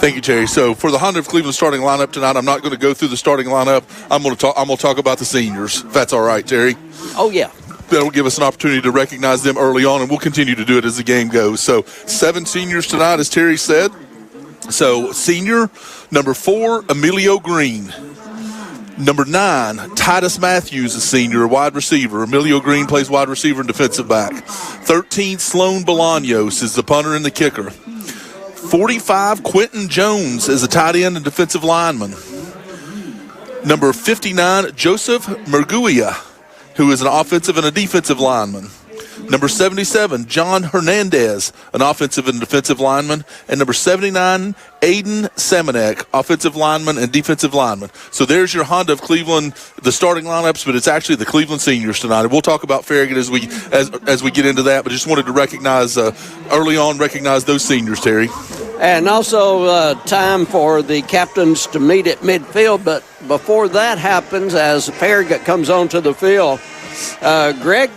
Thank you, Terry. So for the Honda of Cleveland starting lineup tonight, I'm not going to go through the starting lineup. I'm going to talk about the seniors, if that's all right, Terry. Oh, yeah. That'll give us an opportunity to recognize them early on, and we'll continue to do it as the game goes. So 7 seniors tonight, as Terry said. So senior, number 4, Emilio Green. Number 9, Titus Matthews, a senior, wide receiver. Emilio Green plays wide receiver and defensive back. 13, Sloan Bolaños is the punter and the kicker. 45, Quentin Jones is a tight end and defensive lineman. Number 59, Joseph Merguia, who is an offensive and a defensive lineman. Number 77, John Hernandez, an offensive and defensive lineman. And number 79, Aiden Samanek, offensive lineman and defensive lineman. So there's your Honda of Cleveland, the starting lineups, but it's actually the Cleveland seniors tonight. And we'll talk about Farragut as we get into that, but just wanted to recognize, early on, recognize those seniors, Terry. And also time for the captains to meet at midfield. But before that happens, as Farragut comes onto the field, Greg,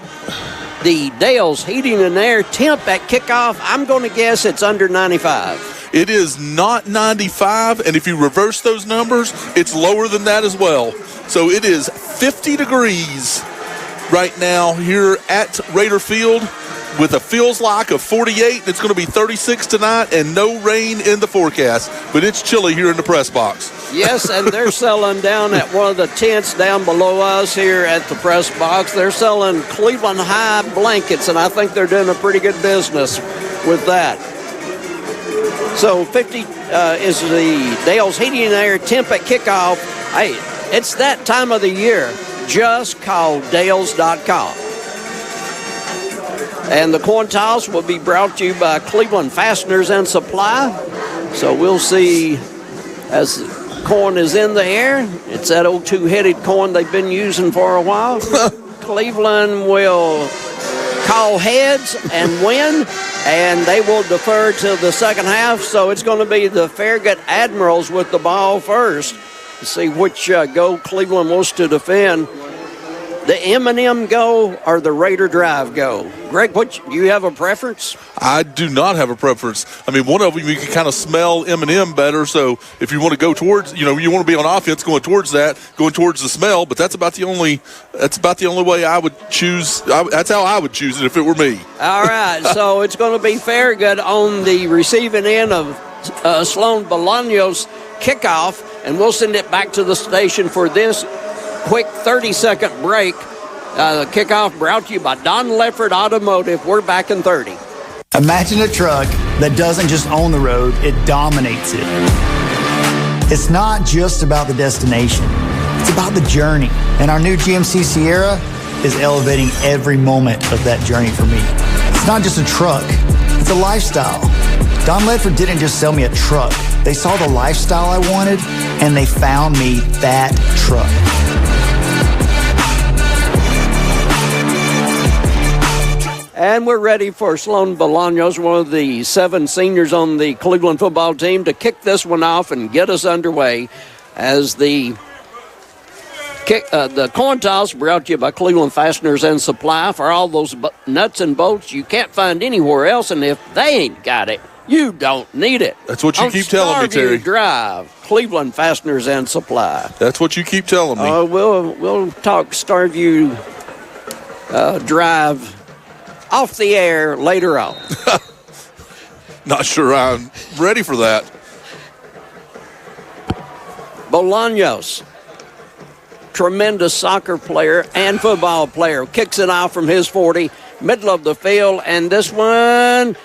the Dale's Heating and Air temp at kickoff, I'm going to guess it's under 95. It is not 95, and if you reverse those numbers, it's lower than that as well. So it is 50 degrees right now here at Raider Field with a feels like of 48. It's going to be 36 tonight and no rain in the forecast, but it's chilly here in the press box. Yes, and they're selling down at one of the tents down below us here at the press box. They're selling Cleveland High blankets, and I think they're doing a pretty good business with that. So 50 is the Dale's Heating and Air temp at kickoff. Hey, it's that time of the year. Just call Dales.com. And the corn toss will be brought to you by Cleveland Fasteners and Supply. So we'll see as corn is in the air. It's that old two-headed corn they've been using for a while. Cleveland will call heads and win, and they will defer to the second half. So it's going to be the Farragut Admirals with the ball first to see which goal Cleveland wants to defend. The M&M go or the Raider Drive go? Greg, do you have a preference? I do not have a preference. I mean, one of them you can kind of smell M&M better. So if you want to go towards, you want to be on offense going towards the smell. But that's about the only way I would choose. That's how I would choose it if it were me. All right. So it's going to be Farragut on the receiving end of Sloan Bolaños kickoff, and we'll send it back to the station for this quick 30-second break. The kickoff brought to you by Don Lefford Automotive. We're back in 30. Imagine a truck that doesn't just own the road, it dominates it. It's not just about the destination. It's about the journey. And our new GMC Sierra is elevating every moment of that journey for me. It's not just a truck, it's a lifestyle. Don Ledford didn't just sell me a truck. They saw the lifestyle I wanted, and they found me that truck. And we're ready for Sloan Bolaños, one of the 7 seniors on the Cleveland football team, to kick this one off and get us underway as the coin toss brought to you by Cleveland Fasteners and Supply for all those nuts and bolts you can't find anywhere else, and if they ain't got it, you don't need it. That's what you keep telling me, Terry. Starview Drive, Cleveland Fasteners and Supply. That's what you keep telling me. We'll talk Starview Drive off the air later on. Not sure I'm ready for that. Bolaños, tremendous soccer player and football player, kicks it off from his 40, middle of the field, and this one,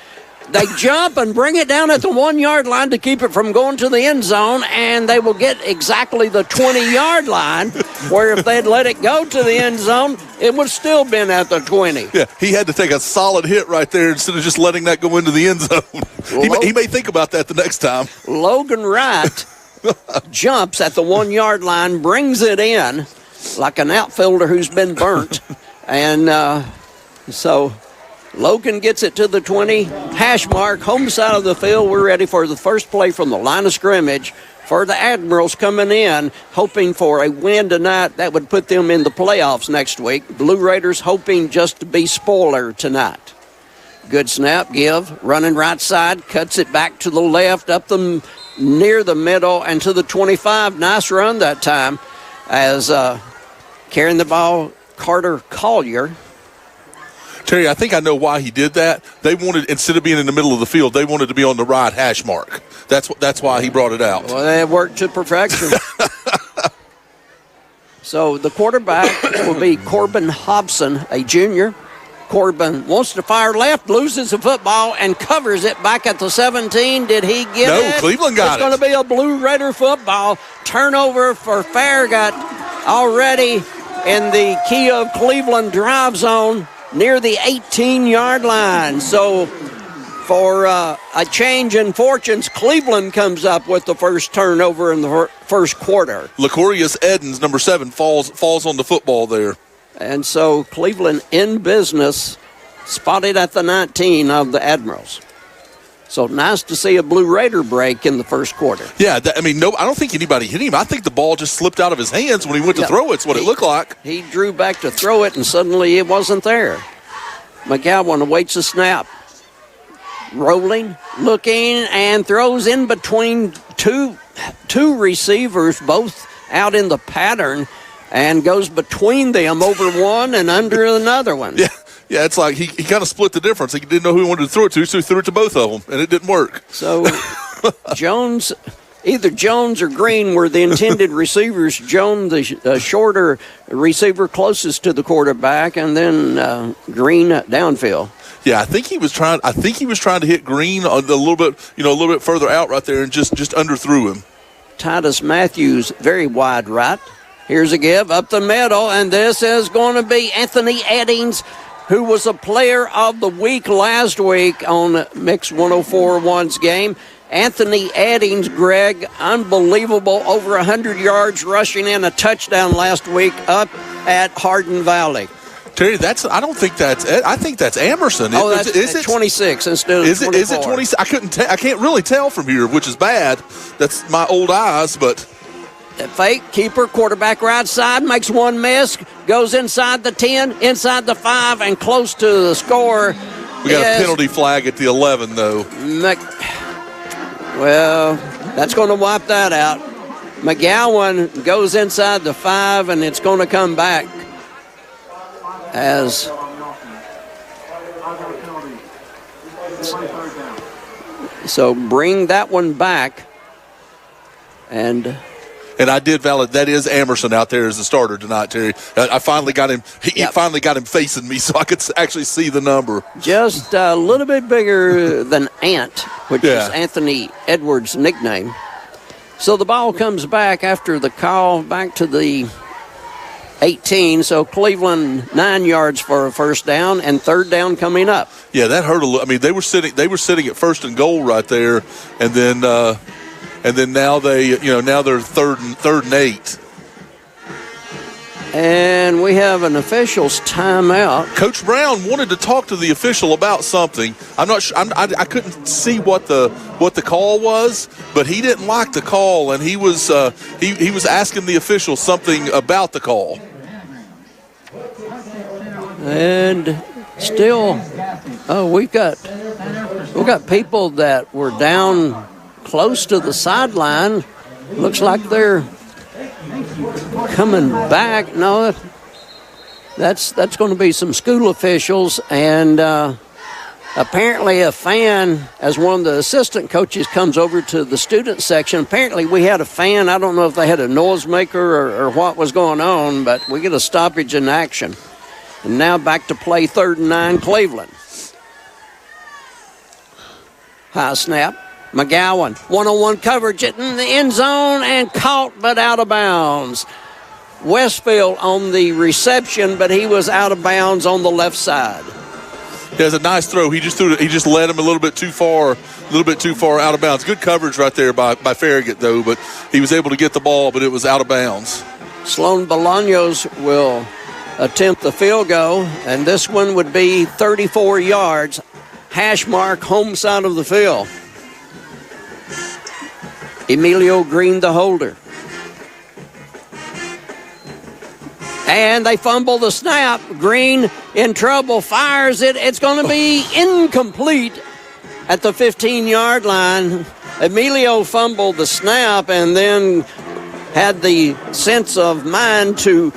they jump and bring it down at the 1-yard line to keep it from going to the end zone, and they will get exactly the 20-yard line, where if they'd let it go to the end zone, it would still been at the 20. Yeah, he had to take a solid hit right there instead of just letting that go into the end zone. He may think about that the next time. Logan Wright jumps at the 1-yard line, brings it in like an outfielder who's been burnt, and so Logan gets it to the 20, hash mark, home side of the field. We're ready for the first play from the line of scrimmage for the Admirals coming in, hoping for a win tonight. That would put them in the playoffs next week. Blue Raiders hoping just to be spoiler tonight. Good snap, give, running right side, cuts it back to the left, up the near the middle and to the 25. Nice run that time as carrying the ball, Carter Collier. Terry, I think I know why he did that. They wanted, instead of being in the middle of the field, they wanted to be on the right hash mark. That's why he brought it out. Well, it worked to perfection. So the quarterback will be Corbin Hobson, a junior. Corbin wants to fire left, loses the football, and covers it back at the 17. Did he get it? No, Cleveland got it. It's going to be a Blue Raider football. Turnover for Farragut already in the key of Cleveland drive zone near the 18-yard line. So for a change in fortunes, Cleveland comes up with the first turnover in the first quarter. Lacorius Edens, number 7, falls on the football there. And so Cleveland in business, spotted at the 19 of the Admirals. So nice to see a Blue Raider break in the first quarter. Yeah, I don't think anybody hit him. I think the ball just slipped out of his hands when he went to throw it. It's what it looked like. He drew back to throw it, and suddenly it wasn't there. McGowan awaits a snap. Rolling, looking, and throws in between two receivers, both out in the pattern, and goes between them over one and under another one. Yeah, it's like he kind of split the difference. He didn't know who he wanted to throw it to, so he threw it to both of them, and it didn't work. So either Jones or Green were the intended receivers. Jones, the shorter receiver closest to the quarterback, and then Green downfield. Yeah, I think he was trying to hit Green a little bit further out right there, and just underthrew him. Titus Matthews, very wide right. Here's a give up the middle, and this is going to be Anthony Eddings, who was a player of the week last week on Mix 104.1's game. Anthony Eddings, Greg, unbelievable, over 100 yards rushing in a touchdown last week up at Hardin Valley. Terry, I think that's Amerson. Oh, that's 26 instead of 24. Is it 26? I can't really tell from here, which is bad. That's my old eyes, but fake, keeper, quarterback right side, makes one miss, goes inside the 10, inside the 5, and close to the score. We got a penalty flag at the 11, though. Well, that's going to wipe that out. McGowan goes inside the 5, and it's going to come back as so bring that one back. And I did validate that is Amerson out there as the starter tonight, Terry. I finally got him. He finally got him facing me, so I could actually see the number. Just a little bit bigger than Ant, which is Anthony Edwards' nickname. So the ball comes back after the call back to the 18. So Cleveland 9 yards for a first down, and third down coming up. Yeah, that hurt a little. I mean, they were sitting at first and goal right there, and then now they're third and 8. And we have an official's timeout. Coach Brown wanted to talk to the official about something. I'm not sure. I couldn't see what the call was, but he didn't like the call, and he was asking the official something about the call. And still, we've got people that were down close to the sideline. Looks like they're coming back. No, that's going to be some school officials, and apparently a fan, as one of the assistant coaches comes over to the student section. Apparently we had a fan. I don't know if they had a noisemaker or what was going on, but we get a stoppage in action. And now back to play, 3rd and 9, Cleveland. High snap. McGowan, one-on-one coverage in the end zone and caught but out of bounds. Westfield on the reception, but he was out of bounds on the left side. He has a nice throw. He just led him a little bit too far out of bounds. Good coverage right there by Farragut, though, but he was able to get the ball, but it was out of bounds. Sloan Bolaños will attempt the field goal, and this one would be 34 yards. Hash mark, home side of the field. Emilio Green, the holder. And they fumble the snap. Green in trouble, fires it. It's going to be incomplete at the 15-yard line. Emilio fumbled the snap and then had the sense of mind to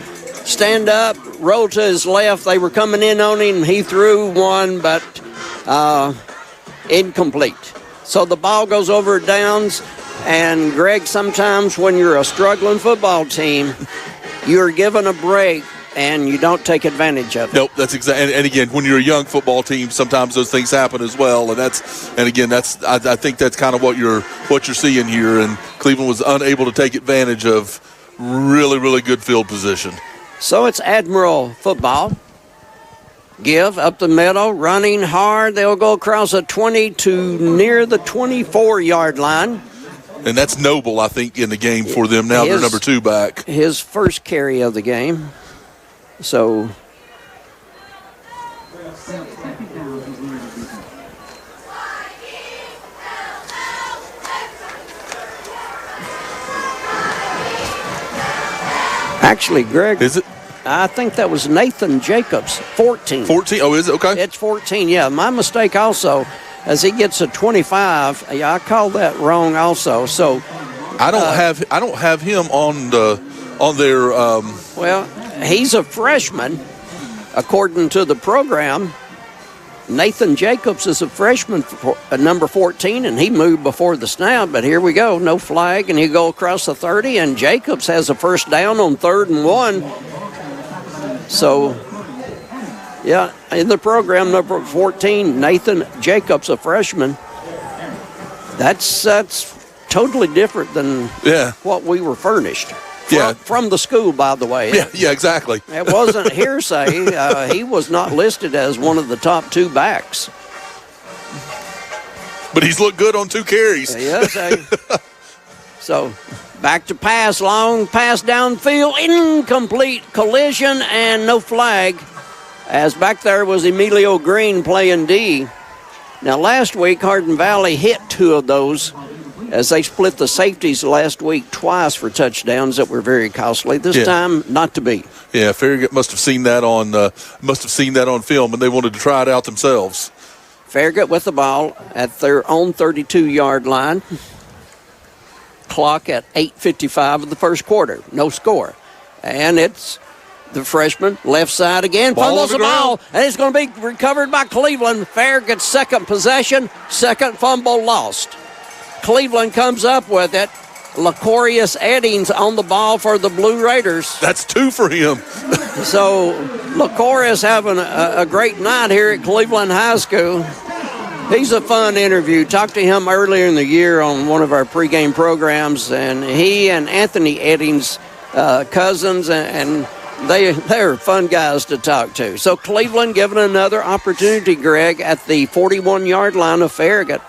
stand up, roll to his left. They were coming in on him. He threw one, but incomplete. So the ball goes over downs. And, Greg, sometimes when you're a struggling football team, you're given a break and you don't take advantage of it. Nope, that's exactly. And again, when you're a young football team, sometimes those things happen as well. And I think that's kind of what you're seeing here. And Cleveland was unable to take advantage of really, really good field position. So it's Admiral football. Give up the middle, running hard. They'll go across the 20 to near the 24-yard line. And that's Noble, I think, in the game for them now. They're number 2 back. His first carry of the game. So actually, Greg, is it? I think that was Nathan Jacobs, 14. 14? Oh, is it? Okay. It's 14, yeah. My mistake also. As he gets a 25, yeah, I called that wrong also. So I don't have him on their. Well, he's a freshman, according to the program. Nathan Jacobs is a freshman, number 14, and he moved before the snap. But here we go, no flag, and he go across the 30, and Jacobs has a first down on 3rd and 1. So. Yeah, in the program, number 14, Nathan Jacobs, a freshman. That's totally different than what we were furnished. From the school, by the way. Yeah, exactly. It wasn't hearsay. He was not listed as one of the top 2 backs. But he's looked good on 2 carries. Yes. So back to pass, long pass downfield, incomplete, collision, and no flag. As back there was Emilio Green playing D. Now, last week, Hardin Valley hit 2 of those as they split the safeties last week twice for touchdowns that were very costly. This time, not to be. Yeah, Farragut must have seen that on film, and they wanted to try it out themselves. Farragut with the ball at their own 32-yard line. Clock at 8:55 of the first quarter. No score. And it's the freshman, left side again, fumbles the ball, and it's going to be recovered by Cleveland. Farragut's second possession, second fumble lost. Cleveland comes up with it. Lacorius Eddings on the ball for the Blue Raiders. That's 2 for him. So Lacorius having a great night here at Cleveland High School. He's a fun interview. Talked to him earlier in the year on one of our pregame programs, and he and Anthony Eddings, cousins, and they're fun guys to talk to. So Cleveland given another opportunity, Greg, at the 41-yard line of Farragut.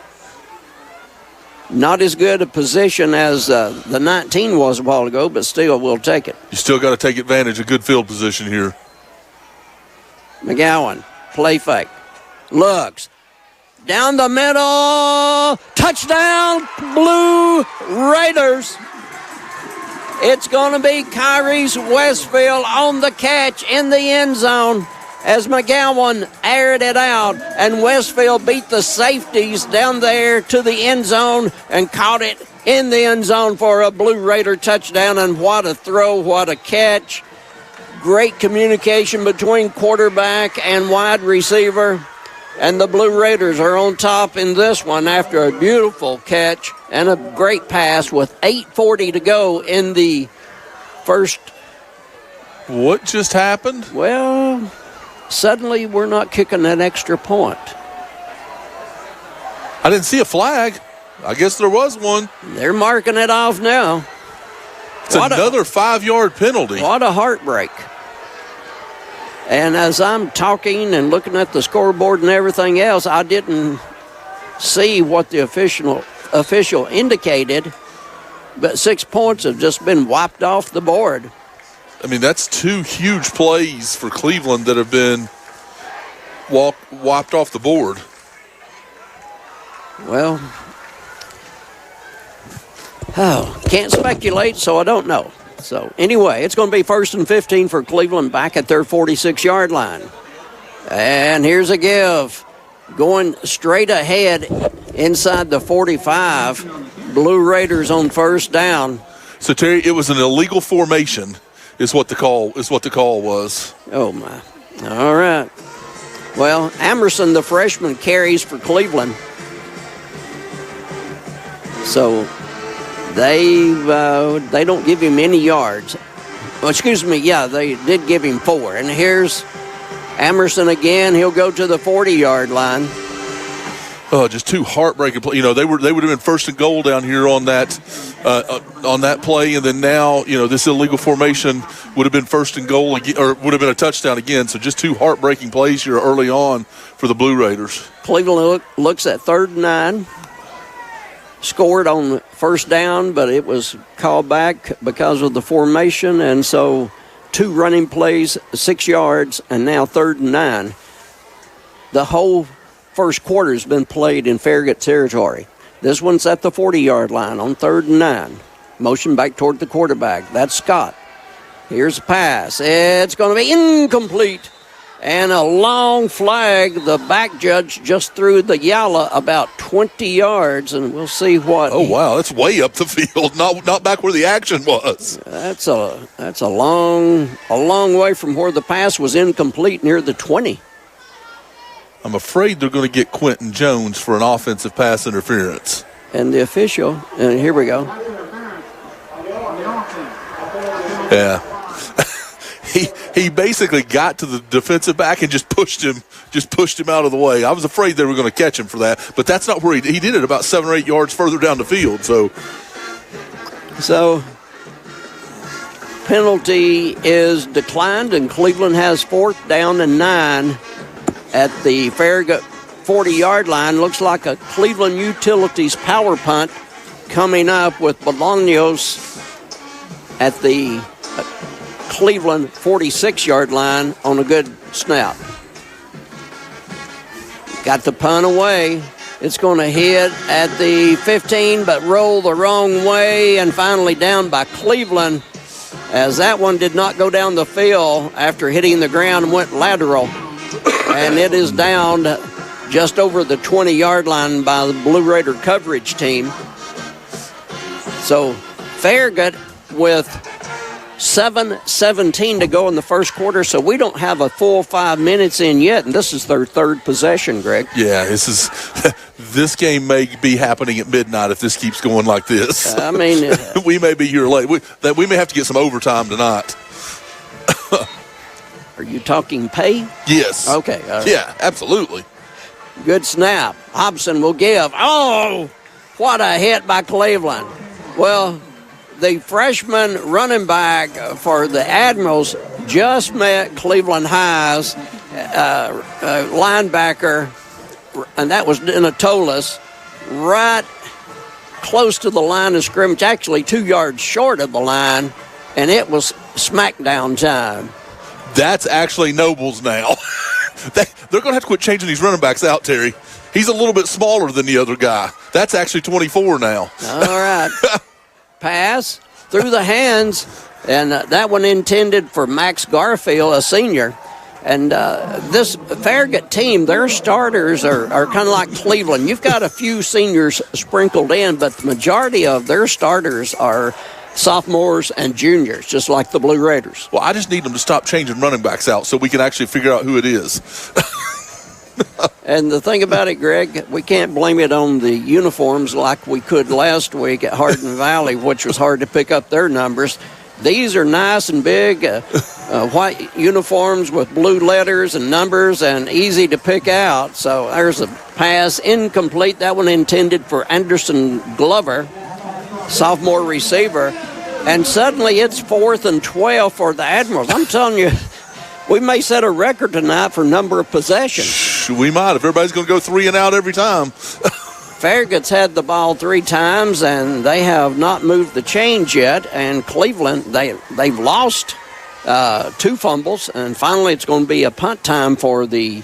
Not as good a position as the 19 was a while ago, but still, we'll take it. You still got to take advantage of good field position here. McGowan, play fake. Looks. Down the middle. Touchdown, Blue Raiders. It's going to be Kyrese Westfield on the catch in the end zone as McGowan aired it out, and Westfield beat the safeties down there to the end zone and caught it in the end zone for a Blue Raider touchdown. And what a throw, what a catch. Great communication between quarterback and wide receiver. And the Blue Raiders are on top in this one after a beautiful catch and a great pass with 8:40 to go in the first. What just happened? Well, suddenly we're not kicking that extra point. I didn't see a flag. I guess there was one. They're marking it off now. It's another 5-yard penalty. What a heartbreak. And as I'm talking and looking at the scoreboard and everything else, I didn't see what the official indicated, but 6 points have just been wiped off the board. I mean, that's 2 huge plays for Cleveland that have been wiped off the board. Well, can't speculate, so I don't know. So, anyway, it's going to be 1st and 15 for Cleveland back at their 46-yard line. And here's a give. Going straight ahead inside the 45. Blue Raiders on first down. So Terry, it was an illegal formation, is what the call was. Oh my! All right. Well, Emerson, the freshman, carries for Cleveland. So they don't give him any yards. Well, excuse me. Yeah, they did give him 4. And here's Emerson again. He'll go to the 40-yard line. Oh, just 2 heartbreaking plays. They would have been first and goal down here on that play, and then now this illegal formation would have been first and goal again, or would have been a touchdown again. So just 2 heartbreaking plays here early on for the Blue Raiders. Cleveland looks at 3rd and 9. Scored on first down, but it was called back because of the formation, and so 2 running plays, 6 yards, and now 3rd and 9. The whole first quarter has been played in Farragut territory. This one's at the 40-yard line on 3rd and 9. Motion back toward the quarterback. That's Scott. Here's a pass. It's going to be incomplete. And a long flag. The back judge just threw the yalla about 20 yards, and we'll see what. Oh, wow. That's way up the field, not back where the action was. That's a long way from where the pass was incomplete, near the 20. I'm afraid they're going to get Quentin Jones for an offensive pass interference. And the official, and here we go. Yeah. He basically got to the defensive back and just pushed him out of the way. I was afraid they were going to catch him for that, but that's not where he did it about 7 or 8 yards further down the field. So penalty is declined, and Cleveland has 4th down and 9 at the Farragut 40-yard line. Looks like a Cleveland Utilities power punt coming up with Bolaños at the Cleveland 46-yard line on a good snap. Got the punt away. It's going to hit at the 15, but roll the wrong way, and finally down by Cleveland, as that one did not go down the field after hitting the ground and went lateral. And it is down just over the 20-yard line by the Blue Raider coverage team. So Farragut with 7:17 to go in the first quarter, so we don't have a full 5 minutes in yet, and this is their 3rd possession, Greg. Yeah, this game may be happening at midnight if this keeps going like this. We may be here late. We may have to get some overtime tonight. Are you talking pay? Yes. Okay. Yeah, absolutely. Good snap. Hobson will give. Oh, what a hit by Cleveland. Well, the freshman running back for the Admirals just met Cleveland High's linebacker, and that was Natolis, right close to the line of scrimmage, actually 2 yards short of the line, and it was smackdown time. That's actually Nobles now. They're going to have to quit changing these running backs out, Terry. He's a little bit smaller than the other guy. That's actually 24 now. All right. Pass through the hands, and that one intended for Max Garfield, a senior. And this Farragut team, their starters are kind of like Cleveland. You've got a few seniors sprinkled in, but the majority of their starters are sophomores and juniors, just like the Blue Raiders. Well, I just need them to stop changing running backs out so we can actually figure out who it is. And the thing about it, Greg, we can't blame it on the uniforms like we could last week at Hardin Valley, which was hard to pick up their numbers. These are nice and big, white uniforms with blue letters and numbers and easy to pick out. So there's a pass incomplete. That one intended for Anderson Glover, sophomore receiver. And suddenly it's 4th and 12 for the Admirals. I'm telling you, we may set a record tonight for number of possessions. We might, if everybody's going to go 3 and out every time. Farragut's had the ball 3 times, and they have not moved the chains yet. And Cleveland, they've lost 2 fumbles, and finally it's going to be a punt time for the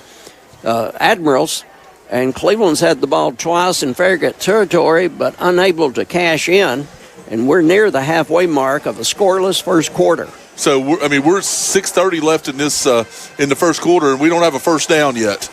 Admirals. And Cleveland's had the ball twice in Farragut territory, but unable to cash in. And we're near the halfway mark of a scoreless first quarter. So we're 6:30 left in this in the first quarter, and we don't have a first down yet.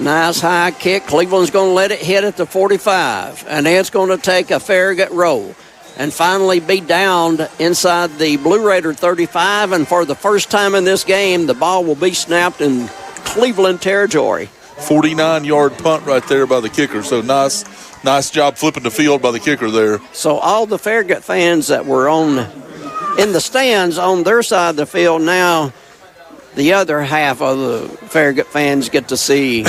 Nice high kick. Cleveland's going to let it hit at the 45. And then it's going to take a Farragut roll and finally be downed inside the Blue Raider 35. And for the first time in this game, the ball will be snapped in Cleveland territory. 49-yard punt right there by the kicker. So nice job flipping the field by the kicker there. So all the Farragut fans that were in the stands on their side of the field, now the other half of the Farragut fans get to see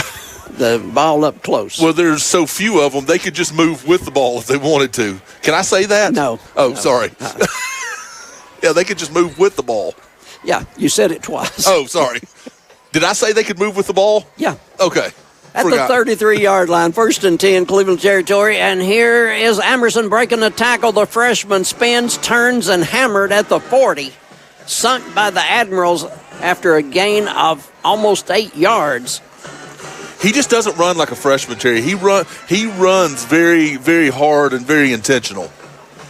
the ball up close. Well, there's so few of them, they could just move with the ball if they wanted to. Can I say that? No. Oh, no. Sorry. Yeah, they could just move with the ball. Yeah, you said it twice. Oh, sorry. Did I say they could move with the ball? Yeah. Okay. At Forgot. the 33-yard line, 1st and 10, Cleveland territory. And here is Emerson breaking the tackle. The freshman spins, turns, and hammered at the 40. Sunk by the Admirals after a gain of almost 8 yards. He just doesn't run like a freshman, Terry. He runs very, very hard and very intentional.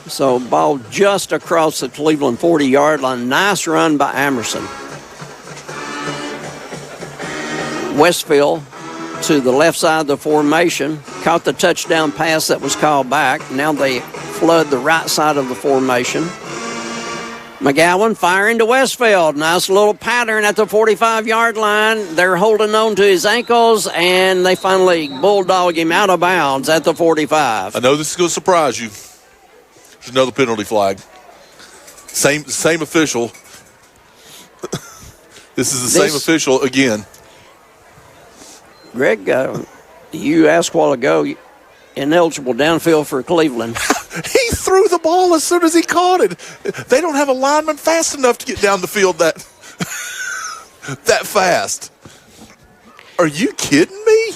So ball just across the Cleveland 40-yard line. Nice run by Emerson. Westfield to the left side of the formation. Caught the touchdown pass that was called back. Now they flood the right side of the formation. McGowan firing to Westfield. Nice little pattern at the 45-yard line. They're holding on to his ankles, and they finally bulldog him out of bounds at the 45. I know this is going to surprise you. There's another penalty flag. Same official. This is the same official again. Greg, you asked a while ago, ineligible downfield for Cleveland. He threw the ball as soon as he caught it. They don't have a lineman fast enough to get down the field that fast. Are you kidding me?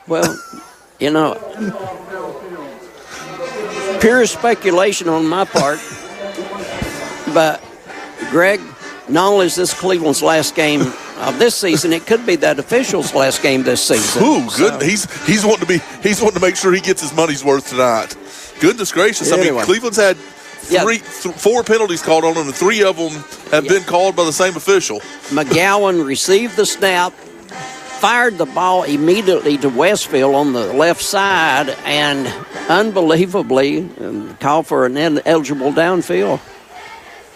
Well, pure speculation on my part. But, Greg, not only is this Cleveland's last game of this season, it could be that official's last game this season. Ooh, good. He's wanting to make sure he gets his money's worth tonight. Goodness gracious! Anyway. I mean, Cleveland's had four penalties called on them, and 3 of them have been called by the same official. McGowan received the snap, fired the ball immediately to Westfield on the left side, and unbelievably called for an ineligible downfield.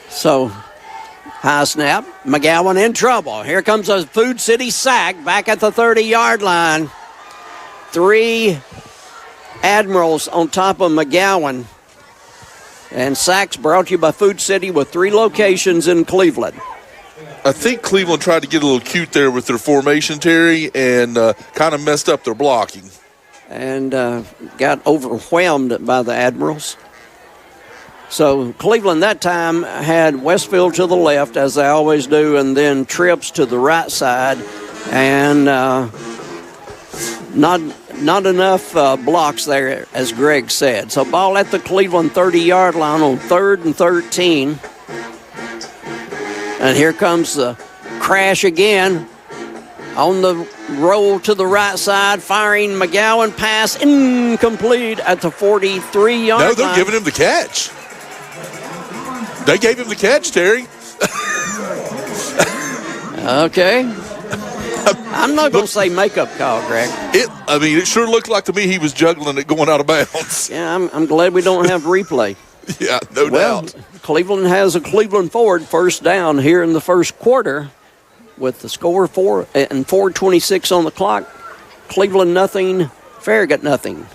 So, high snap. McGowan in trouble. Here comes a Food City sack back at the 30-yard line. 3 Admirals on top of McGowan. And sacks brought to you by Food City with 3 locations in Cleveland. I think Cleveland tried to get a little cute there with their formation, Terry, and kind of messed up their blocking. And got overwhelmed by the Admirals. So Cleveland that time had Westfield to the left, as they always do, and then trips to the right side. And not enough blocks there, as Greg said. So ball at the Cleveland 30-yard line on 3rd and 13. And here comes the crash again on the roll to the right side, firing McGowan, pass incomplete at the 43-yard line. No, they're giving him the catch. They gave him the catch, Terry. Okay. I'm not going to say makeup call, Greg. It sure looked like to me he was juggling it going out of bounds. Yeah, I'm glad we don't have replay. Yeah, no doubt. Cleveland has a Cleveland Ford first down here in the first quarter with the score 4 and 4:26 on the clock. Cleveland nothing, Farragut nothing.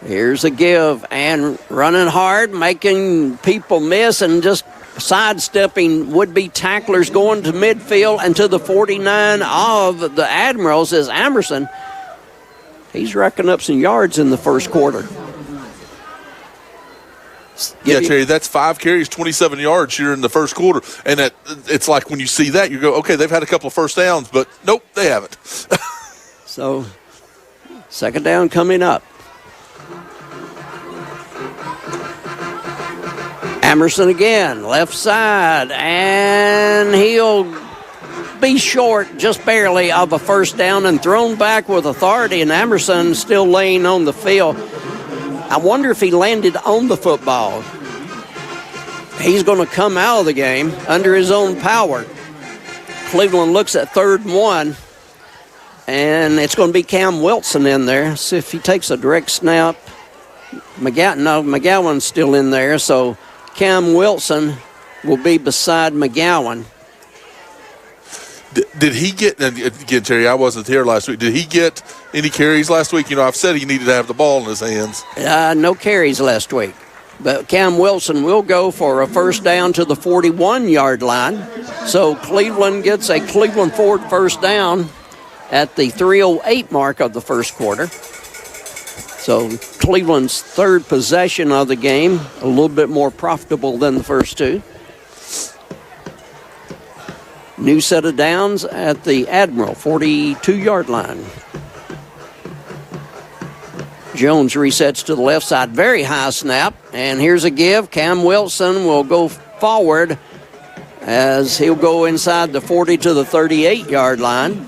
Here's a give and running hard, making people miss and just sidestepping would-be tacklers going to midfield and to the 49 of the Admirals is Emerson. He's racking up some yards in the first quarter. Yeah, Terry, that's 5 carries, 27 yards here in the first quarter. And it's like when you see that, you go, okay, they've had a couple of first downs, but nope, they haven't. So, second down coming up. Emerson again, left side, and he'll be short just barely of a first down and thrown back with authority, and Emerson still laying on the field. I wonder if he landed on the football. He's going to come out of the game under his own power. Cleveland looks at 3rd and 1, and it's going to be Cam Wilson in there. See if he takes a direct snap. McGowan's still in there, so Cam Wilson will be beside McGowan. Did he get, and again, Terry, I wasn't here last week, did he get any carries last week? You know, I've said he needed to have the ball in his hands. No carries last week. But Cam Wilson will go for a first down to the 41-yard line. So Cleveland gets a Cleveland Ford first down at the 3:08 mark of the first quarter. So Cleveland's third possession of the game, a little bit more profitable than the first two. New set of downs at the Admiral, 42-yard line. Jones resets to the left side. Very high snap. And here's a give. Cam Wilson will go forward as he'll go inside the 40 to the 38-yard line.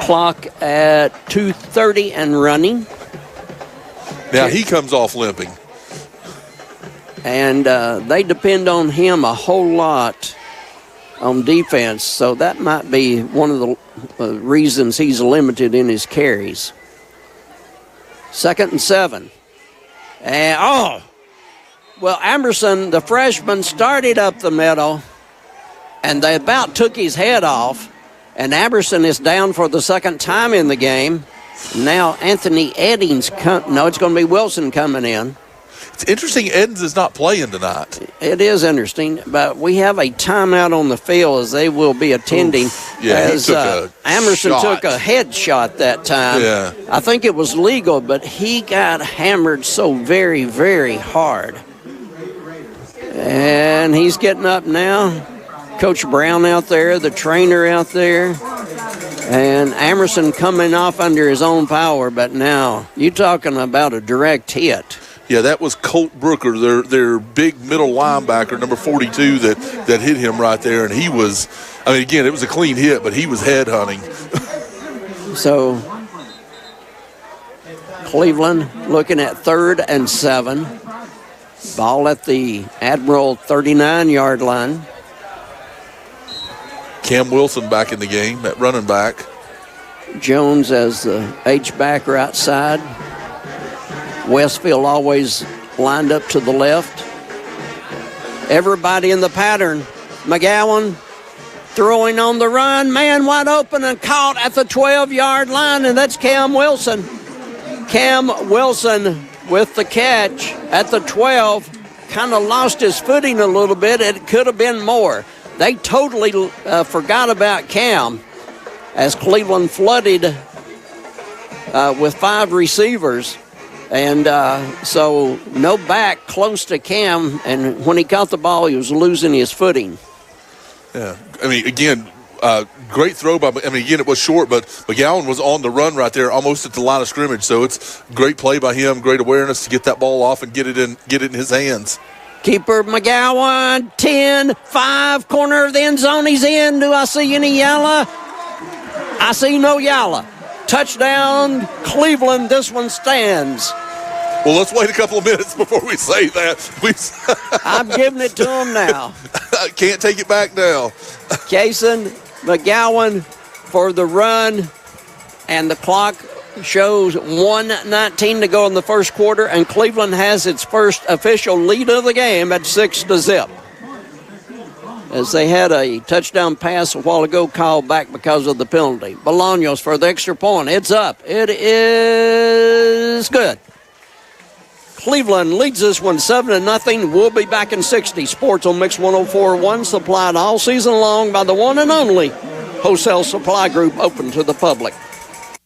Clock at 2:30 and running. Now he comes off limping. And they depend on him a whole lot on defense, so that might be one of the reasons he's limited in his carries. 2nd and 7. And, well, Emerson, the freshman, started up the middle, and they about took his head off, and Emerson is down for the second time in the game. Now Anthony Eddings, it's going to be Wilson coming in. It's interesting Eddings is not playing tonight. It is interesting, but we have a timeout on the field as they will be attending. As Emerson took a head shot that time. Yeah. I think it was legal, but he got hammered so very, very hard. And he's getting up now. Coach Brown out there, the trainer out there. And Emerson coming off under his own power, but now you're talking about a direct hit. Yeah, that was Colt Brooker, their big middle linebacker, number 42, that hit him right there. And he was, I mean, again, it was a clean hit, but he was head hunting. So Cleveland looking at 3rd and 7. Ball at the Admiral 39-yard line. Cam Wilson back in the game at running back. Jones as the H-backer outside. Westfield always lined up to the left. Everybody in the pattern. McGowan throwing on the run. Man wide open and caught at the 12-yard line, and that's Cam Wilson. Cam Wilson with the catch at the 12. Kind of lost his footing a little bit. It could have been more. They totally forgot about Cam as Cleveland flooded with 5 receivers. And so no back close to Cam, and when he caught the ball, he was losing his footing. Yeah, I mean, again, great throw by, I mean, again, it was short, but McGowan was on the run right there, almost at the line of scrimmage. So it's great play by him, great awareness to get that ball off and get it in his hands. Keeper McGowan, 10, 5, corner of the end zone, he's in. Do I see any yalla? I see no yalla. Touchdown, Cleveland. This one stands. Well, let's wait a couple of minutes before we say that. I'm giving it to him now. Can't take it back now. Cason, McGowan for the run, and the clock shows 1:19 to go in the first quarter, and Cleveland has its first official lead of the game at 6-0. As they had a touchdown pass a while ago called back because of the penalty. Bolaños for the extra point. It's up. It is good. Cleveland leads this one 7-0. We'll be back in 60. Sports on Mix 104.1, supplied all season long by the one and only Wholesale Supply Group, open to the public.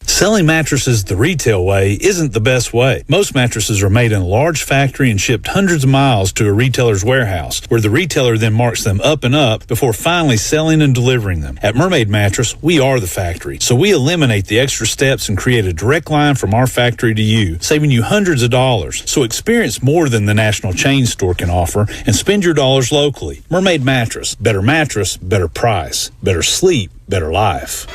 Selling mattresses the retail way isn't the best way. Most mattresses are made in a large factory and shipped hundreds of miles to a retailer's warehouse, where the retailer then marks them up and up before finally selling and delivering them. At Mermaid Mattress, we are the factory, so we eliminate the extra steps and create a direct line from our factory to you, saving you hundreds of dollars. So experience more than the national chain store can offer and spend your dollars locally. Mermaid Mattress. Better price, better sleep, better life.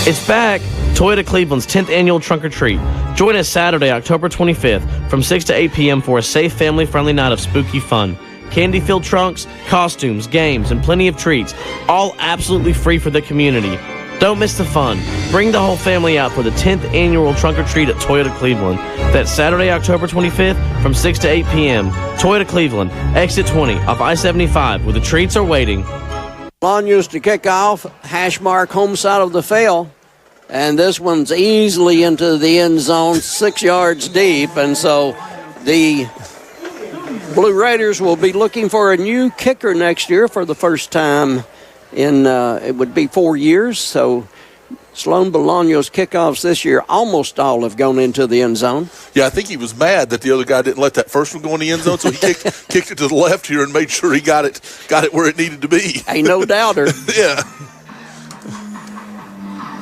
It's back. Toyota Cleveland's 10th annual Trunk or Treat. Join us Saturday, October 25th from 6 to 8 p.m. for a safe, family-friendly night of spooky fun. Candy-filled trunks, costumes, games, and plenty of treats, all absolutely free for the community. Don't miss the fun. Bring the whole family out for the 10th annual Trunk or Treat at Toyota Cleveland. That's Saturday, October 25th from 6 to 8 p.m. Toyota Cleveland, exit 20 off I-75, where the treats are waiting. Bolaños to kick off, hash mark home side of the field. And this one's easily into the end zone, 6 yards deep. And so the Blue Raiders will be looking for a new kicker next year for the first time in, it would be 4 years. So Sloan Bolaños kickoffs this year, almost all have gone into the end zone. Yeah, I think he was mad that the other guy didn't let that first one go in the end zone, so he kicked it to the left here and made sure he got it where it needed to be. Ain't no doubter. Yeah.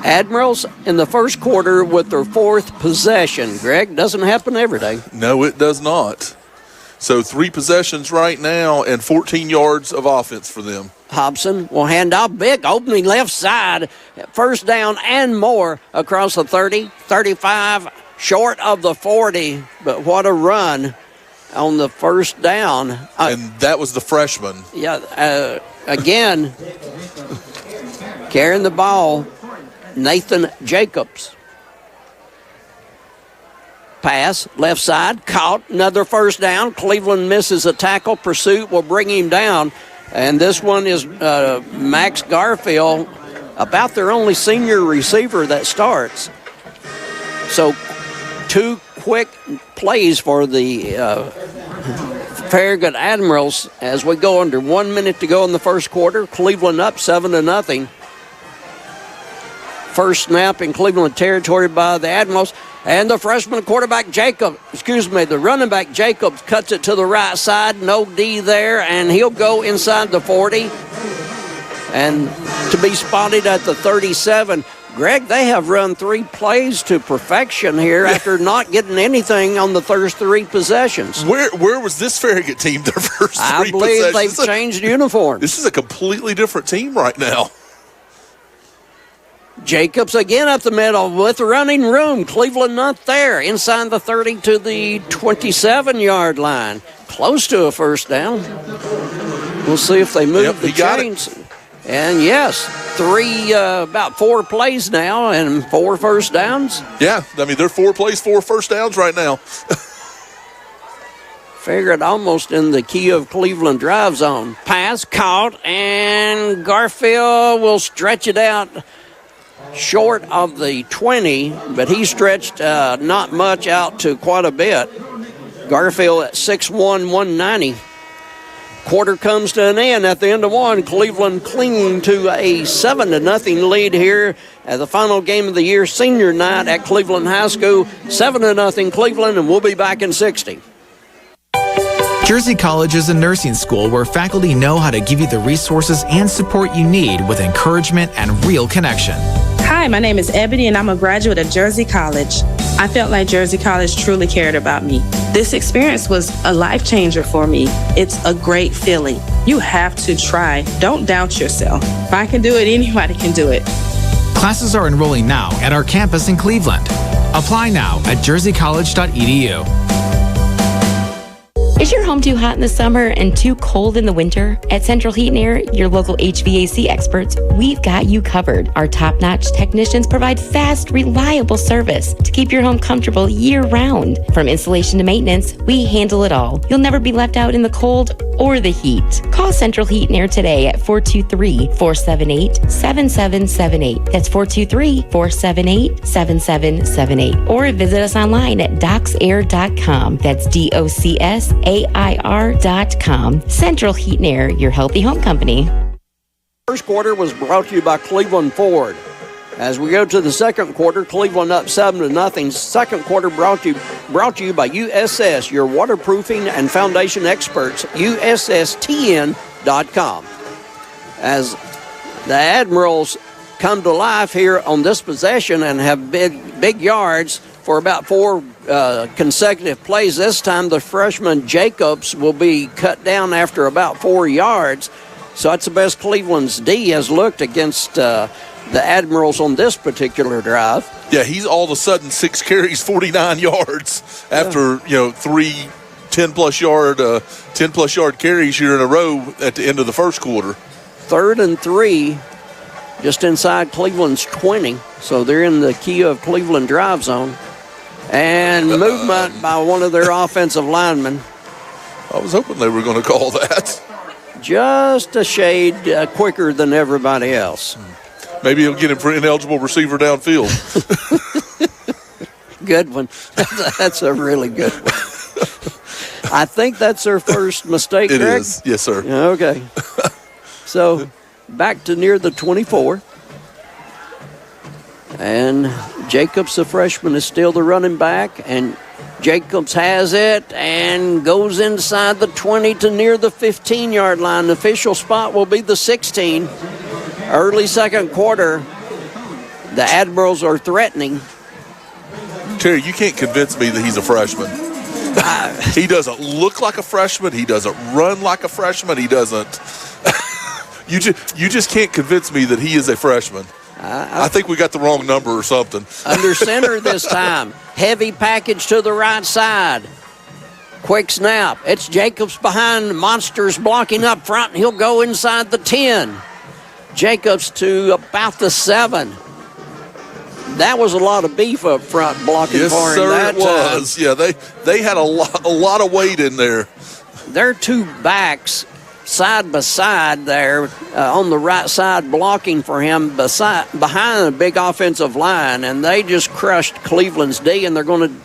Admirals in the first quarter with their 4th possession. Greg, doesn't happen every day. No, it does not. So 3 possessions right now and 14 yards of offense for them. Hobson will hand off big, opening left side, first down and more across the 30, 35, short of the 40. But what a run on the first down. And that was the freshman. Yeah, again, carrying the ball, Nathan Jacobs. Pass, left side, caught, another first down. Cleveland misses a tackle. Pursuit will bring him down. And this one is Max Garfield, about their only senior receiver that starts. So 2 quick plays for the Farragut Admirals as we go under 1 minute to go in the first quarter. Cleveland up 7-0. First snap in Cleveland territory by the Admirals. And the freshman quarterback the running back Jacobs cuts it to the right side. No D there, and he'll go inside the 40. And to be spotted at the 37. Greg, they have run 3 plays to perfection here after not getting anything on the first 3 possessions. Where was this Farragut team their first 3 I believe possessions? they've changed uniforms. This is a completely different team right now. Jacobs again up the middle with running room. Cleveland not there. Inside the 30 to the 27-yard line. Close to a first down. We'll see if they move the chains. And yes, about 4 plays now and 4 first downs. Yeah, I mean, they're 4 plays, 4 first downs right now. Figured almost in the key of Cleveland drive zone. Pass caught, and Garfield will stretch it out short of the 20, but he stretched not much out to quite a bit. Garfield at 6'1", 190. Quarter comes to an end at the end of 1. Cleveland clinging to a 7-0 lead here at the final game of the year, senior night at Cleveland High School. 7-0 Cleveland, and we'll be back in 60. Jersey College is a nursing school where faculty know how to give you the resources and support you need with encouragement and real connection. Hi, my name is Ebony, and I'm a graduate of Jersey College. I felt like Jersey College truly cared about me. This experience was a life changer for me. It's a great feeling. You have to try. Don't doubt yourself. If I can do it, anybody can do it. Classes are enrolling now at our campus in Cleveland. Apply now at jerseycollege.edu. Is your home too hot in the summer and too cold in the winter? At Central Heat and Air, your local HVAC experts, we've got you covered. Our top-notch technicians provide fast, reliable service to keep your home comfortable year-round. From installation to maintenance, we handle it all. You'll never be left out in the cold or the heat. Call Central Heat and Air today at 423-478-7778. That's 423-478-7778. Or visit us online at docsair.com. That's DOCSAIR.com. Central Heat and Air, your healthy home company. First quarter was brought to you by Cleveland Ford. As we go to the second quarter, Cleveland up 7-0. Second quarter brought to you by USS, your waterproofing and foundation experts, USSTN.com. As the Admirals come to life here on this possession and have big yards for about 4 consecutive plays. This time the freshman Jacobs will be cut down after about 4 yards. So that's the best Cleveland's D has looked against the Admirals on this particular drive. Yeah, he's all of a sudden 6 carries, 49 yards after 3 10-plus yard carries here in a row at the end of the first quarter. 3rd and 3 just inside Cleveland's 20. So they're in the key of Cleveland drive zone. And movement by one of their offensive linemen. I was hoping they were going to call that. Just a shade quicker than everybody else. Maybe he'll get him for ineligible receiver downfield. Good one. That's a really good one. I think that's their first mistake, It Greg? is. Yes, sir. Okay. So back to near the 24. And Jacobs, the freshman, is still the running back. And Jacobs has it and goes inside the 20 to near the 15-yard line. The official spot will be the 16. Early second quarter, the Admirals are threatening. Terry, you can't convince me that he's a freshman. He doesn't look like a freshman. He doesn't run like a freshman. He doesn't. You just can't convince me that he is a freshman. I think we got the wrong number or something. Under center this time. Heavy package to the right side. Quick snap. It's Jacobs behind. Monsters blocking up front. He'll go inside the 10. Jacobs to about the 7. That was a lot of beef up front blocking yes, for him sir, that it was. time. Yeah, they had a lot of weight in there. Their two backs side by side there on the right side blocking for him behind a big offensive line, and they just crushed Cleveland's D, and they're going to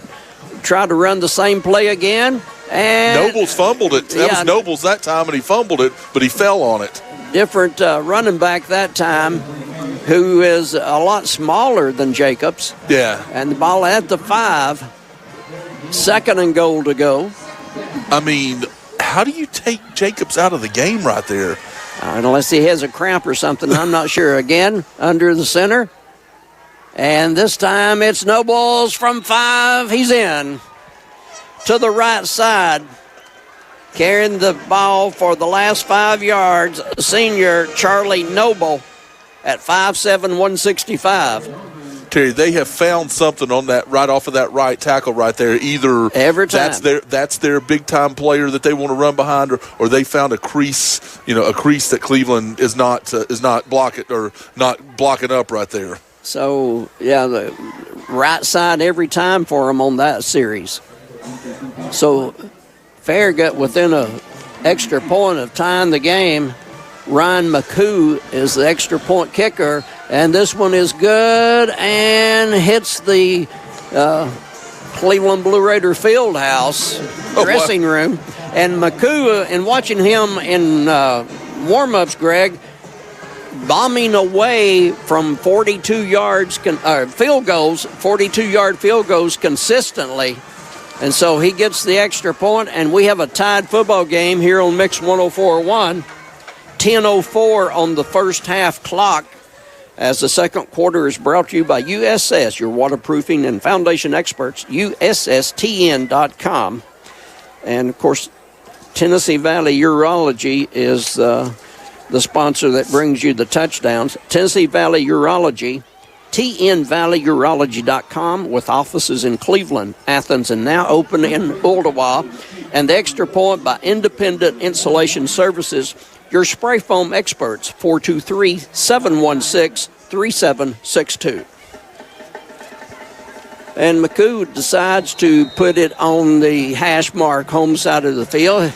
try to run the same play again. And Nobles fumbled it. That was Nobles that time, and he fumbled it, but he fell on it. Different running back that time, who is a lot smaller than Jacobs. Yeah. And the ball at the 5. 2nd and goal to go. I mean, how do you take Jacobs out of the game right there? Unless he has a cramp or something, I'm not sure. Again, under the center. And this time it's Nobles from 5. He's in. To the right side. Carrying the ball for the last 5 yards, senior Charlie Noble at 5'7", 165. Terry, they have found something on that right off of that right tackle right there. Either every time that's their big time player that they want to run behind, or they found a crease that Cleveland is not blocking or not blocking up right there. So yeah, the right side every time for them on that series. So Farragut within an extra point of tying the game. Ryan McCoo is the extra point kicker, and this one is good and hits the Cleveland Blue Raider field house dressing room. And McCoo, in watching him in warm-ups, Greg, bombing away from 42 yards field goals, 42-yard field goals consistently. And so he gets the extra point, and we have a tied football game here on Mix 104.1. 10:04 on the first half clock as the second quarter is brought to you by USS, your waterproofing and foundation experts, USSTN.com. And, of course, Tennessee Valley Urology is the sponsor that brings you the touchdowns. Tennessee Valley Urology, TNValleyUrology.com, with offices in Cleveland, Athens, and now open in Ooltewah. And the extra point by Independent Insulation Services, your spray foam experts, 423-716-3762. And McCoo decides to put it on the hash mark home side of the field.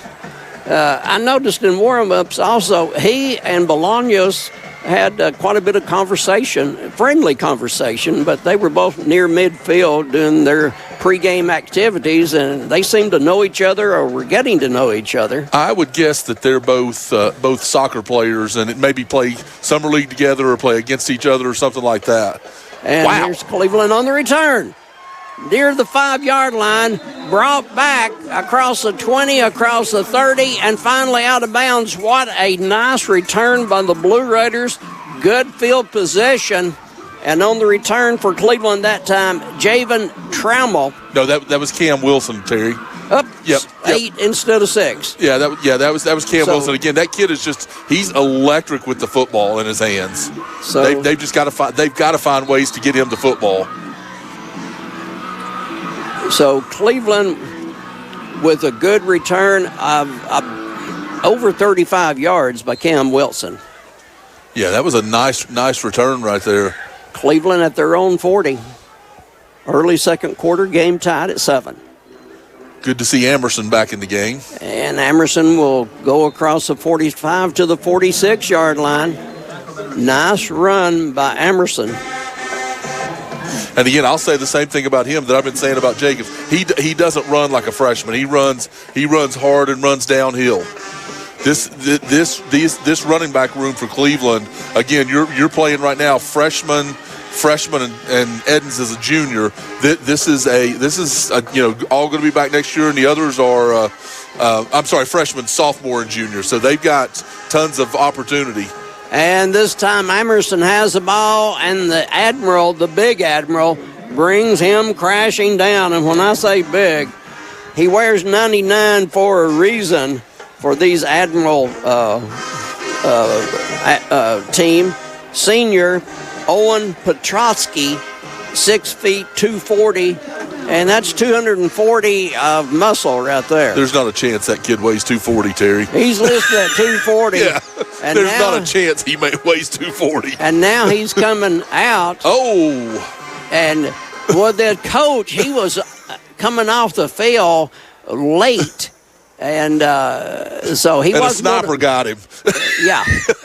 I noticed in warm-ups also, he and Bolaños had quite a bit of conversation, friendly conversation, but they were both near midfield doing their pregame activities, and they seemed to know each other or were getting to know each other. I would guess that they're both soccer players, and it maybe play summer league together or play against each other or something like that. And here's Cleveland on the return. Near the 5-yard line, brought back across the 20, across the 30, and finally out of bounds. What a nice return by the Blue Raiders. Good field position. And on the return for Cleveland that time, Javen Trammell. No, that was Cam Wilson, Terry. Up 8 instead of 6. Yeah, that was Cam Wilson. Again, that kid is he's electric with the football in his hands. So they've got to find ways to get him the football. So Cleveland with a good return of over 35 yards by Cam Wilson. Yeah, that was a nice return right there. Cleveland at their own 40. Early second quarter, game tied at 7. Good to see Amerson back in the game. And Amerson will go across the 45 to the 46-yard line. Nice run by Amerson. And again, I'll say the same thing about him that I've been saying about Jacobs. He doesn't run like a freshman. He runs hard and runs downhill. This running back room for Cleveland, again, you're playing right now freshman and Edens is a junior. This is all going to be back next year, and the others are freshman, sophomore, and junior. So they've got tons of opportunity. And this time Emerson has the ball, and the big Admiral, brings him crashing down. And when I say big, he wears 99 for a reason for these Admiral team. Senior Owen Petrosky, 6 feet 240, and that's 240 of muscle right there. There's not a chance that kid weighs 240, Terry. He's listed at 240. Yeah, and there's not a chance he weighs 240. And now he's coming out. Oh. And the coach, he was coming off the field late. And so he wasn't. A sniper got him. Yeah,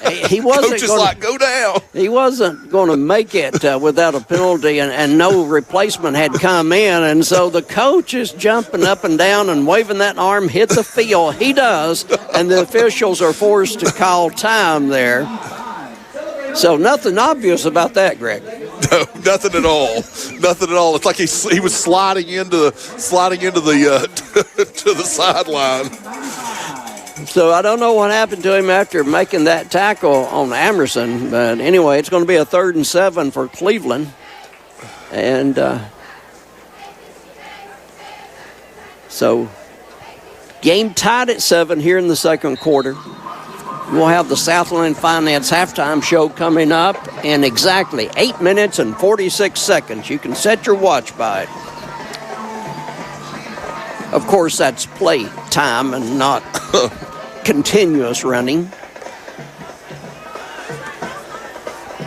he wasn't. Coach is like, go down. He wasn't going to make it without a penalty, and no replacement had come in, and so the coach is jumping up and down and waving that arm, hit the field. He does, and the officials are forced to call time there. So nothing obvious about that, Greg. No, nothing at all. Nothing at all. It's like he was sliding into the to the sideline. So I don't know what happened to him after making that tackle on Amerson, but anyway, it's going to be a 3rd and 7 for Cleveland, and so game tied at 7 here in the second quarter. We'll have the Southland Finance halftime show coming up in exactly 8 minutes and 46 seconds. You can set your watch by it. Of course, that's play time and not continuous running.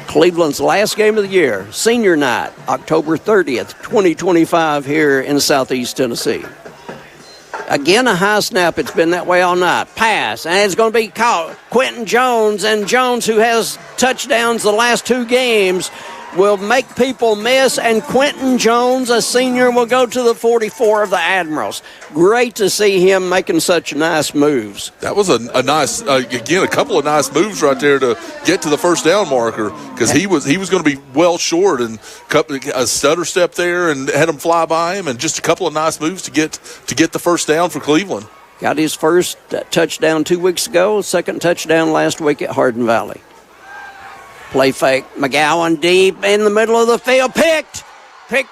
Cleveland's last game of the year, senior night, October 30th, 2025 here in Southeast Tennessee. Again, a high snap. It's been that way all night. Pass, and it's going to be caught. Quentin Jones, and Jones, who has touchdowns the last 2 games, will make people miss, and Quentin Jones, a senior, will go to the 44 of the Admirals. Great to see him making such nice moves. That was a nice, again, a couple of nice moves right there to get to the first down marker, because he was going to be well short, and a stutter step there and had him fly by him, and just a couple of nice moves to get the first down for Cleveland. Got his first touchdown 2 weeks ago, second touchdown last week at Hardin Valley. Play fake. McGowan deep in the middle of the field. Picked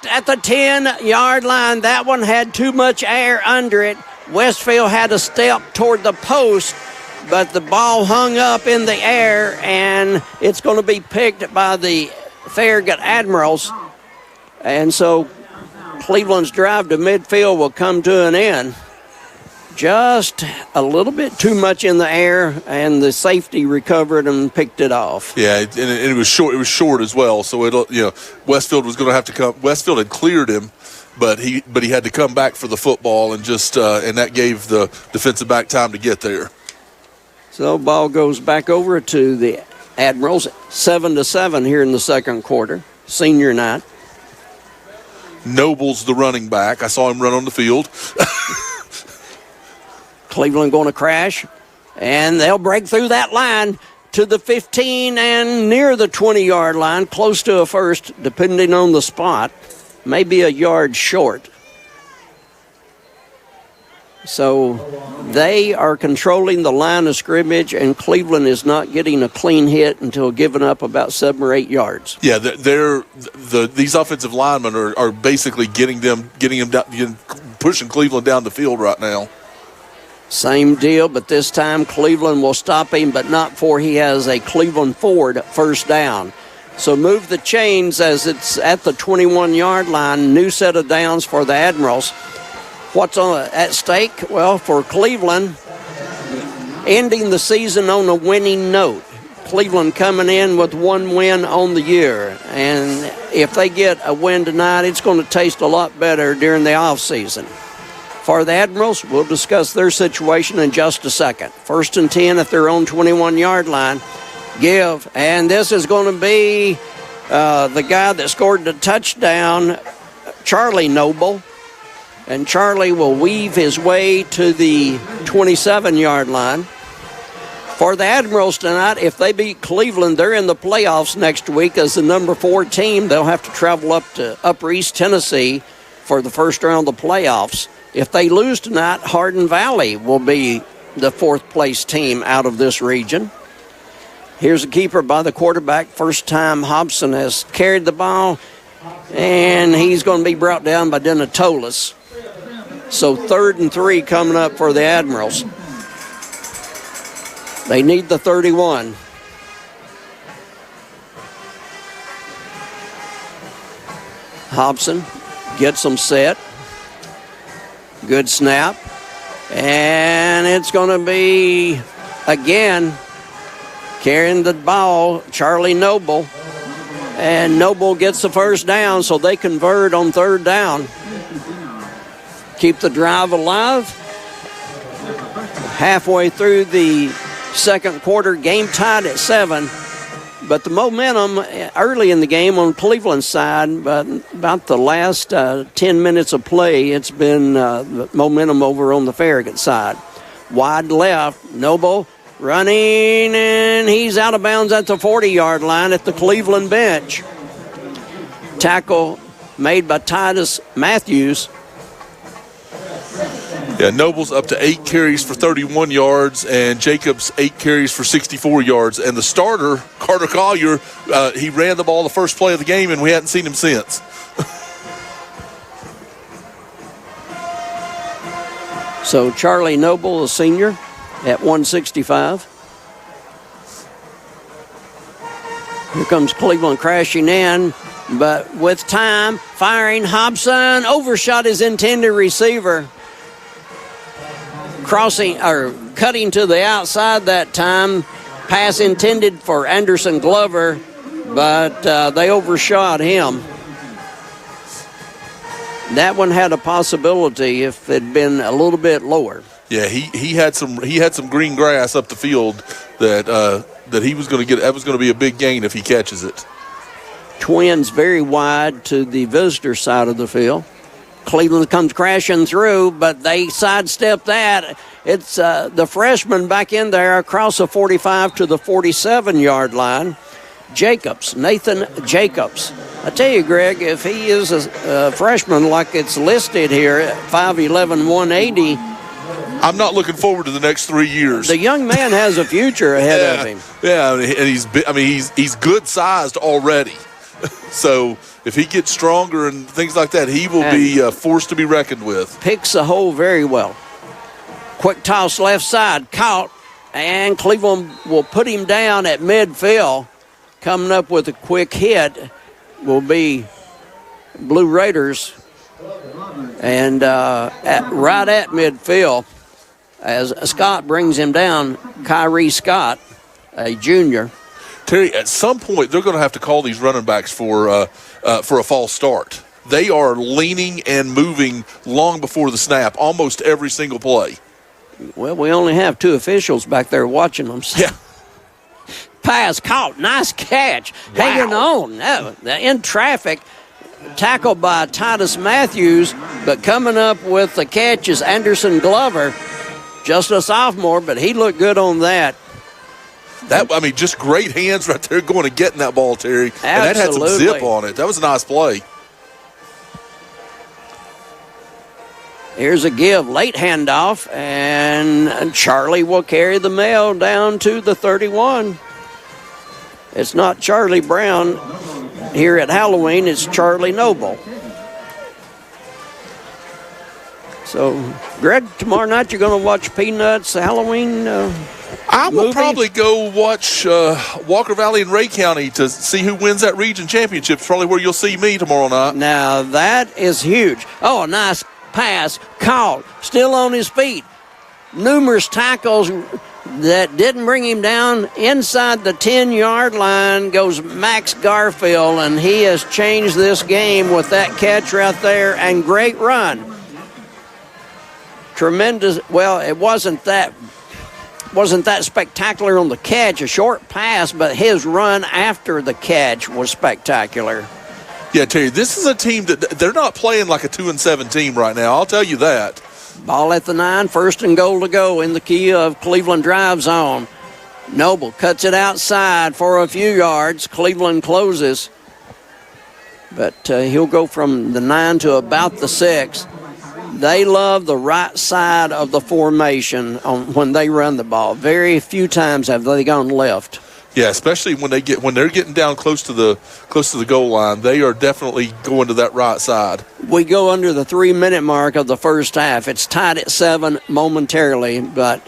at the 10-yard line. That one had too much air under it. Westfield had to step toward the post, but the ball hung up in the air, and it's going to be picked by the Farragut Admirals. And so Cleveland's drive to midfield will come to an end. Just a little bit too much in the air, and the safety recovered and picked it off. Yeah, and it was short. It was short as well. So Westfield was going to have to come. Westfield had cleared him, but he had to come back for the football, and and that gave the defensive back time to get there. So ball goes back over to the Admirals, 7-7 here in the second quarter. Senior night. Noble's the running back. I saw him run on the field. Cleveland going to crash, and they'll break through that line to the 15 and near the 20-yard line, close to a first, depending on the spot, maybe a yard short. So they are controlling the line of scrimmage, and Cleveland is not getting a clean hit until giving up about 7 or 8 yards. Yeah, these offensive linemen are basically getting them down, pushing Cleveland down the field right now. Same deal, but this time Cleveland will stop him, but not before he has a Cleveland Ford first down. So move the chains as it's at the 21-yard line. New set of downs for the Admirals. What's at stake? Well, for Cleveland, ending the season on a winning note. Cleveland coming in with 1 win on the year. And if they get a win tonight, it's going to taste a lot better during the offseason. For the Admirals, we'll discuss their situation in just a second. 1st and 10 at their own 21-yard line. Give. And this is going to be the guy that scored the touchdown, Charlie Noble. And Charlie will weave his way to the 27-yard line. For the Admirals tonight, if they beat Cleveland, they're in the playoffs next week as the number 4 team. They'll have to travel up to Upper East Tennessee for the first round of the playoffs. If they lose tonight, Hardin Valley will be the 4th place team out of this region. Here's a keeper by the quarterback. First time Hobson has carried the ball, and he's going to be brought down by Denatolis. So 3rd and 3 coming up for the Admirals. They need the 31. Hobson gets them set. Good snap. And it's going to be, again, carrying the ball, Charlie Noble. And Noble gets the first down, so they convert on 3rd down. Keep the drive alive. Halfway through the second quarter, game tied at 7. But the momentum early in the game on Cleveland's side, but about the last 10 minutes of play, it's been momentum over on the Farragut side. Wide left, Noble running, and he's out of bounds at the 40-yard line at the Cleveland bench. Tackle made by Titus Matthews. Yeah, Noble's up to 8 carries for 31 yards, and Jacobs 8 carries for 64 yards. And the starter, Carter Collier, he ran the ball the first play of the game, and we hadn't seen him since. So Charlie Noble, a senior, at 165. Here comes Cleveland crashing in, but with time, firing, Hobson overshot his intended receiver. Crossing or cutting to the outside that time. Pass intended for Anderson Glover, but they overshot him. That one had a possibility if it had been a little bit lower. Yeah, he had some green grass up the field that he was going to get. That was going to be a big gain if he catches it. Twins very wide to the visitor side of the field. Cleveland comes crashing through, but they sidestep that. It's the freshman back in there across the 45 to the 47-yard line. Jacobs, Nathan Jacobs. I tell you, Greg, if he is a freshman like it's listed here at 5'11", 180, I'm not looking forward to the next 3 years. The young man has a future ahead of him. Yeah, and he's good sized already. So if he gets stronger and things like that, he will be a force to be reckoned with. Picks the hole very well. Quick toss left side, caught, and Cleveland will put him down at midfield. Coming up with a quick hit will be Blue Raiders. And right at midfield, as Scott brings him down, Kyrie Scott, a junior. Terry, at some point, they're going to have to call these running backs for a false start. They are leaning and moving long before the snap, almost every single play. Well, we only have 2 officials back there watching them. So. Yeah. Pass caught, nice catch, Wow. hanging on. In traffic, tackled by Titus Matthews, but coming up with the catch is Anderson Glover, just a sophomore, but he looked good on that. Just great hands right there going and getting that ball, Terry. Absolutely. And that had some zip on it. That was a nice play. Here's a give, late handoff, and Charlie will carry the mail down to the 31. It's not Charlie Brown here at Halloween, it's Charlie Noble. So, Greg, tomorrow night you're going to watch Peanuts Halloween I will movie? probably go watch Walker Valley and Ray County to see who wins that region championship. It's probably where you'll see me tomorrow night. Now, that is huge. Oh, a nice pass, caught, still on his feet. Numerous tackles that didn't bring him down. Inside the 10-yard line goes Max Garfield, and he has changed this game with that catch right there and great run. Tremendous. Well, it wasn't that spectacular on the catch, a short pass, but his run after the catch was spectacular. Yeah, Terry, this is a team that they're not playing like a 2-7 team right now. I'll tell you that. Ball at the 9, 1st and goal to go in the key of Cleveland drive zone. Noble cuts it outside for a few yards. Cleveland closes, but he'll go from the 9 to about the 6. They love the right side of the formation when they run the ball. Very few times have they gone left. Yeah, especially when they're getting down close to the goal line, they are definitely going to that right side. We go under the 3-minute mark of the first half. It's tied at 7 momentarily, but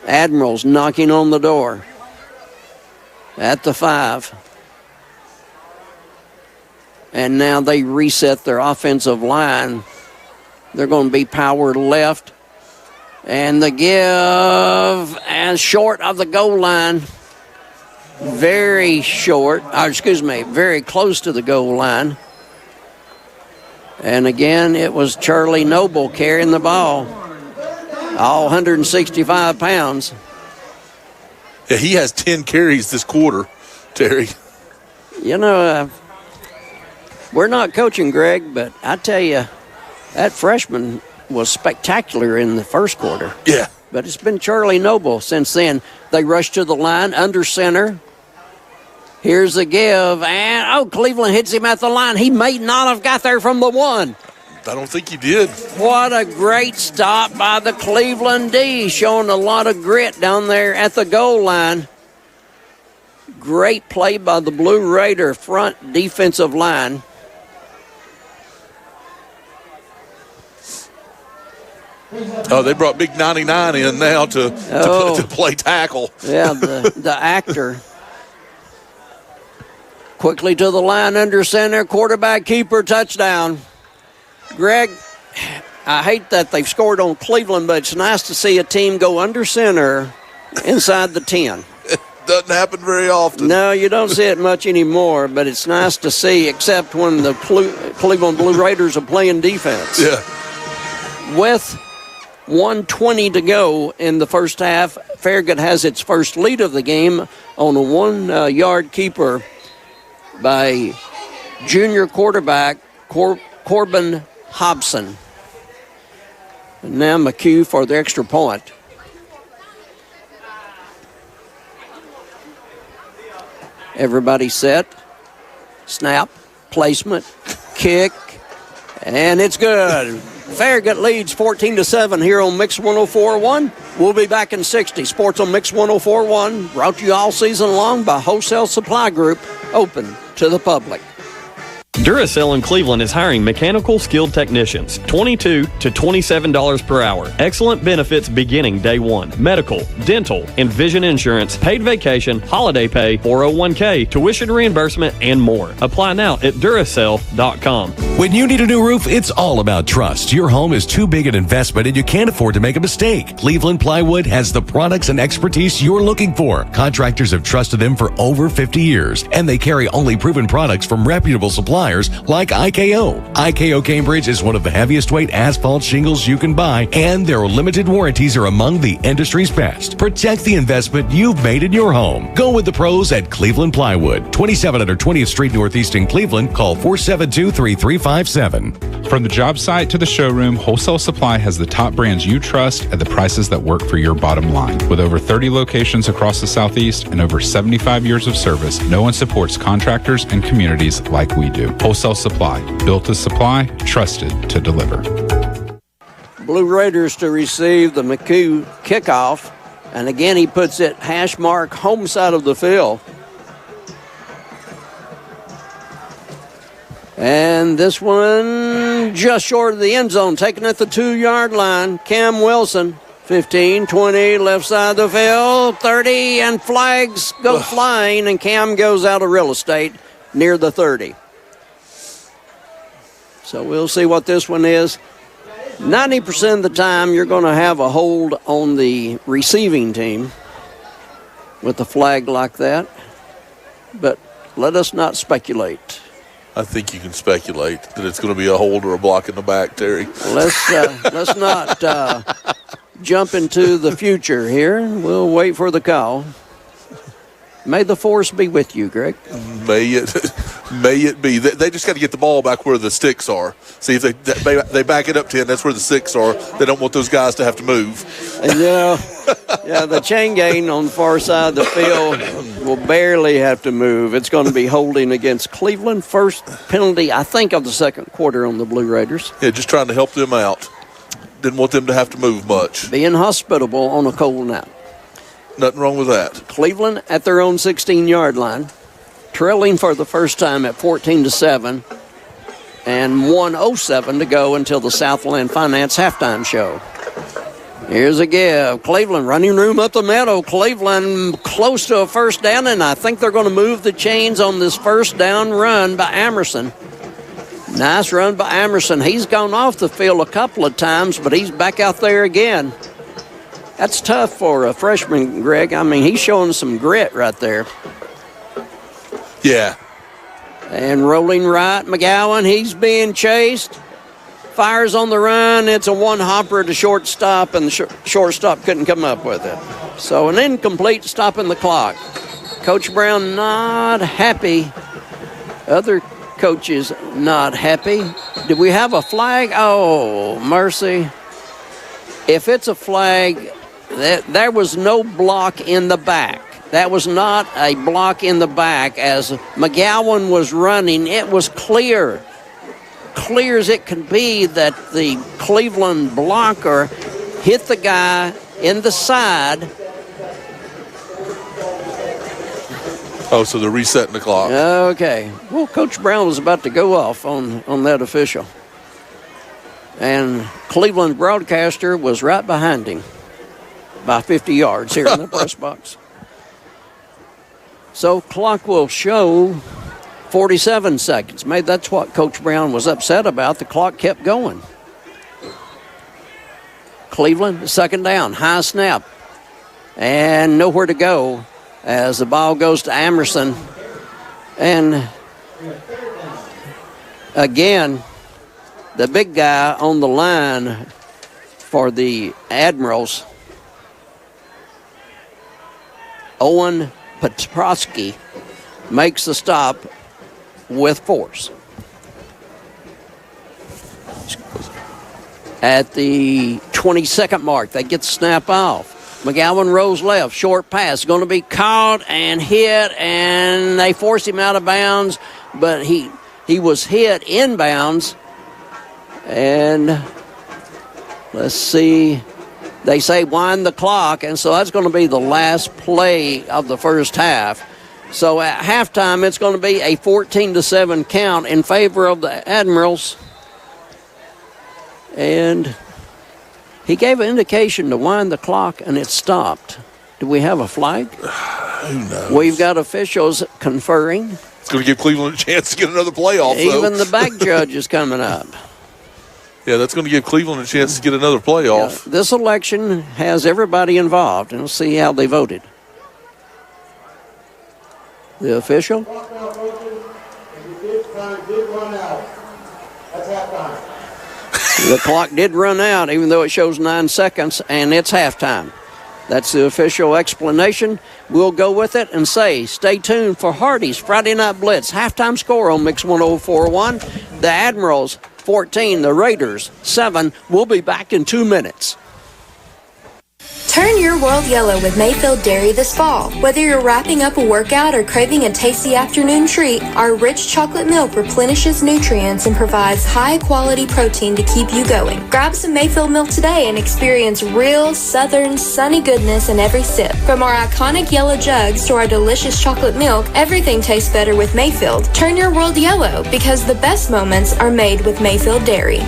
Admiral's knocking on the door at the 5. And now they reset their offensive line. They're going to be powered left. And the give and short of the goal line. Very close to the goal line. And again, it was Charlie Noble carrying the ball. All 165 pounds. Yeah, he has 10 carries this quarter, Terry. You know, we're not coaching Greg, but I tell you, that freshman was spectacular in the first quarter. Yeah. But it's been Charlie Noble since then. They rush to the line, under center. Here's the give, and Cleveland hits him at the line. He may not have got there from the 1. I don't think he did. What a great stop by the Cleveland D, showing a lot of grit down there at the goal line. Great play by the Blue Raider front defensive line. Oh, they brought Big 99 in now to play tackle. Yeah, the actor. Quickly to the line, under center, quarterback keeper, touchdown. Greg, I hate that they've scored on Cleveland, but it's nice to see a team go under center inside the 10. It doesn't happen very often. No, you don't see it much anymore, but it's nice to see, except when the Cleveland Blue Raiders are playing defense. Yeah. With 1:20 to go in the first half, Farragut has its first lead of the game on a 1-yard keeper by junior quarterback Corbin Hobson. And now McHugh for the extra point. Everybody set. Snap. Placement. Kick. And it's good. Farragut leads 14-7 here on Mix 104.1. We'll be back in 60. Sports on Mix 104.1, brought to you all season long by Wholesale Supply Group, open to the public. Duracell in Cleveland is hiring mechanical skilled technicians, $22 to $27 per hour. Excellent benefits beginning day 1. Medical, dental, and vision insurance, paid vacation, holiday pay, 401k, tuition reimbursement, and more. Apply now at Duracell.com. When you need a new roof, it's all about trust. Your home is too big an investment and you can't afford to make a mistake. Cleveland Plywood has the products and expertise you're looking for. Contractors have trusted them for over 50 years, and they carry only proven products from reputable suppliers like IKO. IKO Cambridge is one of the heaviest weight asphalt shingles you can buy, and their limited warranties are among the industry's best. Protect the investment you've made in your home. Go with the pros at Cleveland Plywood, 2700 20th Street Northeast in Cleveland. Call 472-3357. From the job site to the showroom, Wholesale Supply has the top brands you trust at the prices that work for your bottom line. With over 30 locations across the Southeast and over 75 years of service, no one supports contractors and communities like we do. Wholesale Supply, built to supply, trusted to deliver. Blue Raiders to receive the McHugh kickoff, and again he puts it hash mark home side of the field. And this one just short of the end zone, taken at the 2-yard line. Cam Wilson, 15, 20, left side of the field, 30, and flags go flying, and Cam goes out of real estate near the 30. So we'll see what this one is. 90% of the time, you're going to have a hold on the receiving team with a flag like that. But let us not speculate. I think you can speculate that it's going to be a hold or a block in the back, Terry. Let's not jump into the future here. We'll wait for the call. May the force be with you, Greg. May it be. They just got to get the ball back where the sticks are. See, if they back it up 10, that's where the sticks are. They don't want those guys to have to move. And, the chain gang on the far side of the field will barely have to move. It's going to be holding against Cleveland. First penalty, I think, of the second quarter on the Blue Raiders. Yeah, just trying to help them out. Didn't want them to have to move much. Being hospitable on a cold night. Nothing wrong with that. Cleveland at their own 16-yard line, trailing for the first time at 14-7, and 1:07 to go until the Southland Finance halftime show. Here's a give. Cleveland running room up the middle. Cleveland close to a first down, and I think they're going to move the chains on this first down run by Amerson. Nice run by Amerson. He's gone off the field a couple of times, but he's back out there again. That's tough for a freshman, Greg. I mean, he's showing some grit right there. Yeah. And rolling right, McGowan, he's being chased. Fires on the run. It's a one-hopper to shortstop, and the shortstop couldn't come up with it. So an incomplete, stopping the clock. Coach Brown not happy. Other coaches not happy. Do we have a flag? Oh, mercy. If it's a flag, there was no block in the back. That was not a block in the back. As McGowan was running, it was clear as it could be that the Cleveland blocker hit the guy in the side. Oh, so they're resetting the clock. Okay. Well, Coach Brown was about to go off on that official. And Cleveland broadcaster was right behind him by 50 yards here in the press box. So clock will show 47 seconds. Maybe that's what Coach Brown was upset about. The clock kept going. Cleveland, second down, high snap. And nowhere to go as the ball goes to Amerson. And again, the big guy on the line for the Admirals, Owen Petrosky, makes the stop with force. At the 22nd mark, they get the snap off. McGowan rolls left, short pass, going to be caught and hit, and they force him out of bounds, but he was hit inbounds. And let's see, they say wind the clock, and so that's going to be the last play of the first half. So at halftime, it's going to be a 14-7 count in favor of the Admirals. And he gave an indication to wind the clock, and it stopped. Do we have a flag? Who knows? We've got officials conferring. It's going to give Cleveland a chance to get another playoff, though. Even the back judge is coming up. Yeah, that's going to give Cleveland a chance to get another playoff. Yeah, this election has everybody involved, and we'll see how they voted. The official? The clock did run out, even though it shows 9 seconds, and it's halftime. That's the official explanation. We'll go with it and say, stay tuned for Hardy's Friday Night Blitz. Halftime score on Mix 104.1. The Admirals 14, the Raiders 7. We'll be back in 2 minutes. Turn your world yellow with Mayfield Dairy this fall. Whether you're wrapping up a workout or craving a tasty afternoon treat, our rich chocolate milk replenishes nutrients and provides high-quality protein to keep you going. Grab some Mayfield milk today and experience real, southern, sunny goodness in every sip. From our iconic yellow jugs to our delicious chocolate milk, everything tastes better with Mayfield. Turn your world yellow because the best moments are made with Mayfield Dairy.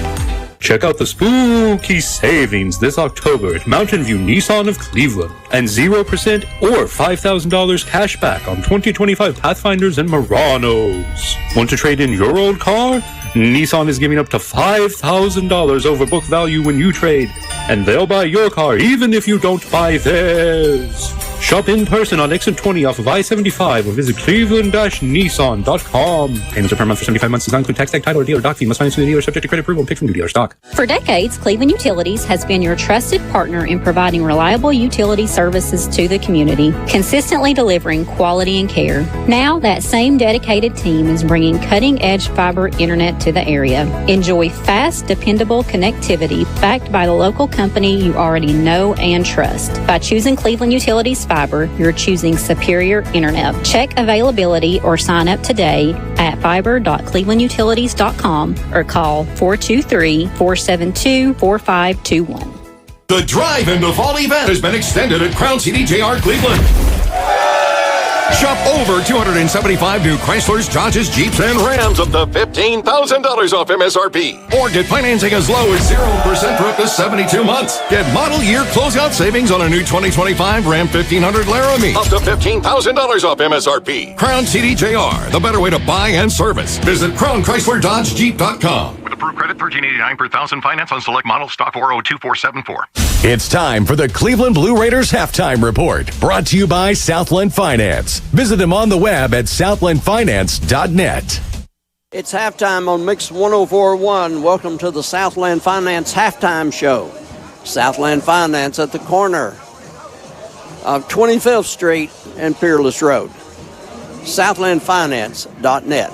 Check out the spooky savings this October at Mountain View Nissan of Cleveland and 0% or $5,000 cash back on 2025 Pathfinders and Muranos. Want to trade in your old car? Nissan is giving up to $5,000 over book value when you trade, and they'll buy your car even if you don't buy theirs. Shop in person on Exit 20 off of I-75 or visit cleveland-nissan.com. Payments are per month for 75 months. Does not include tax, tag, title, or dealer doc fee. Must finance through the dealer subject to credit approval and pick from new dealer stock. For decades, Cleveland Utilities has been your trusted partner in providing reliable utility services to the community, consistently delivering quality and care. Now, that same dedicated team is bringing cutting-edge fiber internet to the area. Enjoy fast, dependable connectivity backed by the local company you already know and trust. By choosing Cleveland Utilities Fiber, you're choosing superior internet. Check availability or sign up today at fiber.clevelandutilities.com or call 423-472-4521. The drive-in fall event has been extended at Crown CDJR Cleveland. Shop over 275 new Chryslers, Dodges, Jeeps, and Rams up to $15,000 off MSRP. Or get financing as low as 0% for up to 72 months. Get model year closeout savings on a new 2025 Ram 1500 Laramie. Up to $15,000 off MSRP. Crown CDJR, the better way to buy and service. Visit crownchryslerDodgeJeep.com. With approved credit, $13.89 per thousand. Finance on select models. Stock 402474. It's time for the Cleveland Blue Raiders Halftime Report, brought to you by Southland Finance. Visit them on the web at southlandfinance.net. It's halftime on Mix 104.1. Welcome to the Southland Finance Halftime Show. Southland Finance at the corner of 25th Street and Peerless Road. Southlandfinance.net.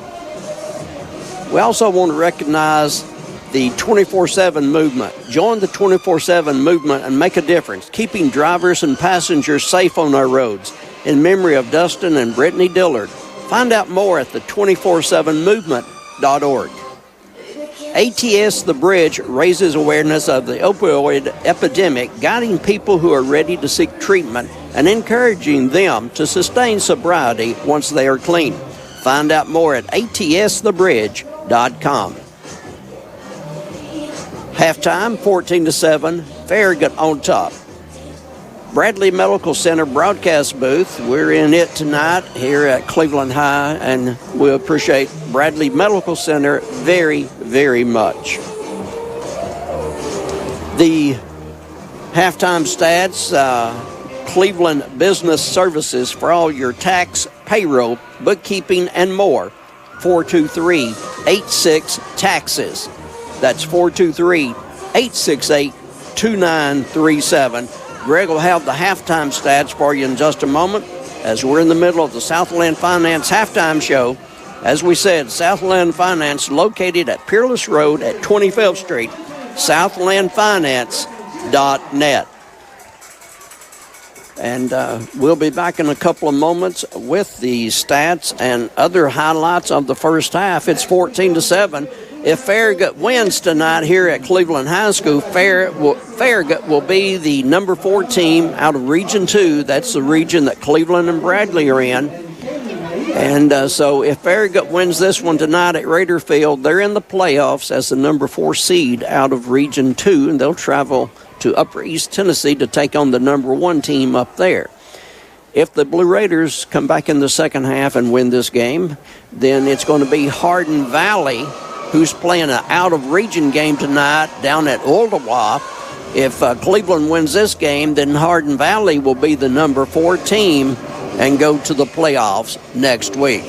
We also want to recognize the 24/7 movement. Join the 24/7 movement and make a difference, keeping drivers and passengers safe on our roads. In memory of Dustin and Brittany Dillard. Find out more at the 247movement.org. ATS The Bridge raises awareness of the opioid epidemic, guiding people who are ready to seek treatment and encouraging them to sustain sobriety once they are clean. Find out more at atsthebridge.com. Halftime, 14-7, Farragut on top. Bradley Medical Center broadcast booth. We're in it tonight here at Cleveland High, and we appreciate Bradley Medical Center very, very much. The halftime stats, Cleveland Business Services for all your tax, payroll, bookkeeping, and more. 423-86-TAXES. That's 423-868-2937. Greg will have the halftime stats for you in just a moment as we're in the middle of the Southland Finance Halftime Show. As we said, Southland Finance located at Peerless Road at 25th Street, southlandfinance.net. And we'll be back in a couple of moments with the stats and other highlights of the first half. It's 14-7. If Farragut wins tonight here at Cleveland High School, Farragut will be the number 4 team out of Region 2. That's the region that Cleveland and Bradley are in. And so if Farragut wins this one tonight at Raider Field, they're in the playoffs as the number 4 seed out of Region 2, and they'll travel to Upper East Tennessee to take on the number 1 team up there. If the Blue Raiders come back in the second half and win this game, then it's going to be Hardin Valley who's playing an out-of-region game tonight down at Ooltewah. If Cleveland wins this game, then Hardin Valley will be the number 4 team and go to the playoffs next week.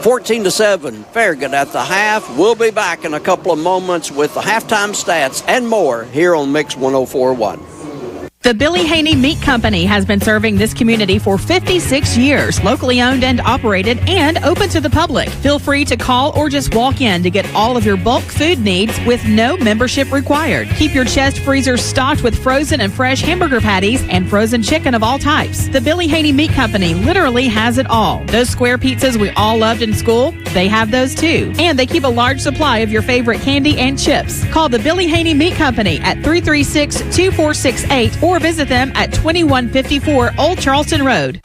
14-7, Farragut at the half. We'll be back in a couple of moments with the halftime stats and more here on Mix 104.1. The Billy Haney Meat Company has been serving this community for 56 years, locally owned and operated and open to the public. Feel free to call or just walk in to get all of your bulk food needs with no membership required. Keep your chest freezers stocked with frozen and fresh hamburger patties and frozen chicken of all types. The Billy Haney Meat Company literally has it all. Those square pizzas we all loved in school, they have those too. And they keep a large supply of your favorite candy and chips. Call the Billy Haney Meat Company at 336-2468 or visit them at 2154 Old Charleston Road.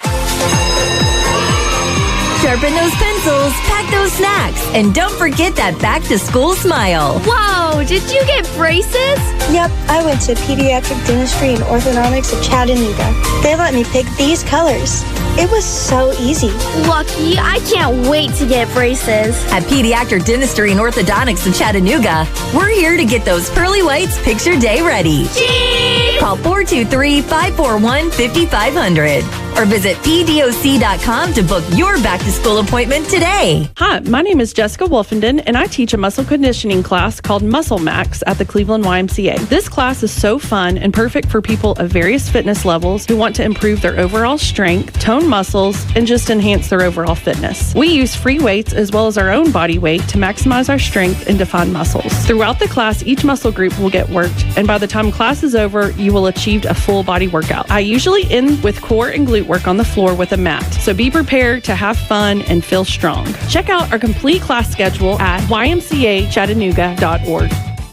Sharpen those pencils, pack those snacks, and don't forget that back-to-school smile. Whoa, did you get braces? Yep, I went to Pediatric Dentistry and Orthodontics of Chattanooga. They let me pick these colors. It was so easy. Lucky, I can't wait to get braces. At Pediatric Dentistry and Orthodontics of Chattanooga, we're here to get those pearly whites picture day ready. Cheap! Call 423-541-5500 or visit pdoc.com to book your back-to-school appointment today. Hi, my name is Jessica Wolfenden, and I teach a muscle conditioning class called Muscle Max at the Cleveland YMCA. This class is so fun and perfect for people of various fitness levels who want to improve their overall strength, tone muscles, and just enhance their overall fitness. We use free weights as well as our own body weight to maximize our strength and define muscles. Throughout the class, each muscle group will get worked, and by the time class is over, you will achieve a full body workout. I usually end with core and glute work on the floor with a mat, so be prepared to have fun and feel strong. Check out our complete class schedule at ymcachattanooga.org.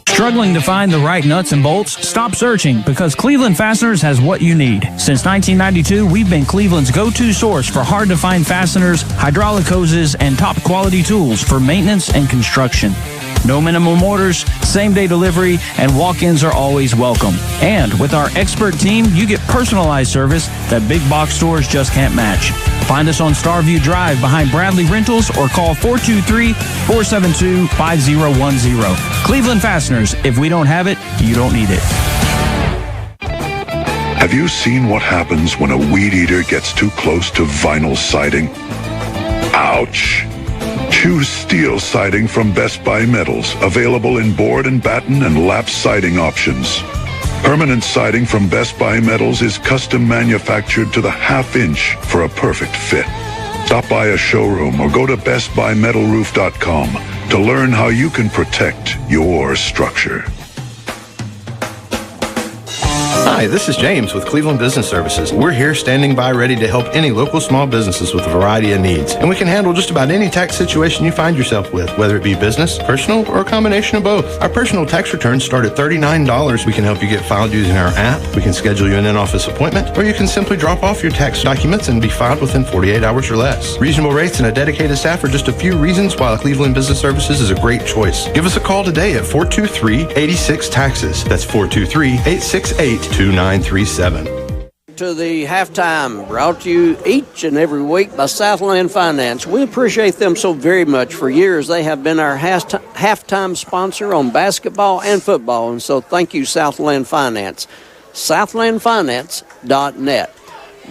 Struggling to find the right nuts and bolts? Stop searching, because Cleveland Fasteners has what you need. Since 1992, we've been Cleveland's go-to source for hard-to-find fasteners, hydraulic hoses, and top-quality tools for maintenance and construction. No minimum orders, same-day delivery, and walk-ins are always welcome. And with our expert team, you get personalized service that big box stores just can't match. Find us on Starview Drive behind Bradley Rentals or call 423-472-5010. Cleveland Fasteners. If we don't have it, you don't need it. Have you seen what happens when a weed eater gets too close to vinyl siding? Ouch! Choose steel siding from Best Buy Metals, available in board and batten and lap siding options. Permanent siding from Best Buy Metals is custom manufactured to the half-inch for a perfect fit. Stop by a showroom or go to bestbuymetalroof.com to learn how you can protect your structure. Hi, this is James with Cleveland Business Services. We're here standing by ready to help any local small businesses with a variety of needs. And we can handle just about any tax situation you find yourself with, whether it be business, personal, or a combination of both. Our personal tax returns start at $39. We can help you get filed using our app. We can schedule you an in-office appointment, or you can simply drop off your tax documents and be filed within 48 hours or less. Reasonable rates and a dedicated staff are just a few reasons why Cleveland Business Services is a great choice. Give us a call today at 423-86-TAXES. That's 423-868-2937. To the halftime, brought to you each and every week by Southland Finance. We appreciate them so very much. For years, they have been our halftime sponsor on basketball and football, and so thank you, Southland Finance. SouthlandFinance.net.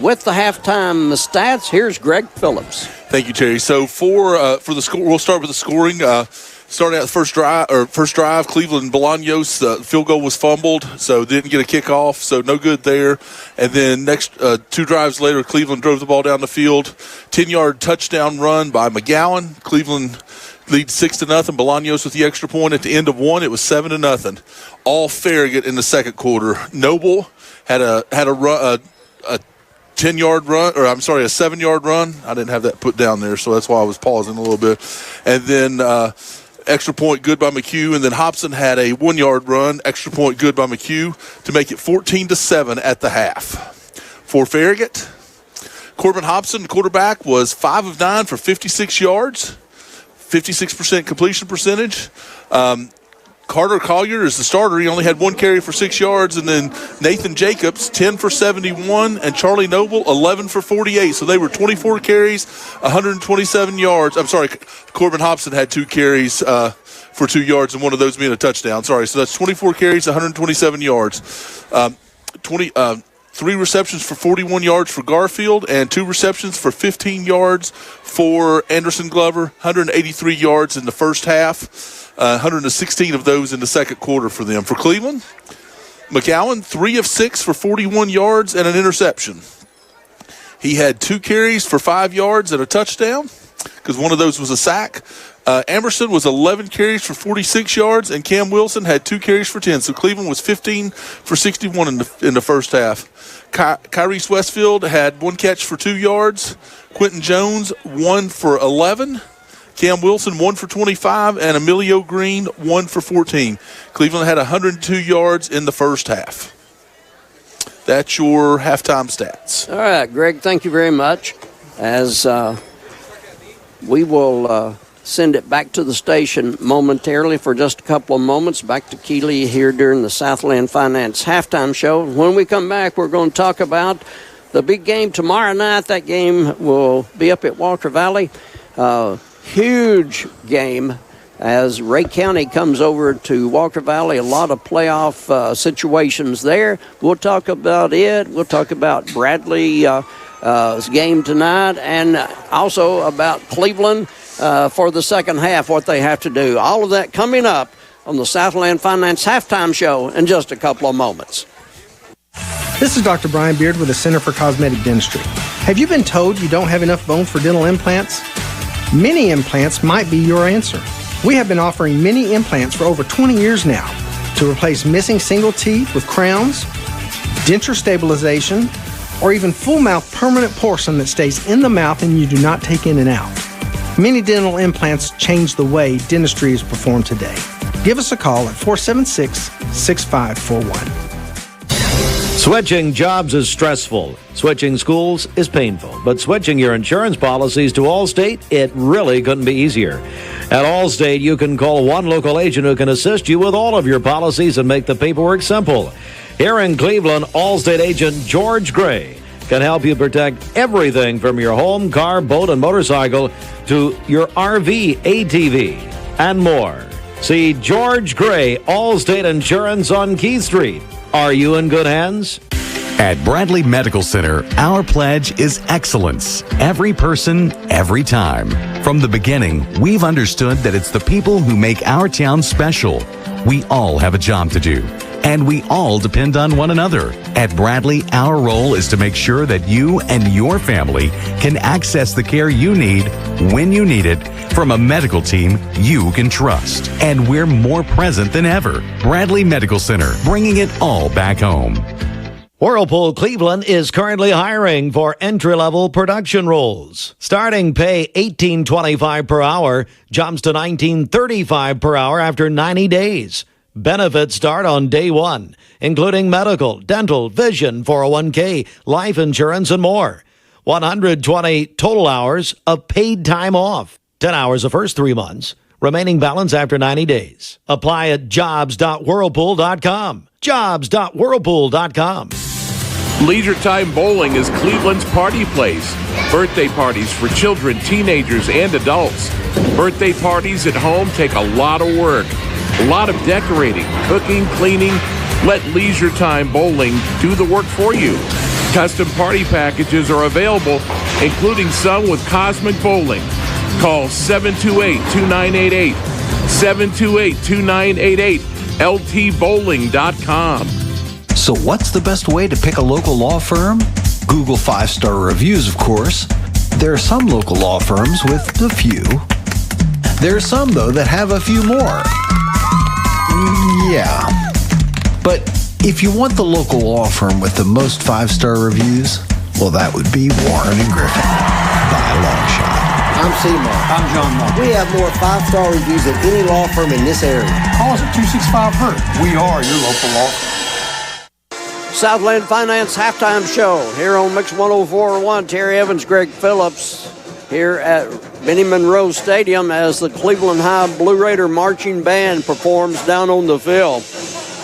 With the halftime stats, here's Greg Phillips. Thank you, Terry. So for the score, we'll start with the scoring. Starting out the first drive, Cleveland Bolaños, the field goal was fumbled, so didn't get a kickoff, so no good there. And then next 2 drives later, Cleveland drove the ball down the field. 10-yard touchdown run by McGowan. Cleveland leads 6-0. Bolaños with the extra point. At the end of one, it was 7-0. All Farragut in the second quarter. Noble had a 10-yard run, or I'm sorry, a 7-yard run. I didn't have that put down there, so that's why I was pausing a little bit. And then extra point good by McHugh, and then Hobson had a 1-yard run, extra point good by McHugh to make it 14-7 at the half. For Farragut, Corbin Hobson, the quarterback, was 5 of 9 for 56 yards, 56% completion percentage. Carter Collier is the starter. He only had 1 carry for 6 yards. And then Nathan Jacobs, 10 for 71. And Charlie Noble, 11 for 48. So they were 24 carries, 127 yards. I'm sorry, Corbin Hobson had 2 carries for 2 yards, and one of those being a touchdown. Sorry, so that's 24 carries, 127 yards. 3 receptions for 41 yards for Garfield, and 2 receptions for 15 yards for Anderson Glover, 183 yards in the first half. 116 of those in the second quarter for them. For Cleveland, McGowan, 3 of 6 for 41 yards and an interception. He had 2 carries for 5 yards and a touchdown, because one of those was a sack. Emerson was 11 carries for 46 yards, and Cam Wilson had 2 carries for 10. So Cleveland was 15 for 61 in the first half. Kyrese Westfield had 1 catch for 2 yards. Quentin Jones, 1 for 11. Cam Wilson, 1 for 25, and Emilio Green, 1 for 14. Cleveland had 102 yards in the first half. That's your halftime stats. All right, Greg, thank you very much. As we will send it back to the station momentarily for just a couple of moments. Back to Keeley here during the Southland Finance halftime show. When we come back, we're going to talk about the big game tomorrow night. That game will be up at Walker Valley. Huge game as Ray County comes over to Walker Valley. A lot of playoff situations there. We'll talk about it. We'll talk about Bradley's game tonight, and also about Cleveland for the second half, what they have to do. All of that coming up on the Southland Finance halftime show in just a couple of moments. This is Dr. Brian Beard with the Center for Cosmetic Dentistry. Have you been told you don't have enough bone for dental implants? Mini implants might be your answer. We have been offering mini implants for over 20 years now to replace missing single teeth with crowns, denture stabilization, or even full mouth permanent porcelain that stays in the mouth and you do not take in and out. Mini dental implants change the way dentistry is performed today. Give us a call at 476-6541. Switching jobs is stressful. Switching schools is painful. But switching your insurance policies to Allstate, it really couldn't be easier. At Allstate, you can call one local agent who can assist you with all of your policies and make the paperwork simple. Here in Cleveland, Allstate agent George Gray can help you protect everything from your home, car, boat, and motorcycle to your RV, ATV, and more. See George Gray, Allstate Insurance on Keith Street. Are you in good hands? At Bradley Medical Center, our pledge is excellence. Every person, every time. From the beginning, we've understood that it's the people who make our town special. We all have a job to do, and we all depend on one another. At Bradley, our role is to make sure that you and your family can access the care you need when you need it from a medical team you can trust. And we're more present than ever. Bradley Medical Center, bringing it all back home. Whirlpool Cleveland is currently hiring for entry-level production roles. Starting pay $18.25 per hour, jumps to $19.35 per hour after 90 days. Benefits start on day one, including medical, dental, vision, 401k, life insurance, and more. 120 total hours of paid time off. 10 hours the first 3 months. Remaining balance after 90 days. Apply at jobs.whirlpool.com. Jobs.whirlpool.com. Leisure Time Bowling is Cleveland's party place. Birthday parties for children, teenagers, and adults. Birthday parties at home take a lot of work. A lot of decorating, cooking, cleaning. Let Leisure Time Bowling do the work for you. Custom party packages are available, including some with Cosmic Bowling. Call 728-2988. 728-2988. LTBowling.com. So what's the best way to pick a local law firm? Google 5-star reviews, of course. There are some local law firms with a few. There are some, though, that have a few more. Yeah. But if you want the local law firm with the most 5-star reviews, well, that would be Warren & Griffin by a long shot. I'm Seymour. I'm John Moore. We have more 5-star reviews than any law firm in this area. Call us at 265-HURT. We are your local law firm. Southland Finance halftime show here on Mix 104.1. Terry Evans, Greg Phillips here at Benny Monroe Stadium as the Cleveland High Blue Raider Marching Band performs down on the field.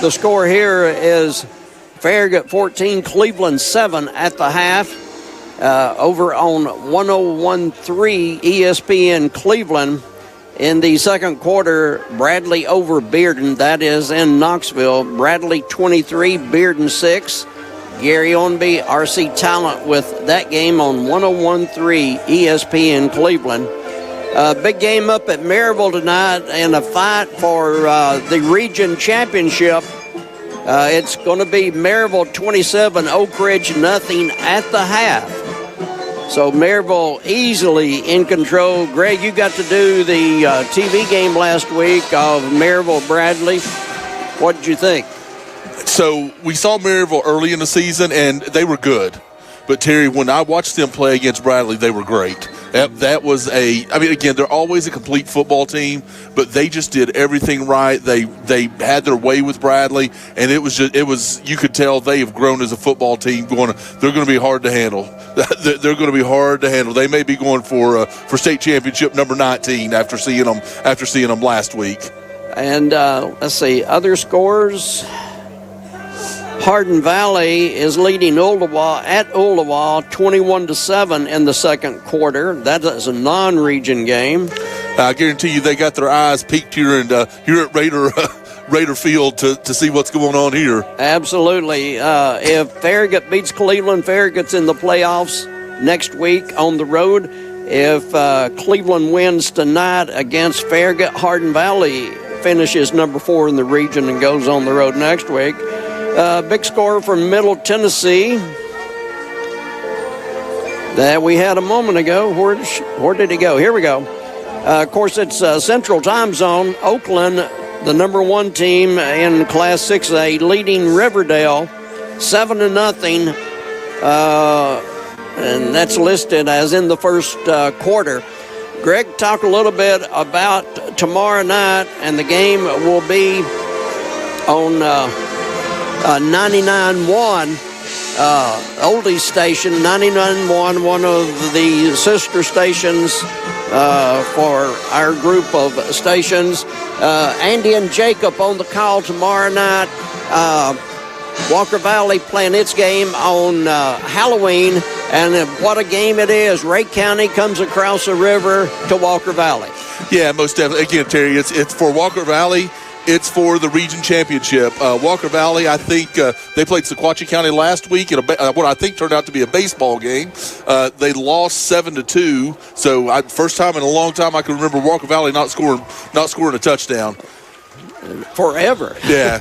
The score here is Farragut 14, Cleveland 7 at the half. Over on 101.3 ESPN Cleveland. In the second quarter, Bradley over Bearden. That is in Knoxville. Bradley 23, Bearden 6. Gary Ornby, RC Talent with that game on 101.3 ESPN Cleveland. Big game up at Maryville tonight in a fight for the region championship. It's going to be Maryville 27, Oak Ridge nothing at the half. So Maryville easily in control. Greg, you got to do the TV game last week of Maryville-Bradley. What did you think? So we saw Maryville early in the season, and they were good. But, Terry, when I watched them play against Bradley, they were great. That was again, they're always a complete football team, but they just did everything right. They had their way with Bradley, and it was you could tell they have grown as a football team. They're going to be hard to handle. They're going to be hard to handle. They may be going for state championship number 19 after seeing them last week. And let's see, other scores. Hardin Valley is leading Ooltewah at Ooltewah 21-7 in the second quarter. That is a non-region game. I guarantee you they got their eyes peeked here at Raider Field to see what's going on here. Absolutely. If Farragut beats Cleveland, Farragut's in the playoffs next week on the road. If Cleveland wins tonight against Farragut, Hardin Valley finishes number 4 in the region and goes on the road next week. Big score from Middle Tennessee that we had a moment ago. Where did he go? Here we go. Of course, it's Central Time Zone. Oakland, the number 1 team in Class 6A, leading Riverdale 7-0. And that's listed as in the first quarter. Greg, talk a little bit about tomorrow night, and the game will be on 99.1 oldies station, 99.1, one of the sister stations for our group of stations. Andy and Jacob on the call tomorrow night. Walker Valley playing its game on Halloween, and what a game it is. Ray County comes across the river to Walker Valley. Yeah, most definitely. Again, Terry, it's for Walker Valley. It's for the region championship. Walker Valley, I think they played Sequatchie County last week in what I think turned out to be a baseball game. They lost 7-2. So first time in a long time I can remember Walker Valley not scoring a touchdown. Forever. Yeah.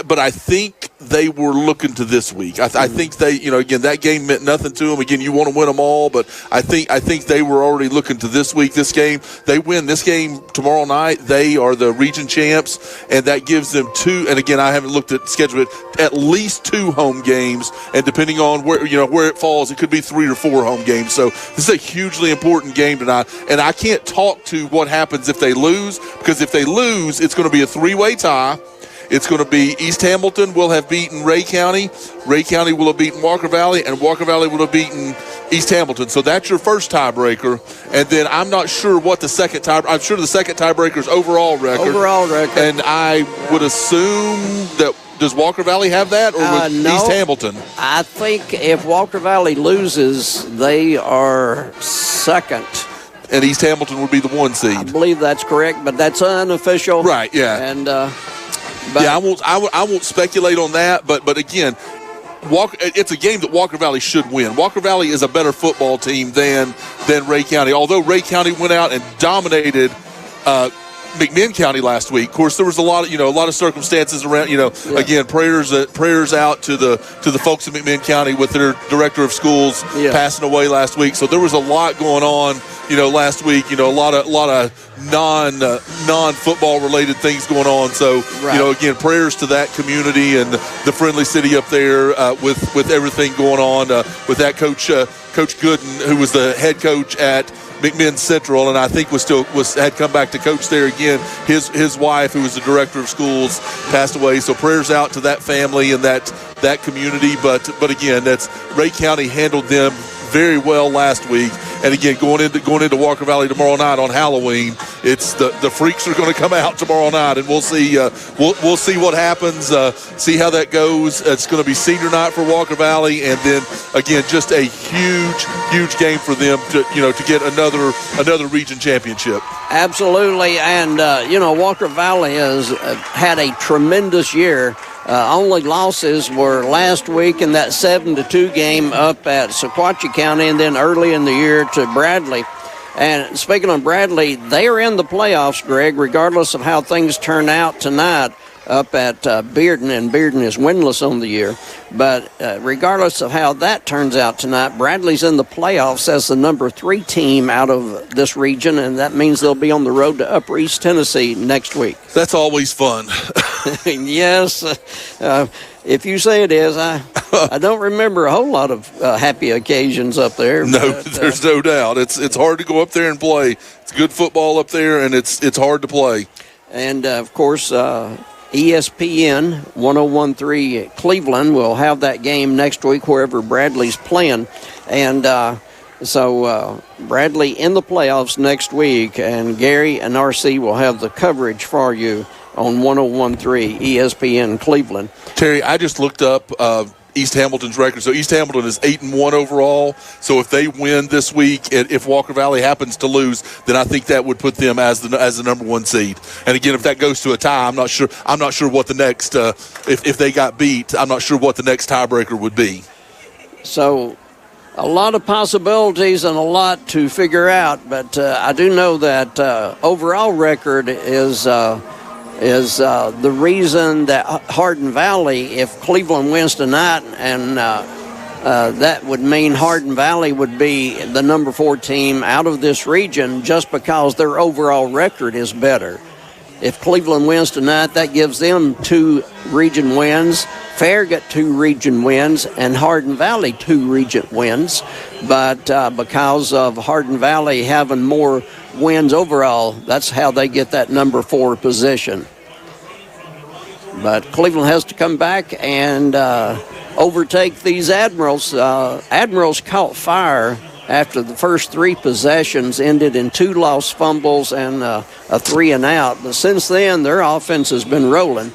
But I think they were looking to this week. I think they, again, that game meant nothing to them. Again, you want to win them all, but I think they were already looking to this week. This game, they win this game tomorrow night. They are the region champs, and that gives them 2. And again, I haven't looked at the schedule, but at least 2 home games. And depending on where it falls, it could be 3 or 4 home games. So this is a hugely important game tonight. And I can't talk to what happens if they lose, because if they lose, it's going to be a 3-way tie. It's going to be East Hamilton will have beaten Ray County. Ray County will have beaten Walker Valley, and Walker Valley will have beaten East Hamilton. So that's your first tiebreaker. And then I'm not sure what the second tiebreaker. I'm sure the second tiebreaker is overall record. Overall record. And I would assume that. Does Walker Valley have that, or no, East Hamilton? I think if Walker Valley loses, they are second. And East Hamilton would be the 1 seed. I believe that's correct, but that's unofficial. Right, yeah. And I won't speculate on that, but again, it's a game that Walker Valley should win. Walker Valley is a better football team than Ray County. Although Ray County went out and dominated McMinn County last week. Of course, there was a lot of circumstances around. Again, prayers out to the folks in McMinn County with their director of schools passing away last week. So there was a lot going on. Last week, a lot of non-football related things going on. So, again, prayers to that community and the friendly city up there with everything going on with that coach Gooden, who was the head coach at McMinn Central, and I think had come back to coach there again. His wife, who was the director of schools, passed away. So prayers out to that family and that community. But again, that's Ray County handled them very well last week. And again, going into Walker Valley tomorrow night on Halloween, it's the freaks are going to come out tomorrow night, and we'll see we'll see what happens, see how that goes. It's going to be senior night for Walker Valley, and then again, just a huge game for them to get another region championship. Absolutely, and Walker Valley has had a tremendous year. Only losses were last week in that 7-2 game up at Sequatchie County, and then early in the year to Bradley. And speaking of Bradley, they are in the playoffs, Greg, regardless of how things turn out tonight up at Bearden, and Bearden is winless on the year. But regardless of how that turns out tonight, Bradley's in the playoffs as the number 3 team out of this region, and that means they'll be on the road to Upper East Tennessee next week. That's always fun. Yes. If you say it is, I don't remember a whole lot of happy occasions up there. No, but, there's no doubt. It's hard to go up there and play. It's good football up there, and it's hard to play. And, of course, ESPN 101.3 Cleveland will have that game next week wherever Bradley's playing. And so Bradley in the playoffs next week, and Gary and RC will have the coverage for you on 101.3 ESPN Cleveland. Terry, I just looked up East Hamilton's record. So East Hamilton is 8-1 overall. So if they win this week, and if Walker Valley happens to lose, then I think that would put them as the number 1 seed. And again, if that goes to a tie, I'm not sure what the next if they got beat, I'm not sure what the next tiebreaker would be. So a lot of possibilities and a lot to figure out, but I do know that overall record is the reason that Hardin Valley, if Cleveland wins tonight, and that would mean Hardin Valley would be the number 4 team out of this region just because their overall record is better. If Cleveland wins tonight, that gives them 2 region wins, Farragut 2 region wins, and Hardin Valley 2 region wins. But because of Hardin Valley having more wins overall, that's how they get that number 4 position. But Cleveland has to come back and overtake these Admirals. Admirals caught fire after the first 3 possessions ended in 2 lost fumbles and a 3-and-out. But since then, their offense has been rolling.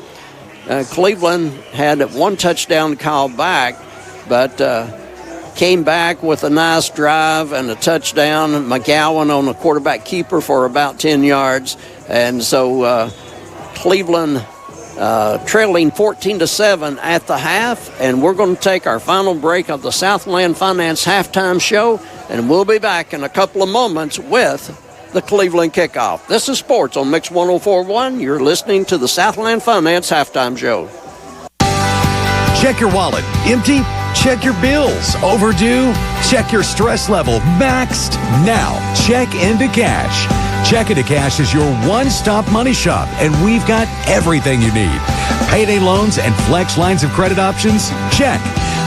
Cleveland had 1 touchdown call back, but came back with a nice drive and a touchdown. McGowan on the quarterback keeper for about 10 yards. And so Cleveland trailing 14-7 at the half. And we're going to take our final break of the Southland Finance halftime show. And we'll be back in a couple of moments with the Cleveland Kickoff. This is Sports on Mix 104.1. You're listening to the Southland Finance halftime show. Check your wallet. Empty? Check your bills. Overdue? Check your stress level. Maxed? Now, check into cash. Check into Cash is your one-stop money shop, and we've got everything you need. Payday loans and flex lines of credit options? Check.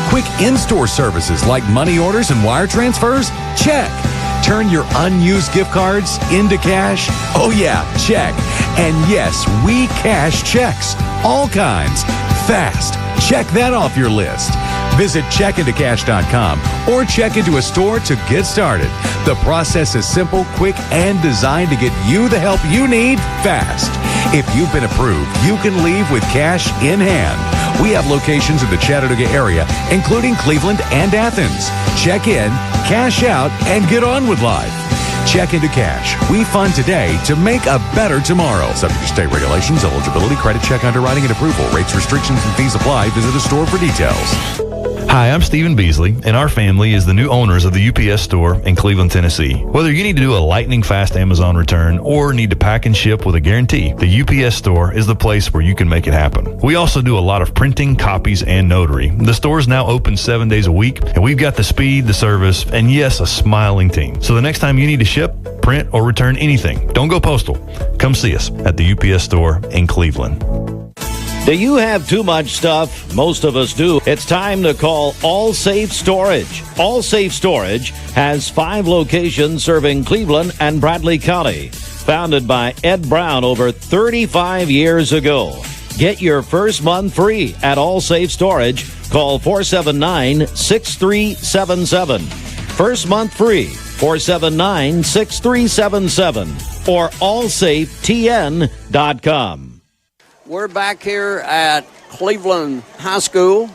Quick in-store services like money orders and wire transfers? Check. Turn your unused gift cards into cash? Oh yeah, check. And yes, we cash checks. All kinds. Fast. Check that off your list. Visit checkintocash.com or check into a store to get started. The process is simple, quick, and designed to get you the help you need fast. If you've been approved, you can leave with cash in hand. We have locations in the Chattanooga area, including Cleveland and Athens. Check in, cash out, and get on with life. Check into Cash. We fund today to make a better tomorrow. Subject to state regulations, eligibility, credit check, underwriting, and approval. Rates, restrictions, and fees apply. Visit a store for details. Hi, I'm Stephen Beasley, and our family is the new owners of the UPS store in Cleveland, Tennessee. Whether you need to do a lightning-fast Amazon return or need to pack and ship with a guarantee, the UPS store is the place where you can make it happen. We also do a lot of printing, copies, and notary. The store is now open 7 days a week, and we've got the speed, the service, and yes, a smiling team. So the next time you need to ship, print, or return anything, don't go postal. Come see us at the UPS store in Cleveland. Do you have too much stuff? Most of us do. It's time to call All Safe Storage. All Safe Storage has 5 locations serving Cleveland and Bradley County. Founded by Ed Brown over 35 years ago. Get your first month free at All Safe Storage. Call 479-6377. First month free, 479-6377 or allsafetn.com. We're back here at Cleveland High School,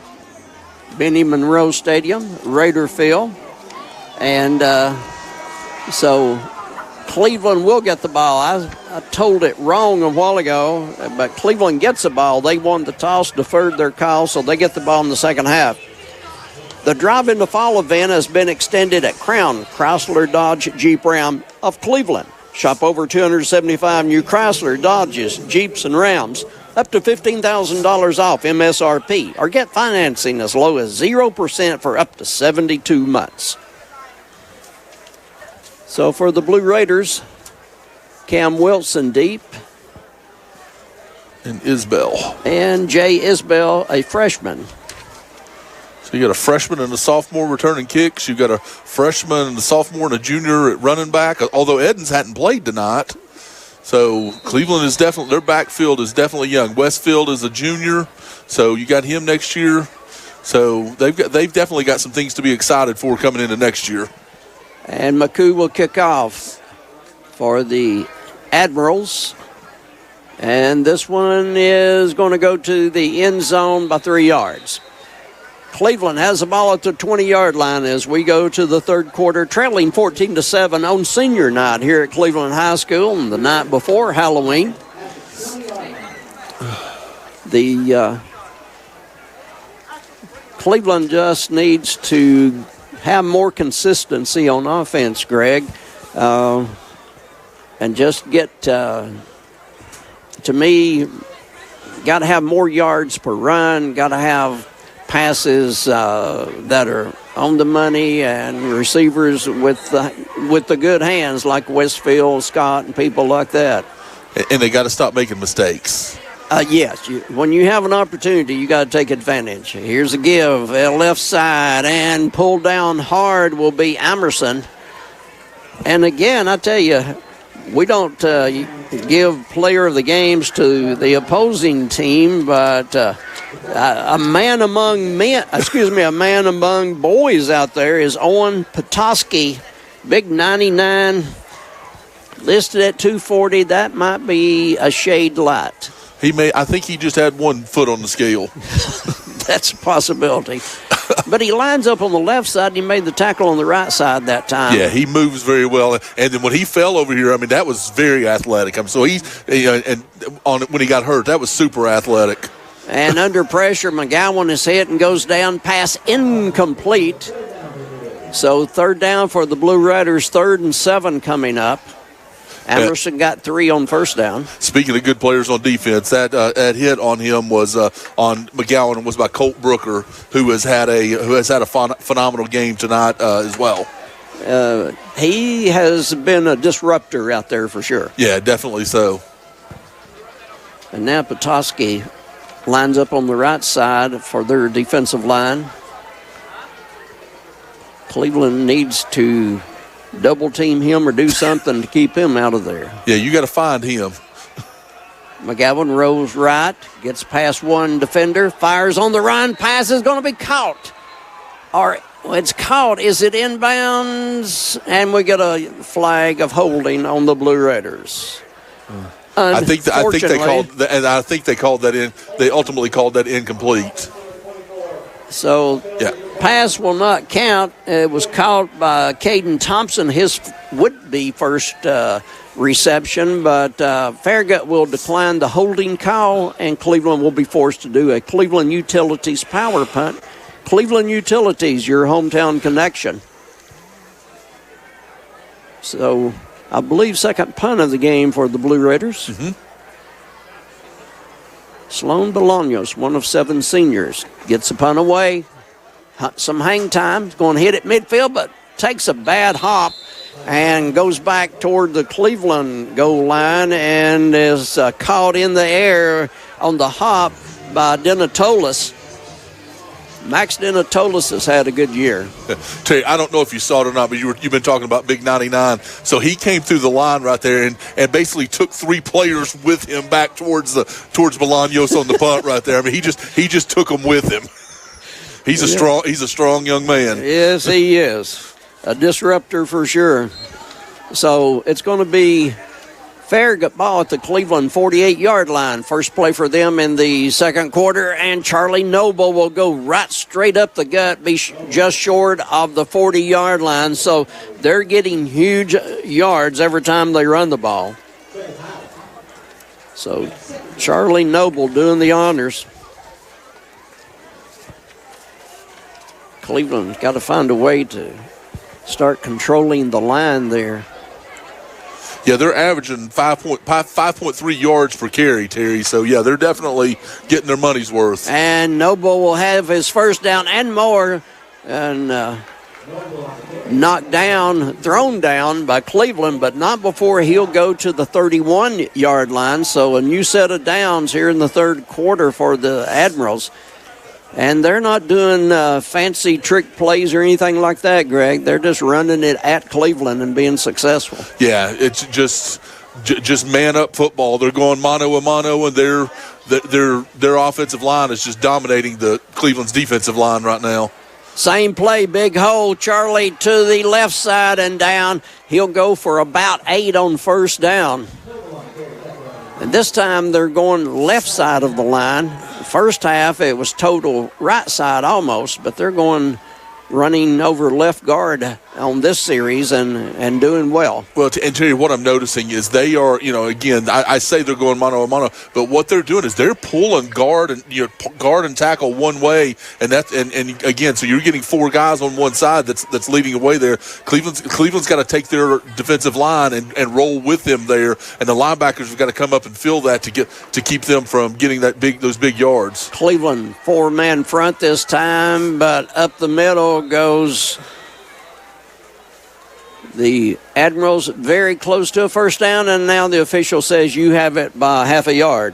Benny Monroe Stadium, Raider Field. And so Cleveland will get the ball. I told it wrong a while ago, but Cleveland gets the ball. They won the toss, deferred their call, so they get the ball in the second half. The Drive in the Fall event has been extended at Crown Chrysler Dodge Jeep Ram of Cleveland. Shop over 275 new Chrysler, Dodges, Jeeps, and Rams. Up to $15,000 off MSRP, or get financing as low as 0% for up to 72 months. So for the Blue Raiders, Cam Wilson deep. And Isbell. And Jay Isbell, a freshman. So you got a freshman and a sophomore returning kicks. You've got a freshman and a sophomore and a junior at running back, although Edens hadn't played tonight. So Cleveland is definitely, their backfield is definitely young. Westfield is a junior, so you got him next year. So they've definitely got some things to be excited for coming into next year. And McCoo will kick off for the Admirals. And this one is going to go to the end zone by 3 yards. Cleveland has the ball at the 20-yard line as we go to the third quarter, trailing 14-7 on senior night here at Cleveland High School and the night before Halloween. The Cleveland just needs to have more consistency on offense, Greg, and just get, to me, got to have more yards per run, got to have passes that are on the money and receivers with the good hands like Westfield, Scott, and people like that. And they got to stop making mistakes. Yes, when you have an opportunity, you got to take advantage. Here's a give, left side, and pulled down hard will be Emerson. And again, I tell you, we don't give player of the games to the opposing team, but a man among boys out there is Owen Petoskey, big 99, listed at 240. That might be a shade light. I think he just had 1 foot on the scale. That's a possibility. But he lines up on the left side, and he made the tackle on the right side that time. Yeah, he moves very well. And then when he fell over here, I mean, that was very athletic. So when he got hurt, that was super athletic. And under pressure, McGowan is hit and goes down, pass incomplete. So third down for the Blue Raiders, 3rd and 7 coming up. Emerson got 3 on first down. Speaking of good players on defense, that hit on him was on McGowan was by Colt Brooker, who has had a phenomenal game tonight as well. He has been a disruptor out there for sure. Yeah, definitely so. And now Petoskey lines up on the right side for their defensive line. Cleveland needs to double team him or do something to keep him out of there. Yeah, you got to find him. McGowan rolls right, gets past one defender, fires on the run, pass is going to be caught. It's caught. Is it inbounds? And we get a flag of holding on the Blue Raiders. I think they called that in. They ultimately called that incomplete. So yeah. Pass will not count. It was caught by Caden Thompson, his would-be first reception, but Farragut will decline the holding call, and Cleveland will be forced to do a Cleveland Utilities power punt. Cleveland Utilities, your hometown connection. So I believe second punt of the game for the Blue Raiders. Mm-hmm. Sloan Bolaños, one of 7 seniors, gets the punt away. Some hang time. Going to hit it midfield, but takes a bad hop and goes back toward the Cleveland goal line and is caught in the air on the hop by Denatolis. Max Denatolis has had a good year. Terry, I don't know if you saw it or not, but you've been talking about Big 99. So he came through the line right there and basically took 3 players with him back towards Bolaños on the punt right there. I mean, he just took them with him. He's a strong young man. Yes, he is. A disruptor for sure. So it's going to be Farragut ball at the Cleveland 48-yard line. First play for them in the second quarter, and Charlie Noble will go right straight up the gut, be just short of the 40-yard line. So they're getting huge yards every time they run the ball. So Charlie Noble doing the honors. Cleveland's got to find a way to start controlling the line there. Yeah, they're averaging 5.3 yards per carry, Terry. So, yeah, they're definitely getting their money's worth. And Noble will have his first down and more. And knocked down, thrown down by Cleveland, but not before he'll go to the 31-yard line. So a new set of downs here in the third quarter for the Admirals. And they're not doing fancy trick plays or anything like that, Greg. They're just running it at Cleveland and being successful. Yeah, it's just man-up football. They're going mano-a-mano, and their offensive line is just dominating the Cleveland's defensive line right now. Same play, big hole. Charlie to the left side and down. He'll go for about 8 on first down. And this time they're going left side of the line. First half it was total right side almost, but they're going running over left guard on this series and doing well. Well, and tell you what I'm noticing is they are, again, I say they're going mano-a-mano, but what they're doing is they're pulling guard and tackle one way, and again, so you're getting 4 guys on one side that's leading away there. Cleveland's got to take their defensive line and roll with them there, and the linebackers have got to come up and fill that to keep them from getting those big yards. Cleveland 4-man front this time, but up the middle goes the Admirals, very close to a first down, and now the official says you have it by half a yard.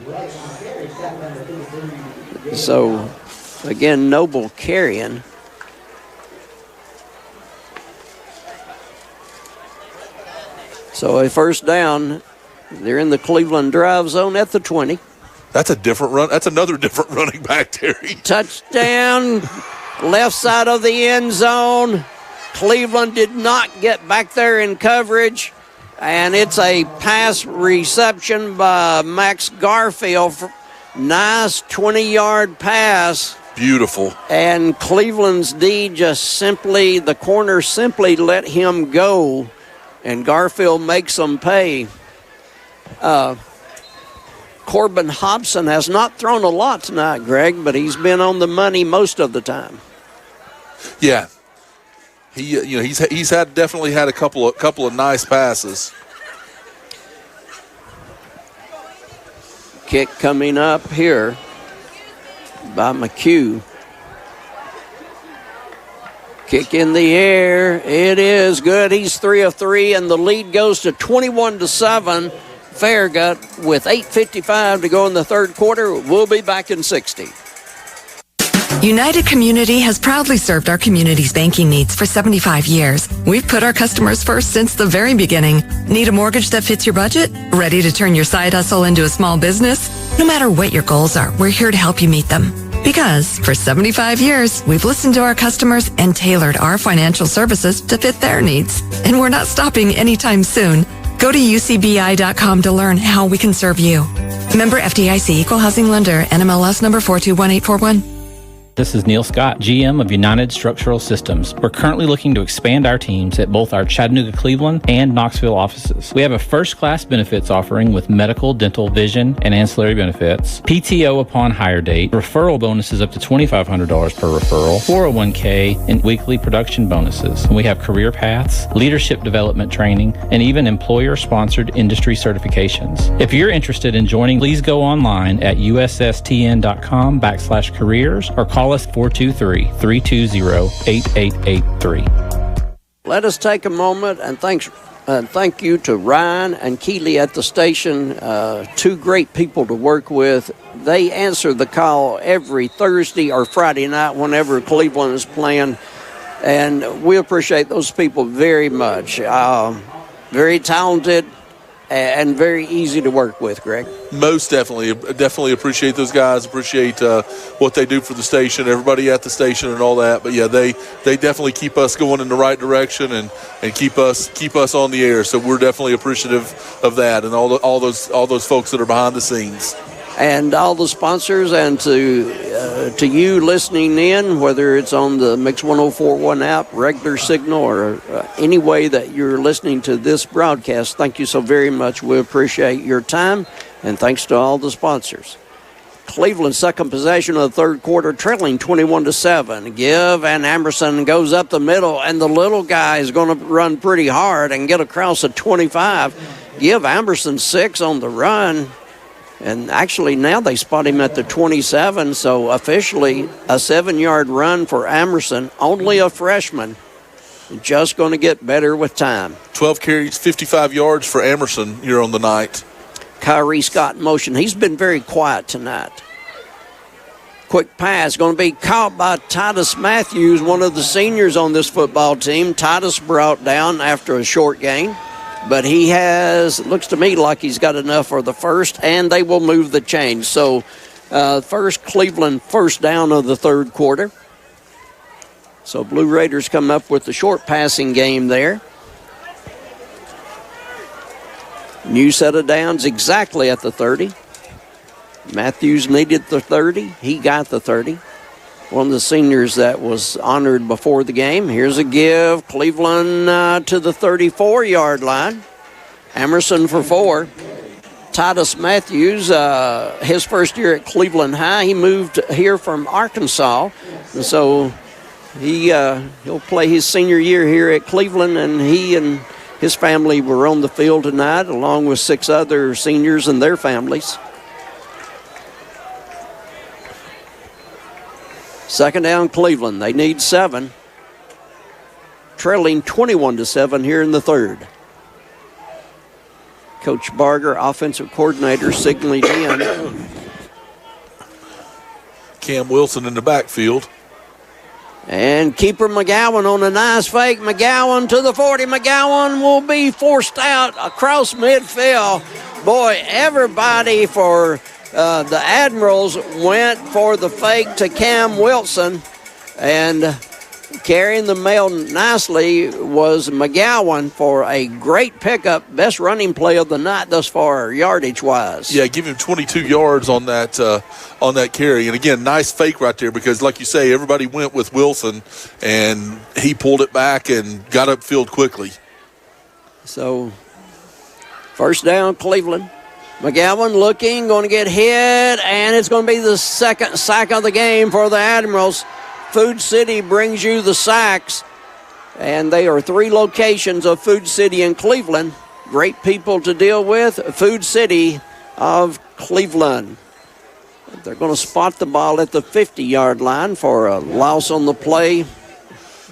So, again, Noble carrying. So a first down. They're in the Cleveland drive zone at the 20. That's a different run. That's another different running back, Terry. Touchdown, left side of the end zone. Cleveland did not get back there in coverage, and it's a pass reception by Max Garfield. Nice 20-yard pass. Beautiful. And Cleveland's D the corner simply let him go, and Garfield makes them pay. Corbin Hobson has not thrown a lot tonight, Greg, but he's been on the money most of the time. Yeah. He's definitely had a couple of nice passes. Kick coming up here by McHugh. Kick in the air. It is good. He's 3 of 3, and the lead goes to 21-7. Farragut with 8:55 to go in the third quarter. We'll be back in 60. United Community has proudly served our community's banking needs for 75 years. We've put our customers first since the very beginning. Need a mortgage that fits your budget? Ready to turn your side hustle into a small business? No matter what your goals are, we're here to help you meet them. Because for 75 years, we've listened to our customers and tailored our financial services to fit their needs. And we're not stopping anytime soon. Go to ucbi.com to learn how we can serve you. Member FDIC, Equal Housing Lender, NMLS number 421841. This is Neil Scott, GM of United Structural Systems. We're currently looking to expand our teams at both our Chattanooga, Cleveland, and Knoxville offices. We have a first-class benefits offering with medical, dental, vision, and ancillary benefits, PTO upon hire date, referral bonuses up to $2,500 per referral, 401k, and weekly production bonuses. And we have career paths, leadership development training, and even employer-sponsored industry certifications. If you're interested in joining, please go online at ussTN.com/careers or call us 423-320-8883. Let us take a moment and thank you to Ryan and Keeley at the station, 2 great people to work with. They answer the call every Thursday or Friday night whenever Cleveland is playing, and we appreciate those people very much. Very talented and very easy to work with, Greg. Most definitely appreciate those guys, appreciate what they do for the station, everybody at the station and all that. But yeah, they definitely keep us going in the right direction and keep us on the air. So we're definitely appreciative of that and all those folks that are behind the scenes. And all the sponsors, and to you listening in, whether it's on the Mix 1041 app, regular signal, or any way that you're listening to this broadcast, thank you so very much. We appreciate your time, and thanks to all the sponsors. Cleveland second possession of the third quarter, trailing 21-7. Give, and Amerson goes up the middle, and the little guy is going to run pretty hard and get across at 25. Give Amerson 6 on the run. And actually now they spot him at the 27, so officially a 7-yard run for Amerson, only a freshman. just going to get better with time. 12 carries, 55 yards for Emerson here on the night. Kyrie Scott in motion. He's been very quiet tonight. Quick pass going to be caught by Titus Matthews, one of the seniors on this football team. Titus brought down after a short gain, but he has, looks to me like he's got enough for the first, and they will move the chains. So first Cleveland first down of the third quarter. So Blue Raiders come up with the short passing game there. New set of downs exactly at the 30. Matthews needed the 30. He got the 30. One of the seniors that was honored before the game. Here's a give. Cleveland to the 34-yard line. Emerson for 4. Titus Matthews, his first year at Cleveland High. He moved here from Arkansas. And so he'll play his senior year here at Cleveland, and he and his family were on the field tonight, along with 6 other seniors and their families. Second down, Cleveland. They need 7. Trailing 21-7 here in the third. Coach Barger, offensive coordinator, signaling in. Cam Wilson in the backfield. And keeper McGowan on a nice fake. McGowan to the 40. McGowan will be forced out across midfield. Boy, everybody for the Admirals went for the fake to Cam Wilson. And carrying the mail nicely was McGowan for a great pickup. Best running play of the night thus far, yardage-wise. Yeah, give him 22 yards on that carry. And, again, nice fake right there because, like you say, everybody went with Wilson, and he pulled it back and got upfield quickly. So, first down, Cleveland. McGowan looking, going to get hit, and it's going to be the second sack of the game for the Admirals. Food City brings you the sacks, and they are 3 locations of Food City in Cleveland. Great people to deal with. Food City of Cleveland. They're going to spot the ball at the 50-yard line for a loss on the play,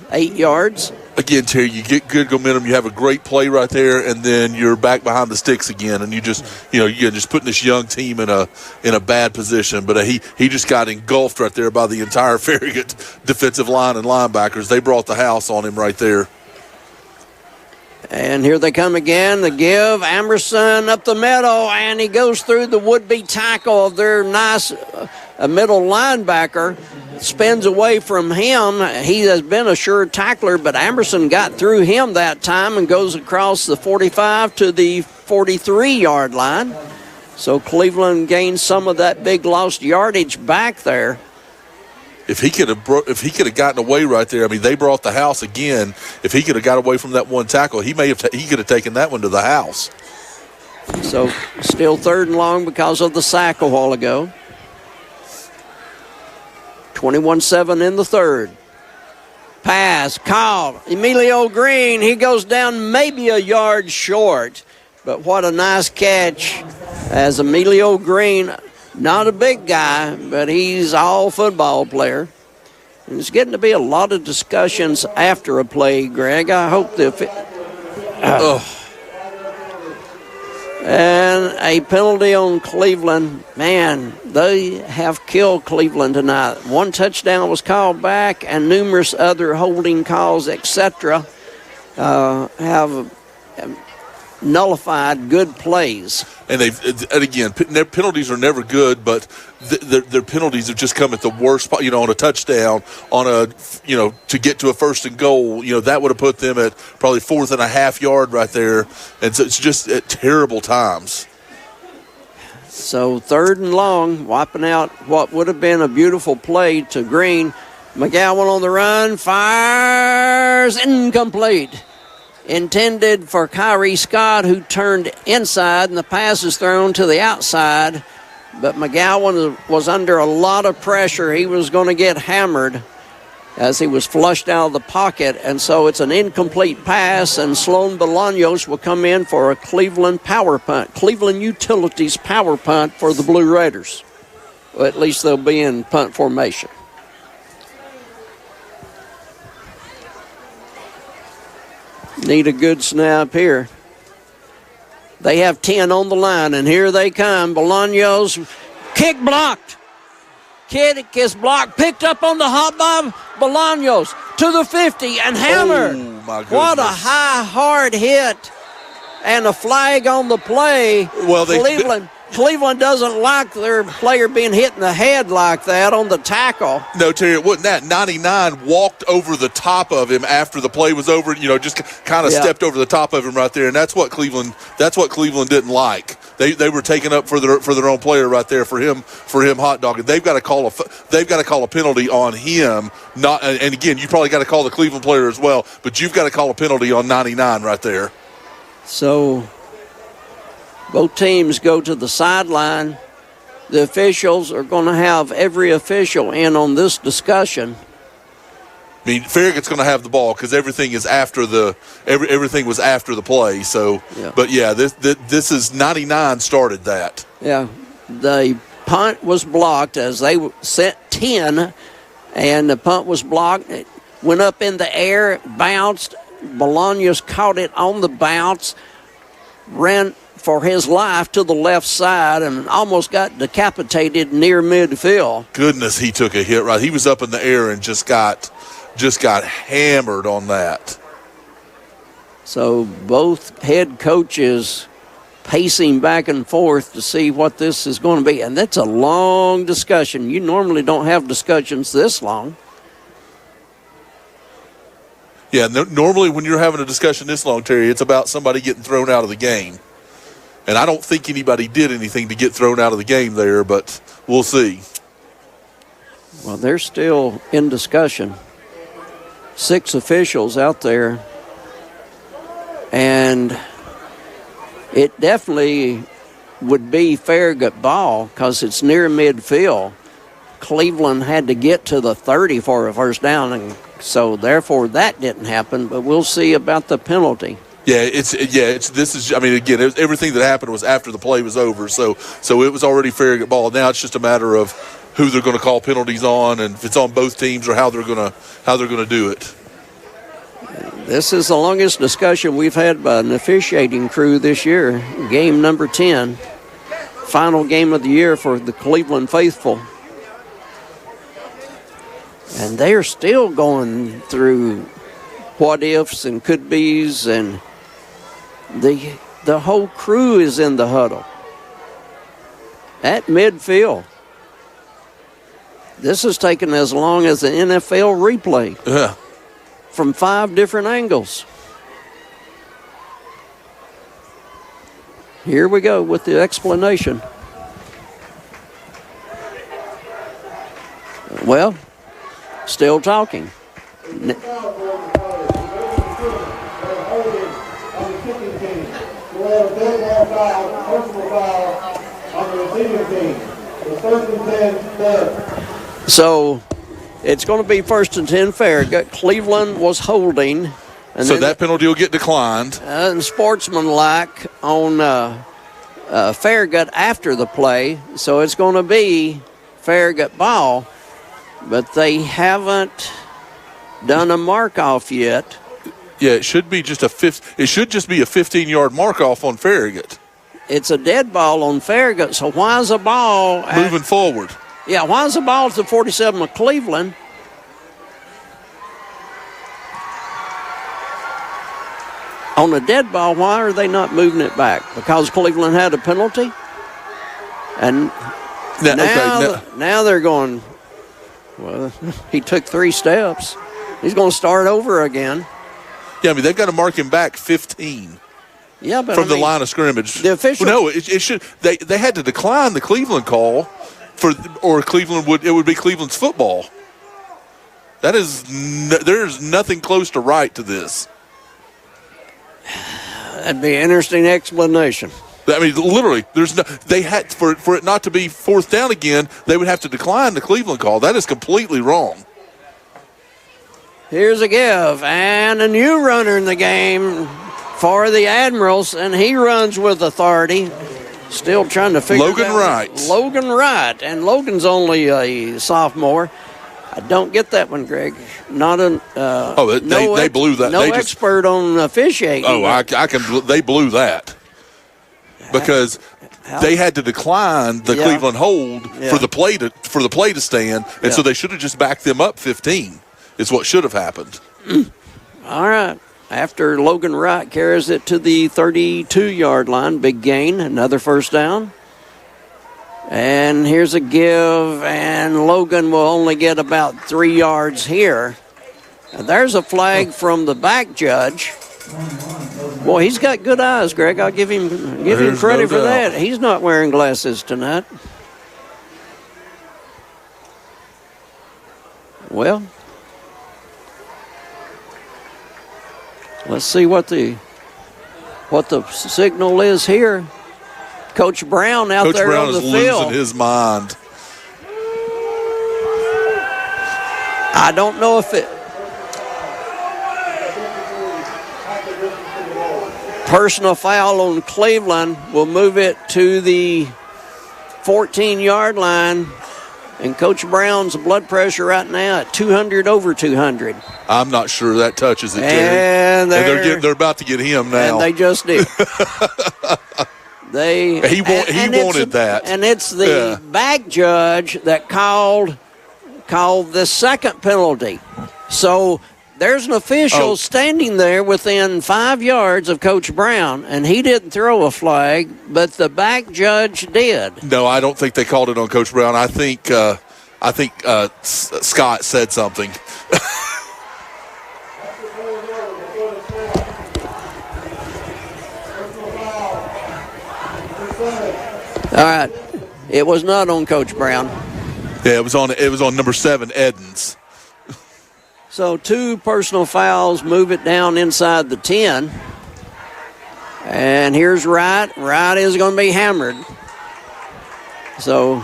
8 yards. Again, Terry, you get good momentum. You have a great play right there, and then you're back behind the sticks again, and you're just putting this young team in a bad position. But he just got engulfed right there by the entire Farragut defensive line and linebackers. They brought the house on him right there. And here they come again. The give. Emerson up the middle, and he goes through the would-be tackle of their nice middle linebacker. Spins away from him. He has been a sure tackler, but Emerson got through him that time and goes across the 45 to the 43-yard line. So Cleveland gains some of that big lost yardage back there. If he could have gotten away right there, I mean, they brought the house again. If he could have got away from that one tackle, he could have taken that one to the house. So still third and long because of the sack a while ago. 21-7 in the third. Pass, caught. Emilio Green, he goes down maybe a yard short. But what a nice catch as Emilio Green, not a big guy, but he's all football player. And it's getting to be a lot of discussions after a play, Greg. I hope and a penalty on Cleveland. Man, they have killed Cleveland tonight. One touchdown was called back, and numerous other holding calls, etc., have nullified good plays. And again, their penalties are never good, but their penalties have just come at the worst spot. On a touchdown, to get to a first and goal, that would have put them at probably 4th and a half yard right there. And so it's just at terrible times. So third and long, wiping out what would have been a beautiful play to Green. McGowan on the run, fires, incomplete. Intended for Kyrie Scott, who turned inside, and the pass is thrown to the outside. But McGowan was under a lot of pressure. He was going to get hammered as he was flushed out of the pocket. And so it's an incomplete pass, and Sloan Bolaños will come in for a Cleveland power punt. Cleveland Utilities power punt for the Blue Raiders. Well, at least they'll be in punt formation. Need a good snap here. They have 10 on the line, and here they come. Bolaños, kick blocked. Kick is blocked, picked up on the hop by Bolaños to the 50 and hammered. Oh, my goodness. What a high, hard hit. And a flag on the play. Well, Cleveland doesn't like their player being hit in the head like that on the tackle. No, Terry, it wasn't that. 99 walked over the top of him after the play was over, just kind of stepped over the top of him right there, and that's what Cleveland didn't like. They were taking up for their own player right there for him hot dogging. They've got to call a penalty on him. And again, you probably got to call the Cleveland player as well, but you've got to call a penalty on 99 right there. So both teams go to the sideline. The officials are going to have every official in on this discussion. I mean, Farragut's going to have the ball because everything was after the play. So, But yeah, this is 99 started that. Yeah, the punt was blocked as they set 10, and the punt was blocked. It went up in the air, bounced. Bolaños caught it on the bounce, ran for his life to the left side, and almost got decapitated near midfield. Goodness, he took a hit right. He was up in the air and just got hammered on that. So both head coaches pacing back and forth to see what this is going to be, and that's a long discussion. You normally don't have discussions this long. Yeah, normally when you're having a discussion this long, Terry, it's about somebody getting thrown out of the game. And I don't think anybody did anything to get thrown out of the game there, but we'll see. Well, they're still in discussion. 6 officials out there. And it definitely would be Farragut ball because it's near midfield. Cleveland had to get to the 30 for a first down, and so therefore that didn't happen, but we'll see about the penalty. Everything that happened was after the play was over, so it was already Farragut ball. Now it's just a matter of who they're going to call penalties on, and if it's on both teams, or how they're going to do it. This is the longest discussion we've had by an officiating crew this year. Game number 10, final game of the year for the Cleveland faithful. And they're still going through what ifs and could be's, and the whole crew is in the huddle at midfield. This is taking as long as an NFL replay from 5 different angles. Here we go with the explanation. Well, still talking. So it's going to be 1st and 10 Farragut. Cleveland was holding. And so that penalty will get declined. And sportsmanlike on Farragut after the play. So it's going to be Farragut ball. But they haven't done a mark-off yet. Yeah, it should be just it should just be a 15-yard mark-off on Farragut. It's a dead ball on Farragut, so why is the ball moving forward? Yeah, why is the ball to the 47 of Cleveland? On a dead ball, why are they not moving it back? Because Cleveland had a penalty? And now they're going, well, he took 3 steps. He's going to start over again. Yeah, I mean, they've got to mark him back 15. Yeah, but from the line of scrimmage. The official. Well, no, it should. They had to decline the Cleveland call it would be Cleveland's football. That is, there's nothing close to right to this. That'd be an interesting explanation. I mean, literally, they had for it not to be 4th down again. They would have to decline the Cleveland call. That is completely wrong. Here's a give, and a new runner in the game for the Admirals, and he runs with authority. Still trying to figure Logan out. Wright. Logan Wright, and Logan's only a sophomore. I don't get that one, Greg. Not an. They blew that. No They expert on officiating. Oh, I can. They blew that because they had to decline the Cleveland hold for the play to stand, and so they should have just backed them up 15. Is what should have happened. All right. After Logan Wright carries it to the 32-yard line, big gain, another first down. And here's a give, and Logan will only get about 3 yards here. And there's a flag from the back judge. Boy, he's got good eyes, Greg. I'll give him credit for that. He's not wearing glasses tonight. Well, let's see what the signal is here. Coach Brown out Coach there Brown on the is field. losing his mind. I don't know if it. Personal foul on Cleveland will move it to the 14-yard line. And Coach Brown's blood pressure right now at 200 over 200. I'm not sure that touches it, Terry. And they're about to get him now. And they just did. He wanted that. And it's the back judge that called the second penalty. So there's an official standing there within 5 yards of Coach Brown, and he didn't throw a flag, but the back judge did. No, I don't think they called it on Coach Brown. I think Scott said something. All right, it was not on Coach Brown. Yeah, it was on number 7, Edens. So 2 personal fouls move it down inside the 10. And here's Wright. Wright is going to be hammered. So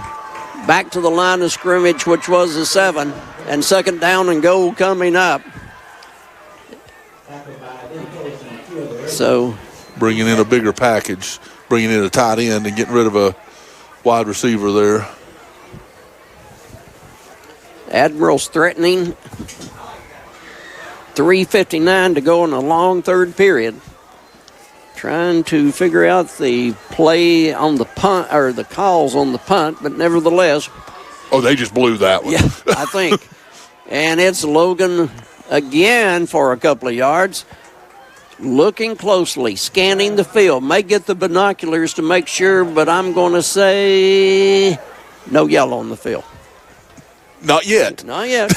back to the line of scrimmage, which was a 7. And second down and goal coming up. So bringing in a bigger package, bringing in a tight end and getting rid of a wide receiver there. Admiral's threatening. 3:59 to go in a long third period. Trying to figure out the play on the punt, or the calls on the punt, but nevertheless. Oh, they just blew that one. Yeah, I think. And it's Logan again for a couple of yards. Looking closely, scanning the field. May get the binoculars to make sure, but I'm going to say no yellow on the field. Not yet. Not yet.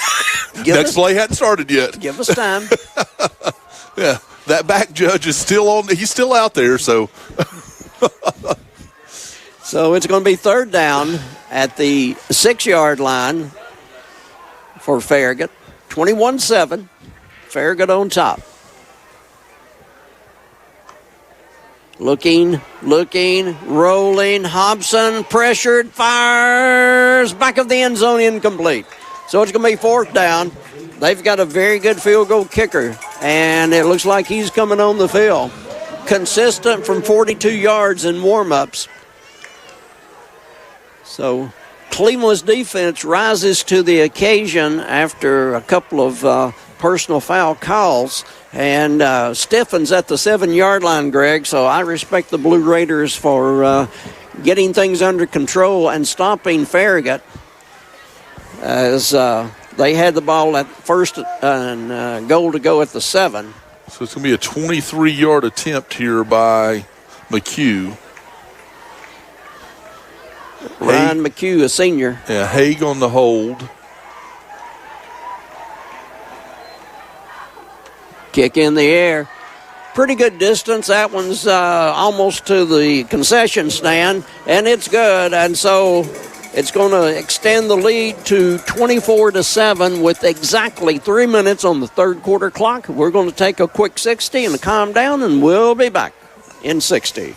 Next play hadn't started yet. Give us time. Yeah, that back judge is still on. He's still out there, so. So it's going to be third down at the 6-yard line for Farragut. 21-7. Farragut on top. Looking, rolling. Hobson pressured, fires. Back of the end zone, incomplete. So it's going to be fourth down. They've got a very good field goal kicker, and it looks like he's coming on the field. Consistent from 42 yards in warm-ups. So Cleveland's defense rises to the occasion after a couple of personal foul calls. And stiffens at the 7-yard line, Greg. So I respect the Blue Raiders for getting things under control and stopping Farragut as they had the ball at first and goal to go at the 7. So it's going to be a 23-yard attempt here by McHugh. Ryan McHugh, a senior. Yeah, Haig on the hold. Kick in the air. Pretty good distance. That one's almost to the concession stand, and it's good. And so it's going to extend the lead to 24-7 with exactly 3 minutes on the third quarter clock. We're going to take a quick 60 and calm down, and we'll be back in 60.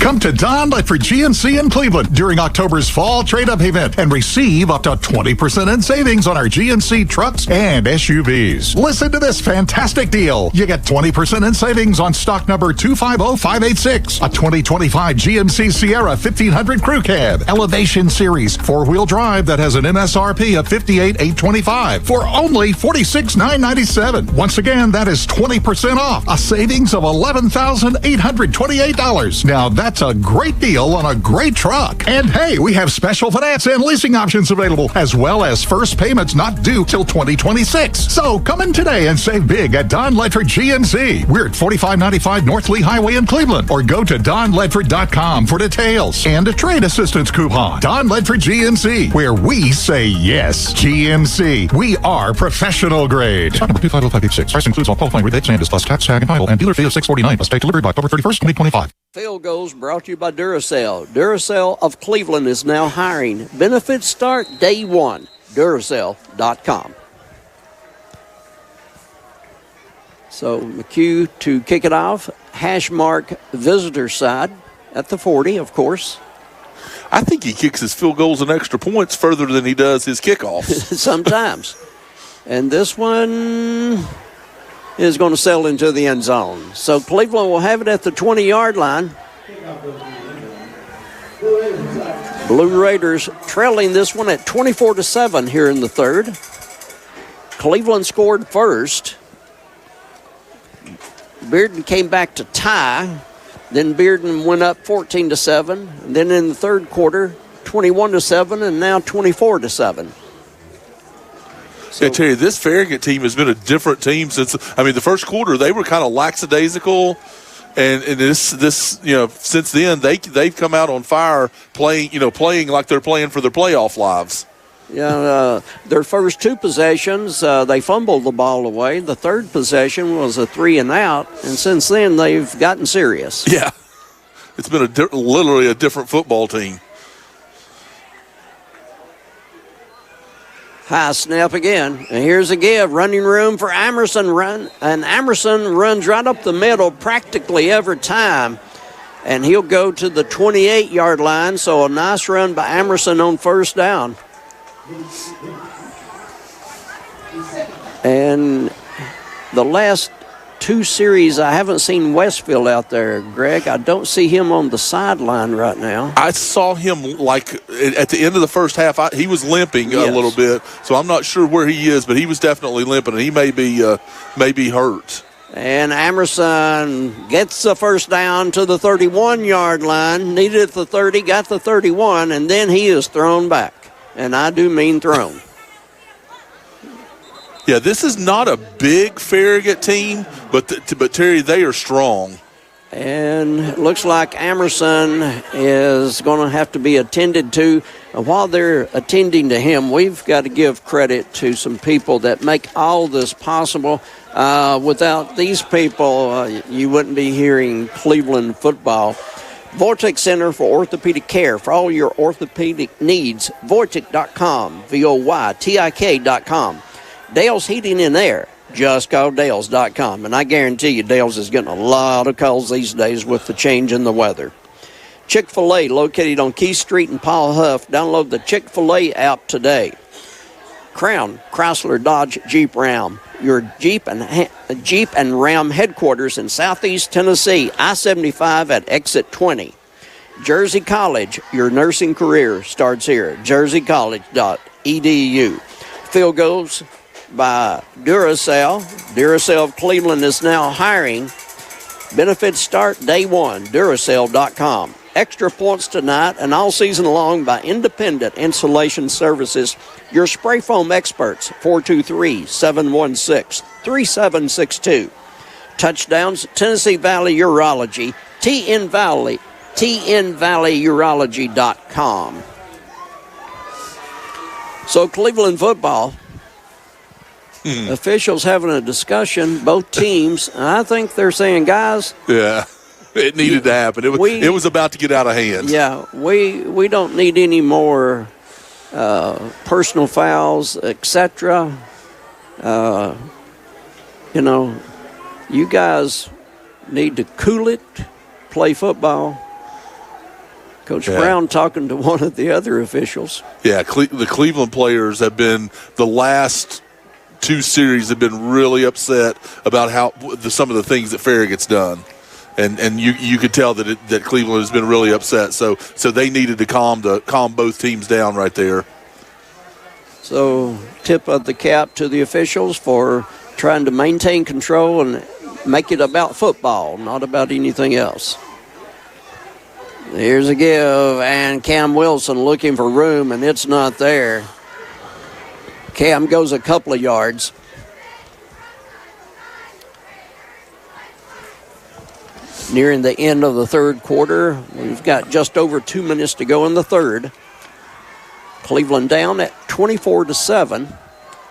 Come to Don Ledford GMC in Cleveland during October's fall trade-up event and receive up to 20% in savings on our GMC trucks and SUVs. Listen to this fantastic deal. You get 20% in savings on stock number 250586, a 2025 GMC Sierra 1500 Crew Cab, Elevation Series, 4-wheel drive that has an MSRP of $58,825 for only $46,997. Once again, that is 20% off, a savings of $11,828. Now that's a great deal on a great truck. And hey, we have special finance and leasing options available, as well as first payments not due till 2026. So come in today and save big at Don Ledford GMC. We're at 4595 North Lee Highway in Cleveland, or go to donledford.com for details and a trade assistance coupon. Don Ledford GMC, where we say yes. GMC, we are professional grade. Stock number 250586. Price includes all qualifying rebates and is plus tax, tag, and title, and dealer fee of $649. Must take delivery by October 31st, 2025. Field goals brought to you by Duracell. Duracell of Cleveland is now hiring. Benefits start day one. Duracell.com. So McHugh to kick it off. Hash mark visitor side at the 40, of course. I think he kicks his field goals and extra points further than he does his kickoffs. Sometimes. And this one is going to sail into the end zone. So Cleveland will have it at the 20-yard line. Blue Raiders trailing this one at 24-7 here in the third. Cleveland scored first. Bearden came back to tie. Then Bearden went up 14-7. And then in the third quarter, 21-7, and now 24-7. So, I tell you, this Farragut team has been a different team since. The first quarter they were kind of lackadaisical, and this since then they've come out on fire, playing like they're playing for their playoff lives. Yeah, their first two possessions, they fumbled the ball away. The third possession was a 3-and-out, and since then they've gotten serious. Yeah, it's been literally a different football team. High snap again. And here's a give. Running room for Amerson. Amerson runs right up the middle practically every time. And he'll go to the 28-yard line. So a nice run by Amerson on first down. And the last two series, I haven't seen Westfield out there, Greg. I don't see him on the sideline right now. I saw him at the end of the first half. He was limping a little bit, so I'm not sure where he is, but he was definitely limping, and he may be hurt. And Amerson gets the first down to the 31-yard line. Needed the 30, got the 31, and then he is thrown back. And I do mean thrown. Yeah, this is not a big Farragut team, but Terry, they are strong. And it looks like Amerson is going to have to be attended to. While they're attending to him, we've got to give credit to some people that make all this possible. Without these people, you wouldn't be hearing Cleveland football. Vortex Center for Orthopedic Care. For all your orthopedic needs, Vortic.com, VOYTIK.com. Dale's Heating and Air. Just call Dales.com. And I guarantee you Dales is getting a lot of calls these days with the change in the weather. Chick-fil-A, located on Keith Street in Paul Huff. Download the Chick-fil-A app today. Crown, Chrysler, Dodge, Jeep, Ram. Your Jeep and Ram headquarters in Southeast Tennessee. I-75 at exit 20. Jersey College, your nursing career starts here. jerseycollege.edu. Field goals by Duracell. Duracell of Cleveland is now hiring. Benefits start day one. Duracell.com. Extra points tonight and all season long by Independent Insulation Services. Your spray foam experts, 423-716-3762. Touchdowns, Tennessee Valley Urology, TNValleyUrology.com. So Cleveland football, officials having a discussion, both teams. I think they're saying, guys. Yeah, it needed to happen. It was about to get out of hand. Yeah, we don't need any more personal fouls, etc. You guys need to cool it, play football. Coach Brown talking to one of the other officials. Yeah, the Cleveland players have been, the last 2 series have been really upset about some of the things that Farragut's done. And you could tell that Cleveland has been really upset. So they needed to calm both teams down right there. So tip of the cap to the officials for trying to maintain control and make it about football, not about anything else. Here's a give, and Cam Wilson looking for room, and it's not there. Cam goes a couple of yards. Nearing the end of the third quarter, we've got just over 2 minutes to go in the third. Cleveland down at 24-7.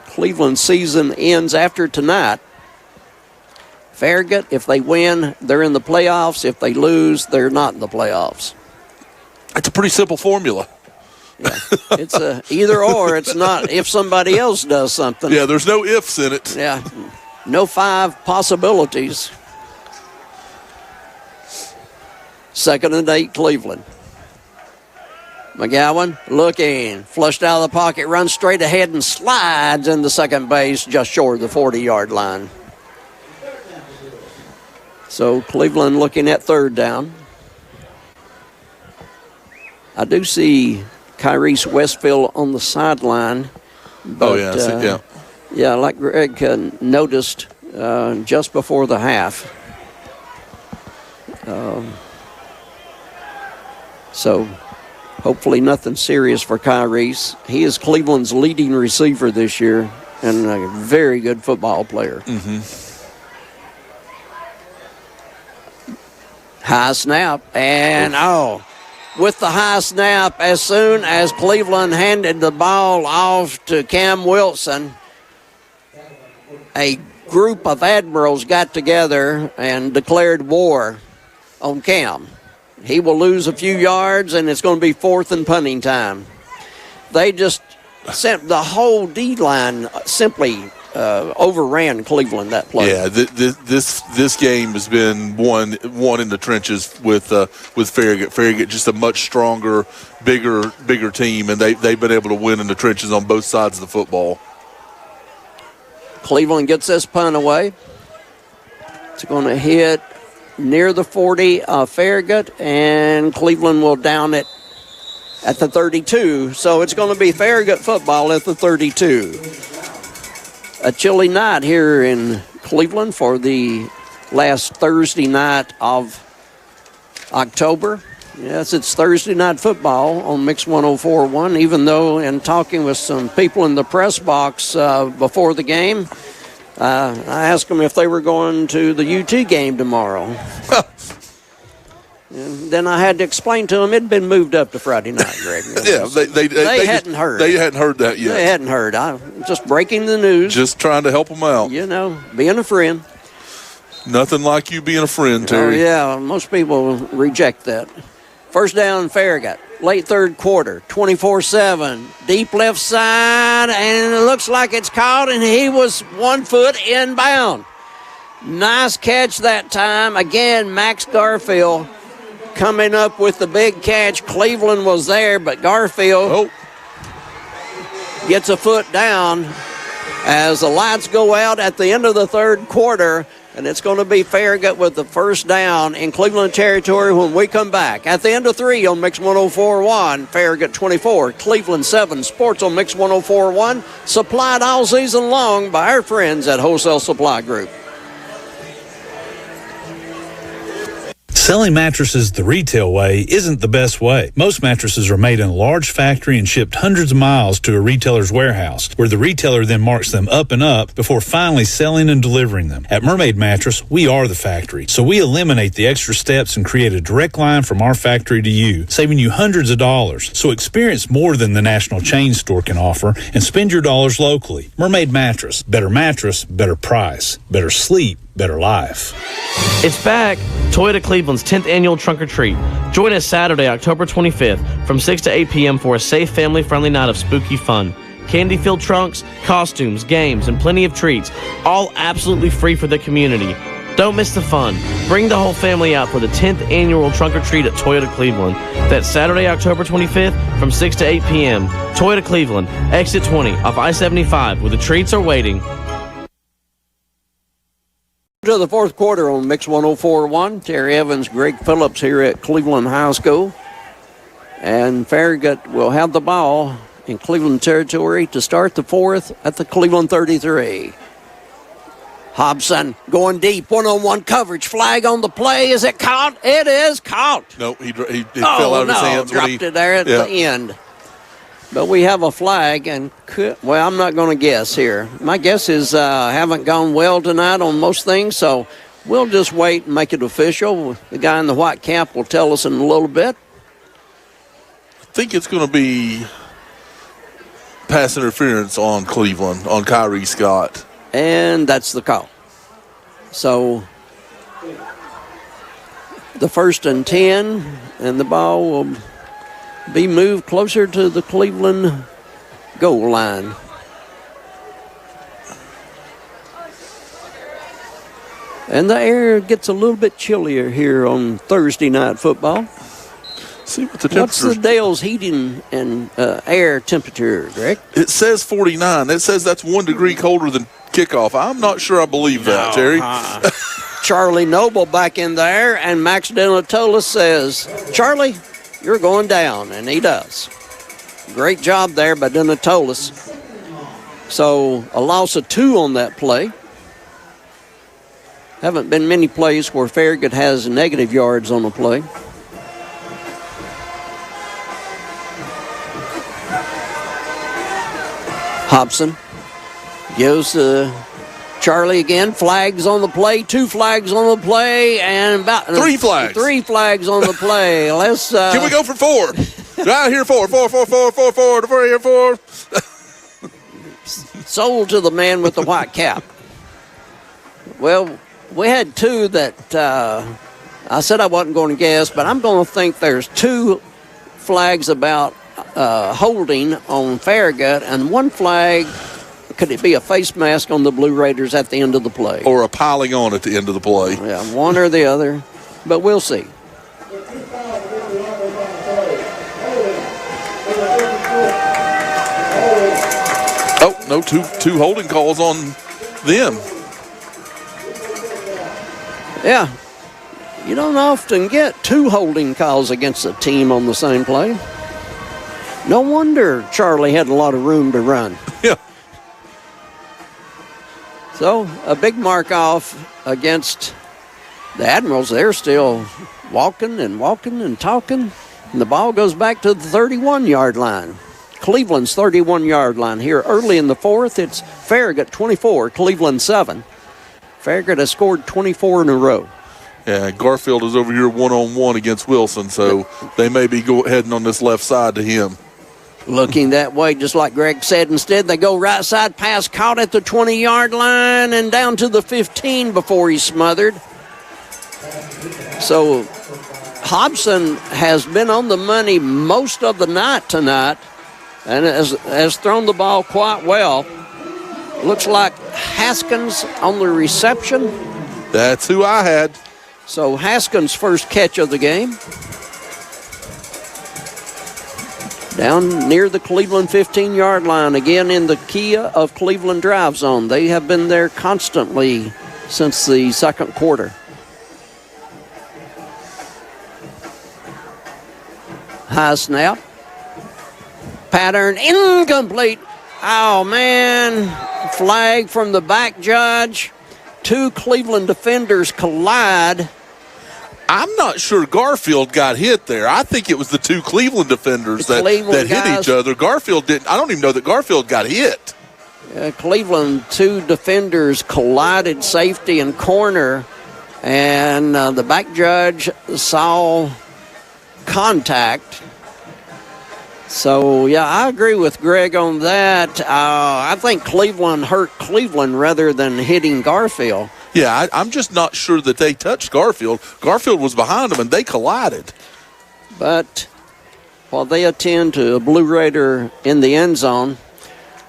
Cleveland's season ends after tonight. Farragut, if they win, they're in the playoffs. If they lose, they're not in the playoffs. It's a pretty simple formula. Yeah, it's a either or. It's not if somebody else does something. Yeah, there's no ifs in it. Yeah, no 5 possibilities. 2nd and 8, Cleveland. McGowan looking, flushed out of the pocket, runs straight ahead and slides into second base just short of the 40-yard line. So Cleveland looking at 3rd down. I do see Kyrese Westfield on the sideline. But, yeah, like Greg noticed just before the half. So hopefully nothing serious for Kyrese. He is Cleveland's leading receiver this year and a very good football player. Mm-hmm. High snap, and with the high snap, as soon as Cleveland handed the ball off to Cam Wilson, a group of admirals got together and declared war on Cam. He will lose a few yards, and it's going to be 4th and punting time. They just sent the whole D-line simply overran Cleveland that play. Yeah, this game has been won in the trenches with Farragut. Farragut just a much stronger, bigger team, and they've been able to win in the trenches on both sides of the football. Cleveland gets this punt away. It's going to hit near the 40 of Farragut, and Cleveland will down it at the 32. So it's going to be Farragut football at the 32. A chilly night here in Cleveland for the last Thursday night of October. Yes, it's Thursday night football on Mix 104.1, even though in talking with some people in the press box before the game, I asked them if they were going to the UT game tomorrow. And then I had to explain to them it had been moved up to Friday night, Greg. Yeah, they hadn't heard. They hadn't heard that yet. They hadn't heard. I'm just breaking the news. Just trying to help them out. You know, being a friend. Nothing like you being a friend, Terry. Oh, yeah, most people reject that. First down, Farragut. Late third quarter, 24-7. Deep left side, and it looks like it's caught, and he was 1 foot inbound. Nice catch that time. Again, Max Garfield coming up with the big catch. Cleveland was there, but Garfield gets a foot down as the lights go out at the end of the third quarter, and it's going to be Farragut with the first down in Cleveland territory when we come back. At the end of 3 on Mix 104.1, Farragut 24, Cleveland 7. Sports on Mix 104.1, supplied all season long by our friends at Wholesale Supply Group. Selling mattresses the retail way isn't the best way. Most mattresses are made in a large factory and shipped hundreds of miles to a retailer's warehouse, where the retailer then marks them up and up before finally selling and delivering them. At Mermaid Mattress, we are the factory, so we eliminate the extra steps and create a direct line from our factory to you, saving you hundreds of dollars. So experience more than the national chain store can offer and spend your dollars locally. Mermaid Mattress. Mattress, better price, better sleep, better life. It's back. Toyota Cleveland's 10th annual Trunk or Treat. Join us Saturday, October 25th from 6 to 8 p.m. for a safe, family-friendly night of spooky fun. Candy-filled trunks, costumes, games, and plenty of treats, all absolutely free for the community. Don't miss the fun. Bring the whole family out for the 10th annual Trunk or Treat at Toyota Cleveland. That's Saturday, October 25th from 6 to 8 p.m. Toyota Cleveland, exit 20 off I-75, where the treats are waiting. To the fourth quarter on Mix 104.1. Terry Evans, Greg Phillips here at Cleveland High School. And Farragut will have the ball in Cleveland territory to start the fourth at the Cleveland 33. Hobson going deep, one-on-one coverage, flag on the play. Is it caught? It is caught. No, he fell out of his hands. Dropped it there at the end. But we have a flag, and I'm not going to guess here. My guess is haven't gone well tonight on most things, so we'll just wait and make it official. The guy in the white cap will tell us in a little bit. I think it's going to be pass interference on Cleveland, on Kyrie Scott. And that's the call. So the 1st and 10, and the ball will be moved closer to the Cleveland goal line. And the air gets a little bit chillier here on Thursday night football. See what the temperature. What's the Dale's heating and air temperature, Greg? It says 49. It says that's 1 degree colder than kickoff. I'm not sure I believe that, Terry. Charlie Noble back in there, and Max Denatola says, Charlie, you're going down, and he does. Great job there by Denatolis. So a loss of 2 on that play. Haven't been many plays where Farragut has negative yards on a play. Hobson gives Charlie again. Flags on the play. 2 flags on the play, and about 3 flags. 3 flags on the play. Let's. Can we go for 4? Right here, 4. 4 here, 4. Sold to the man with the white cap. Well, we had 2 that I said I wasn't going to guess, but I'm going to think there's 2 flags about holding on Farragut, and 1 flag. Could it be a face mask on the Blue Raiders at the end of the play? Or a piling on at the end of the play. Yeah, one or the other. But we'll see. Oh, no, two holding calls on them. Yeah. You don't often get 2 holding calls against a team on the same play. No wonder Charlie had a lot of room to run. Yeah. So, a big mark off against the Admirals. They're still walking and talking. And the ball goes back to the 31-yard line. Cleveland's 31-yard line here. Early in the fourth, it's Farragut 24, Cleveland 7. Farragut has scored 24 in a row. Yeah, Garfield is over here one-on-one against Wilson, so they may be heading on this left side to him. Looking that way, just like Greg said. Instead, they go right side pass, caught at the 20-yard line and down to the 15 before he's smothered. So Hobson has been on the money most of the night tonight and has thrown the ball quite well. Looks like Haskins on the reception. That's who I had. So Haskins' first catch of the game. Down near the Cleveland 15-yard line, again in the Kia of Cleveland drive zone. They have been there constantly since the second quarter. High snap. Pattern incomplete. Oh, man. Flag from the back judge. 2 Cleveland defenders collide. I'm not sure Garfield got hit there. I think it was the 2 Cleveland defenders that hit each other. Garfield didn't. I don't even know that Garfield got hit. Cleveland, 2 defenders collided, safety and corner, and the back judge saw contact. So, yeah, I agree with Greg on that. I think Cleveland hurt Cleveland rather than hitting Garfield. Yeah, I'm just not sure that they touched Garfield. Garfield was behind them, and they collided. But while they attend to a Blue Raider in the end zone,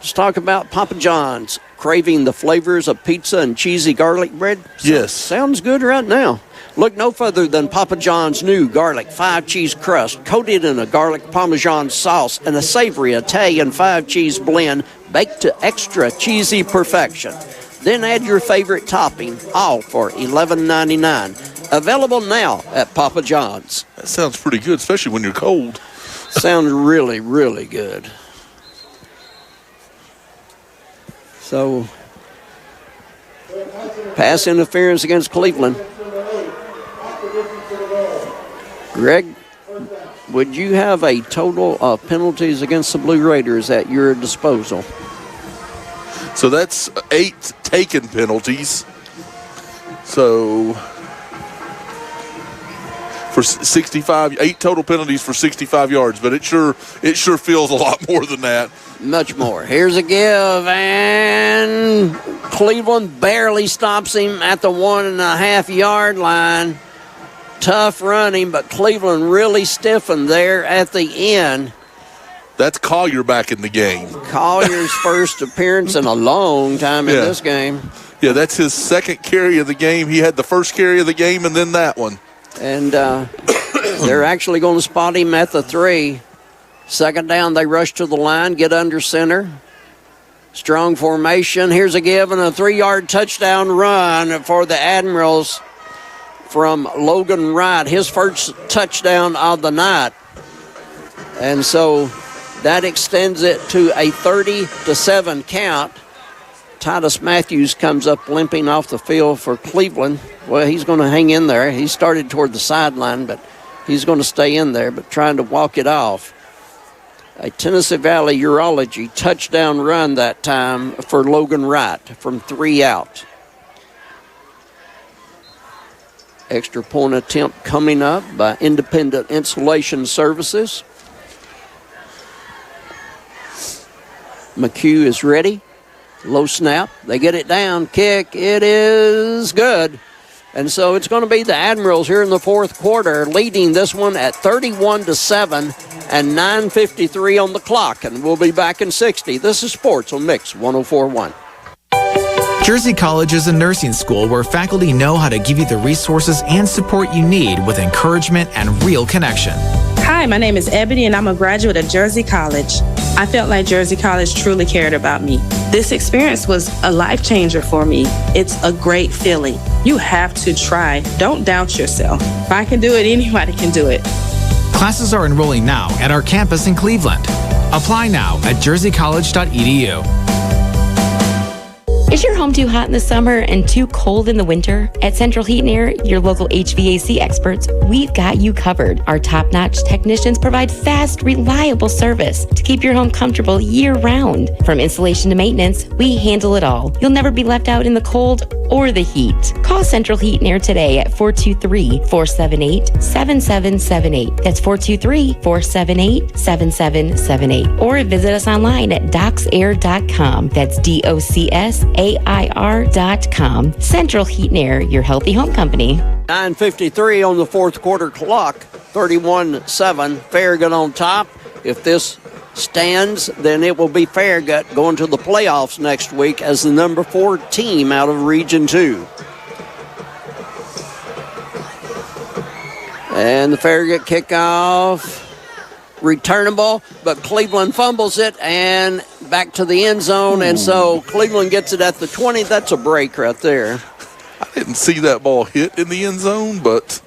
Let's talk about Papa John's. Craving the flavors of pizza and cheesy garlic bread? Yes. Sounds good right now. Look no further than Papa John's new garlic 5-cheese crust coated in a garlic Parmesan sauce and a savory Italian 5-cheese blend baked to extra cheesy perfection. Then add your favorite topping, all for $11.99. Available now at Papa John's. That sounds pretty good, especially when you're cold. Sounds really, really good. So, pass interference against Cleveland. Greg, would you have a total of penalties against the Blue Raiders at your disposal? So that's 8 taken penalties. So for 65, 8 total penalties for 65 yards, but it sure feels a lot more than that. Much more. Here's a give, and Cleveland barely stops him at the 1.5-yard line. Tough running, but Cleveland really stiffened there at the end. That's Collier back in the game. Collier's first appearance in a long time in this game. Yeah, that's his second carry of the game. He had the first carry of the game and then that one. And they're actually going to spot him at the 3. Second down, they rush to the line, get under center. Strong formation. Here's a give and a 3-yard touchdown run for the Admirals from Logan Wright, his first touchdown of the night. And so that extends it to a 30-7 count. Titus Matthews comes up limping off the field for Cleveland. Well, he's going to hang in there. He started toward the sideline, but he's going to stay in there, but trying to walk it off. A Tennessee Valley Urology touchdown run that time for Logan Wright from 3 out. Extra point attempt coming up by Independent Insulation Services. McHugh is ready. Low snap. They get it down. Kick. It is good. And so it's going to be the Admirals here in the fourth quarter, leading this one at 31-7 and 9:53 on the clock. And we'll be back in 60. This is Sports on Mix 104.1. Jersey College is a nursing school where faculty know how to give you the resources and support you need with encouragement and real connection. Hi, my name is Ebony and I'm a graduate of Jersey College. I felt like Jersey College truly cared about me. This experience was a life changer for me. It's a great feeling. You have to try. Don't doubt yourself. If I can do it, anybody can do it. Classes are enrolling now at our campus in Cleveland. Apply now at jerseycollege.edu. Is your home too hot in the summer and too cold in the winter? At Central Heat and Air, your local HVAC experts, we've got you covered. Our top-notch technicians provide fast, reliable service to keep your home comfortable year-round. From installation to maintenance, we handle it all. You'll never be left out in the cold or the heat. Call Central Heat and Air today at 423-478-7778. That's 423-478-7778. Or visit us online at docsair.com. That's DOCSAIR.com. Central Heat and Air, your healthy home company. 9:53 on the fourth quarter clock. 31-7. Farragut on top. If this stands, then it will be Farragut going to the playoffs next week as the number 4 team out of Region 2. And the Farragut kickoff, returnable, but Cleveland fumbles it and back to the end zone. And so Cleveland gets it at the 20. That's a break right there. I didn't see that ball hit in the end zone, but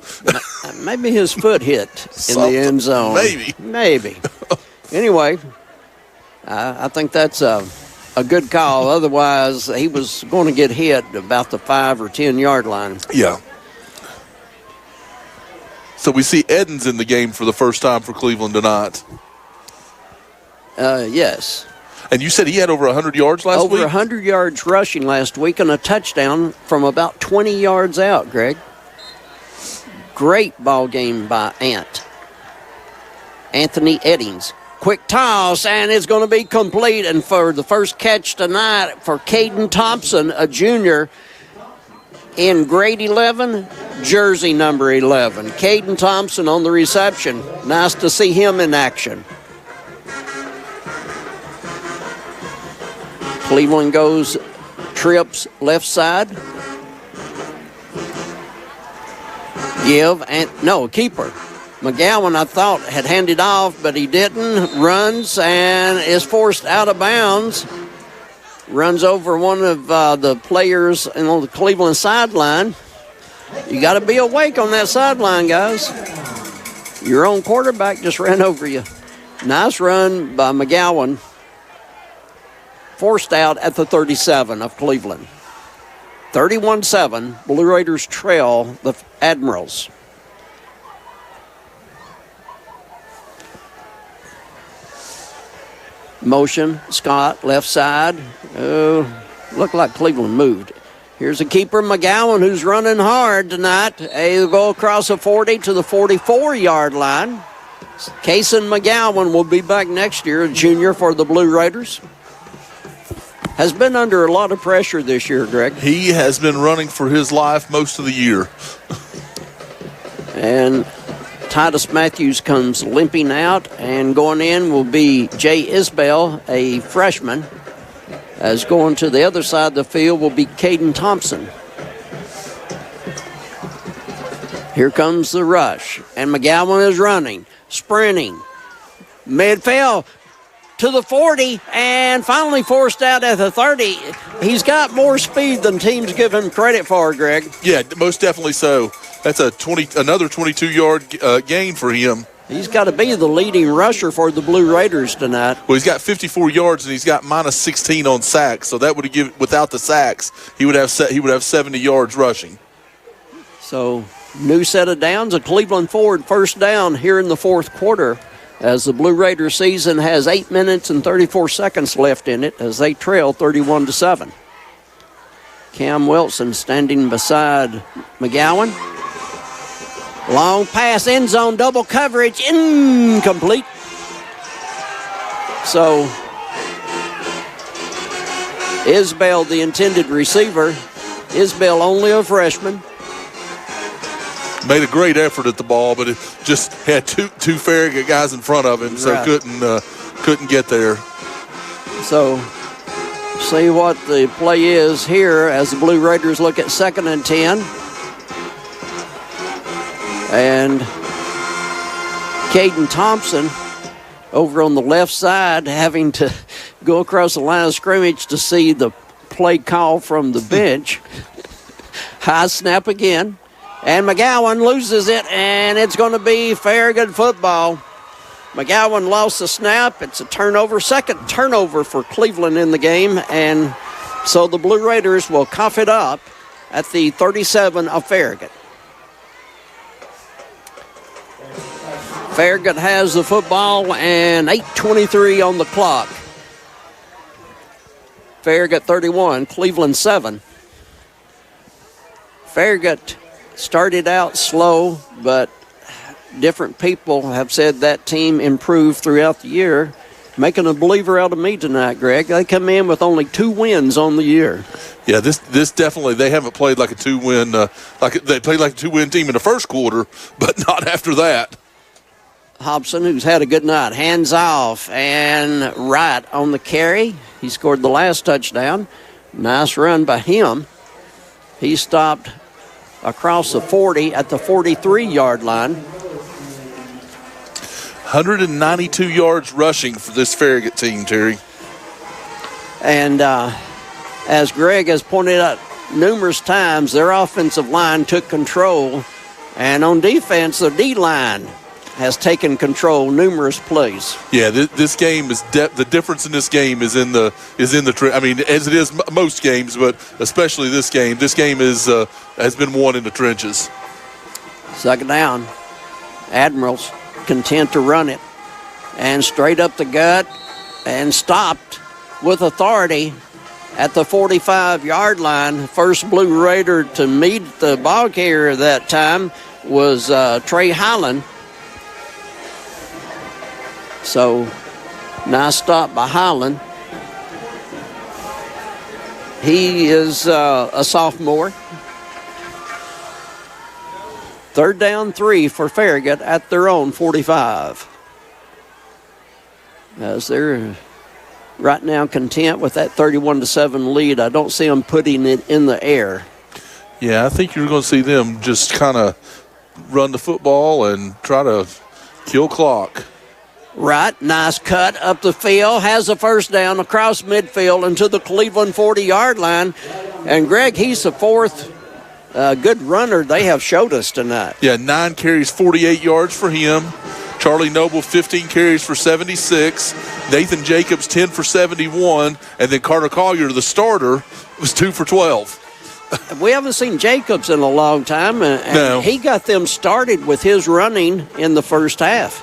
maybe his foot hit in the end zone. Maybe. Anyway, I think that's a good call. Otherwise, he was going to get hit about the 5 or 10 yard line. Yeah. So we see Edens in the game for the first time for Cleveland tonight. Yes. And you said he had over 100 yards last week? Over 100 yards rushing last week and a touchdown from about 20 yards out, Greg. Great ball game by Anthony Eddings. Quick toss, and it's going to be complete. And for the first catch tonight for Caden Thompson, a junior, in grade 11, jersey number 11. Caden Thompson on the reception. Nice to see him in action. Cleveland goes trips left side. Keeper. McGowan, I thought, had handed off, but he didn't. Runs and is forced out of bounds. Runs over one of the players on the Cleveland sideline. You got to be awake on that sideline, guys. Your own quarterback just ran over you. Nice run by McGowan. Forced out at the 37 of Cleveland. 31-7, Blue Raiders trail the Admirals. Motion, Scott, left side. Looked like Cleveland moved. Here's a keeper, McGowan, who's running hard tonight. He'll go across the 40 to the 44-yard line. Kason McGowan will be back next year, a junior for the Blue Raiders. Has been under a lot of pressure this year, Greg. He has been running for his life most of the year. And Titus Matthews comes limping out, and going in will be Jay Isbell, a freshman. As going to the other side of the field will be Caden Thompson. Here comes the rush, and McGowan is running, sprinting. Midfield to the 40, and finally forced out at the 30. He's got more speed than teams give him credit for, Greg. Yeah, most definitely so. That's another 22-yard gain for him. He's got to be the leading rusher for the Blue Raiders tonight. Well, he's got 54 yards and he's got minus 16 on sacks. So that would have given, without the sacks, he would have 70 yards rushing. So new set of downs, a Cleveland Ford first down here in the fourth quarter, as the Blue Raider season has 8 minutes and 34 seconds left in it as they trail 31-7. Cam Wilson standing beside McGowan. Long pass, end zone, double coverage, incomplete. So, Isbell, the intended receiver. Isbell, only a freshman. Made a great effort at the ball, but it just had two Farragut guys in front of him, so right. couldn't get there. So, see what the play is here as the Blue Raiders look at 2nd and 10. And Caden Thompson over on the left side having to go across the line of scrimmage to see the play call from the bench. High snap again. And McGowan loses it, and it's going to be Farragut football. McGowan lost the snap. It's a turnover, second turnover for Cleveland in the game. And so the Blue Raiders will cough it up at the 37 of Farragut. Farragut has the football and 8:23 on the clock. Farragut 31, Cleveland 7. Farragut started out slow, but different people have said that team improved throughout the year, making a believer out of me tonight, Greg. They come in with only 2 wins on the year. Yeah, this definitely, they haven't played like a 2-win, they played like a 2-win team in the first quarter, but not after that. Hobson, who's had a good night, hands off, and right on the carry. He scored the last touchdown. Nice run by him. He stopped across the 40 at the 43-yard line. 192 yards rushing for this Farragut team, Terry. And as Greg has pointed out numerous times, their offensive line took control. And on defense, the D-line has taken control numerous plays. Yeah, this game is the difference in this game is in the I mean, as it is most games, but especially this game. This game is has been won in the trenches. 2nd down. Admirals content to run it, and straight up the gut, and stopped with authority at the 45-yard line. First Blue Raider to meet the ball carrier that time was Trey Highland. So, nice stop by Highland. He is a sophomore. 3rd down 3 for Farragut at their own 45. As they're right now content with that 31-7 lead. I don't see them putting it in the air. Yeah, I think you're going to see them just kind of run the football and try to kill clock. Right, nice cut up the field, has a first down across midfield into the Cleveland 40-yard line. And, Greg, he's the fourth good runner they have showed us tonight. Yeah, 9 carries, 48 yards for him. Charlie Noble, 15 carries for 76. Nathan Jacobs, 10 for 71. And then Carter Collier, the starter, was 2 for 12. We haven't seen Jacobs in a long time, and No. he got them started with his running in the first half.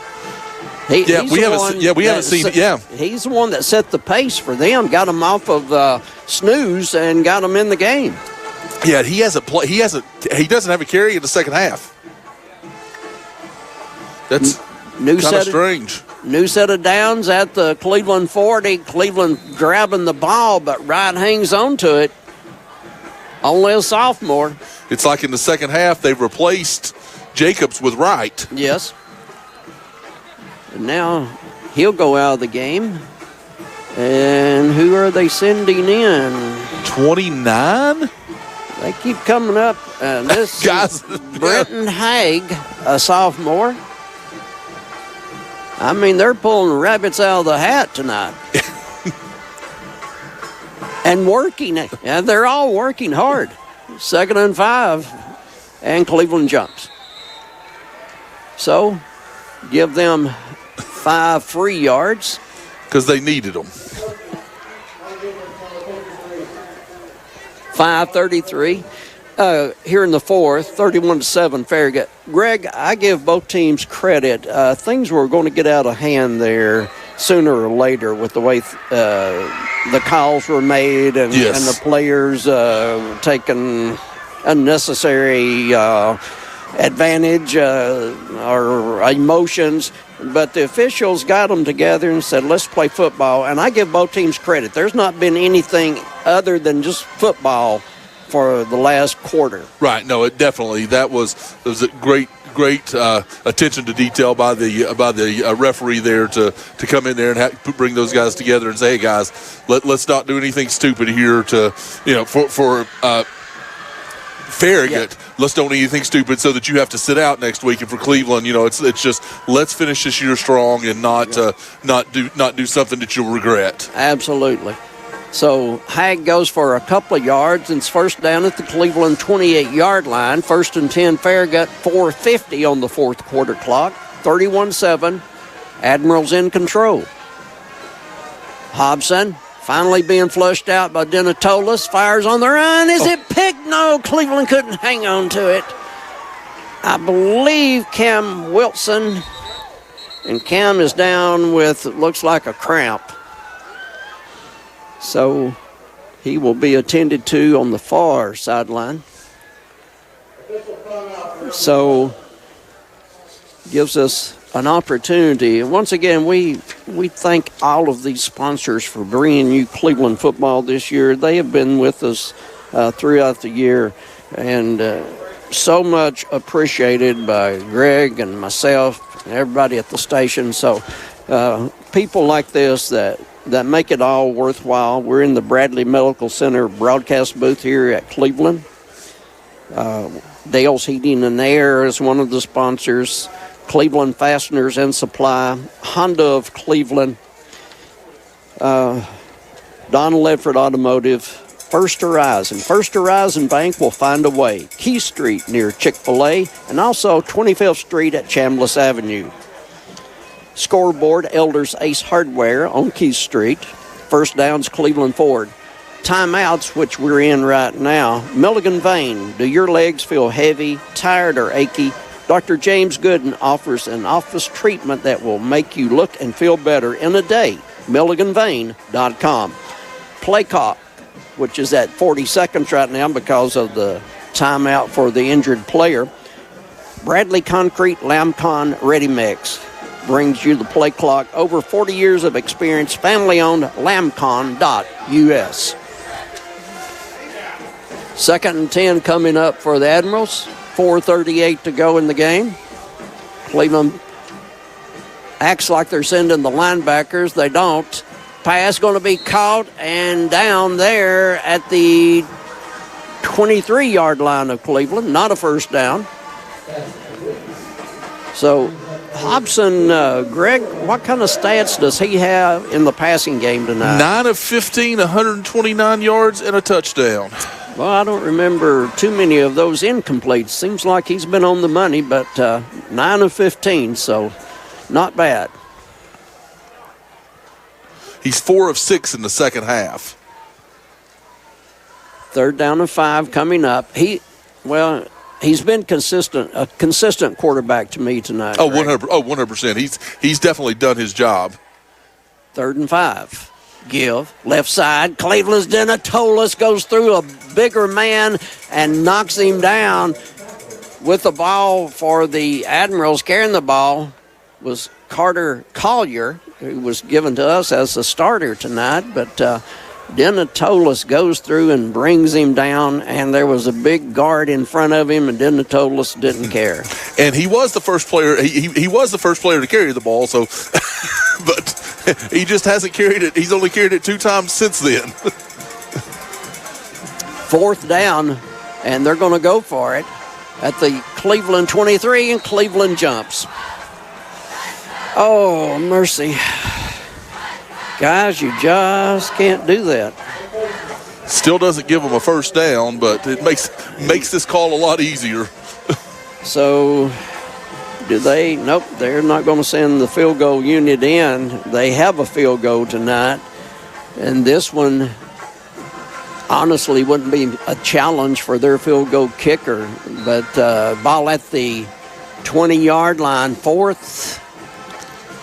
We haven't seen it. Yeah, he's the one that set the pace for them, got them off of snooze, and got them in the game. Yeah, he doesn't have a carry in the second half. That's kind of strange. New set of downs at the Cleveland 40. Cleveland grabbing the ball, but Wright hangs on to it. Only a sophomore. It's like in the second half they've replaced Jacobs with Wright. Yes. And now he'll go out of the game. And who are they sending in? 29? They keep coming up. This Guys, is Brenton Haig, a sophomore. I mean, they're pulling rabbits out of the hat tonight. And working it. And they're all working hard. 2nd and 5. And Cleveland jumps. So, give them 5 free yards. Because they needed them. 5:33 here in the fourth, 31-7 Farragut. Greg, I give both teams credit. Things were going to get out of hand there sooner or later with the way the calls were made and the players taking unnecessary advantage or emotions. But the officials got them together and said, let's play football. And I give both teams credit. There's not been anything other than just football for the last quarter. Right. No, it definitely. That was a great attention to detail by the referee there to come in there and bring those guys together and say, hey, guys, let's not do anything stupid here for Farragut. Yeah. Let's don't do anything stupid so that you have to sit out next week. And for Cleveland, it's just let's finish this year strong and not do something that you'll regret. Absolutely. So Hag goes for a couple of yards, and it's first down at the Cleveland 28-yard line. 1st and 10, Farragut, 4:50 on the fourth quarter clock. 31-7. Admirals in control. Hobson finally being flushed out by Denatolis. Fires on the run. Is it picked? No, Cleveland couldn't hang on to it. I believe Cam Wilson. And Cam is down with, it looks like a cramp. So he will be attended to on the far sideline. So gives us an opportunity. And once again, we thank all of these sponsors for bringing you Cleveland football this year. They have been with us throughout the year, and so much appreciated by Greg and myself and everybody at the station. So people like this that make it all worthwhile. We're in the Bradley Medical Center broadcast booth here at Cleveland. Dale's Heating and Air is one of the sponsors. Cleveland Fasteners and Supply, Honda of Cleveland, Donald Ledford Automotive, First Horizon. First Horizon Bank will find a way. Key Street near Chick-fil-A, and also 25th Street at Chambliss Avenue. Scoreboard, Elders Ace Hardware on Key Street. First downs, Cleveland Ford. Timeouts, which we're in right now. Milligan Vein, do your legs feel heavy, tired, or achy? Dr. James Gooden offers an office treatment that will make you look and feel better in a day. MilliganVein.com. Play clock, which is at 40 seconds right now because of the timeout for the injured player. Bradley Concrete Lamcon Ready Mix brings you the play clock. Over 40 years of experience. Family-owned Lamcon.us. 2nd and 10 coming up for the Admirals. 4:38 to go in the game. Cleveland acts like they're sending the linebackers. They don't. pass going to be caught and down there at the 23-yard line of Cleveland. Not a first down. So Hobson, Greg, what kind of stats does he have in the passing game tonight? 9 of 15, 129 yards, and a touchdown. Well, I don't remember too many of those incomplete. Seems like he's been on the money, but 9 of 15, so not bad. He's 4 of 6 in the second half. 3rd down and 5 coming up. He's been a consistent quarterback to me tonight. 100%. He's definitely done his job. 3rd and 5. Give. Left side. Cleveland's Denatolis goes through a bigger man and knocks him down with the ball for the Admirals. Carrying the ball was Carter Collier, who was given to us as the starter tonight, but Denatolis goes through and brings him down, and there was a big guard in front of him, and Denatolis didn't care. And he was the first player. He was the first player to carry the ball. So, but he just hasn't carried it. He's only carried it 2 times since then. 4th down, and they're going to go for it at the Cleveland 23, and Cleveland jumps. Oh, mercy. Guys, you just can't do that. Still doesn't give them a first down, but it makes this call a lot easier. So, do they? Nope, they're not going to send the field goal unit in. They have a field goal tonight, and this one honestly wouldn't be a challenge for their field goal kicker, but ball at the 20-yard line, 4th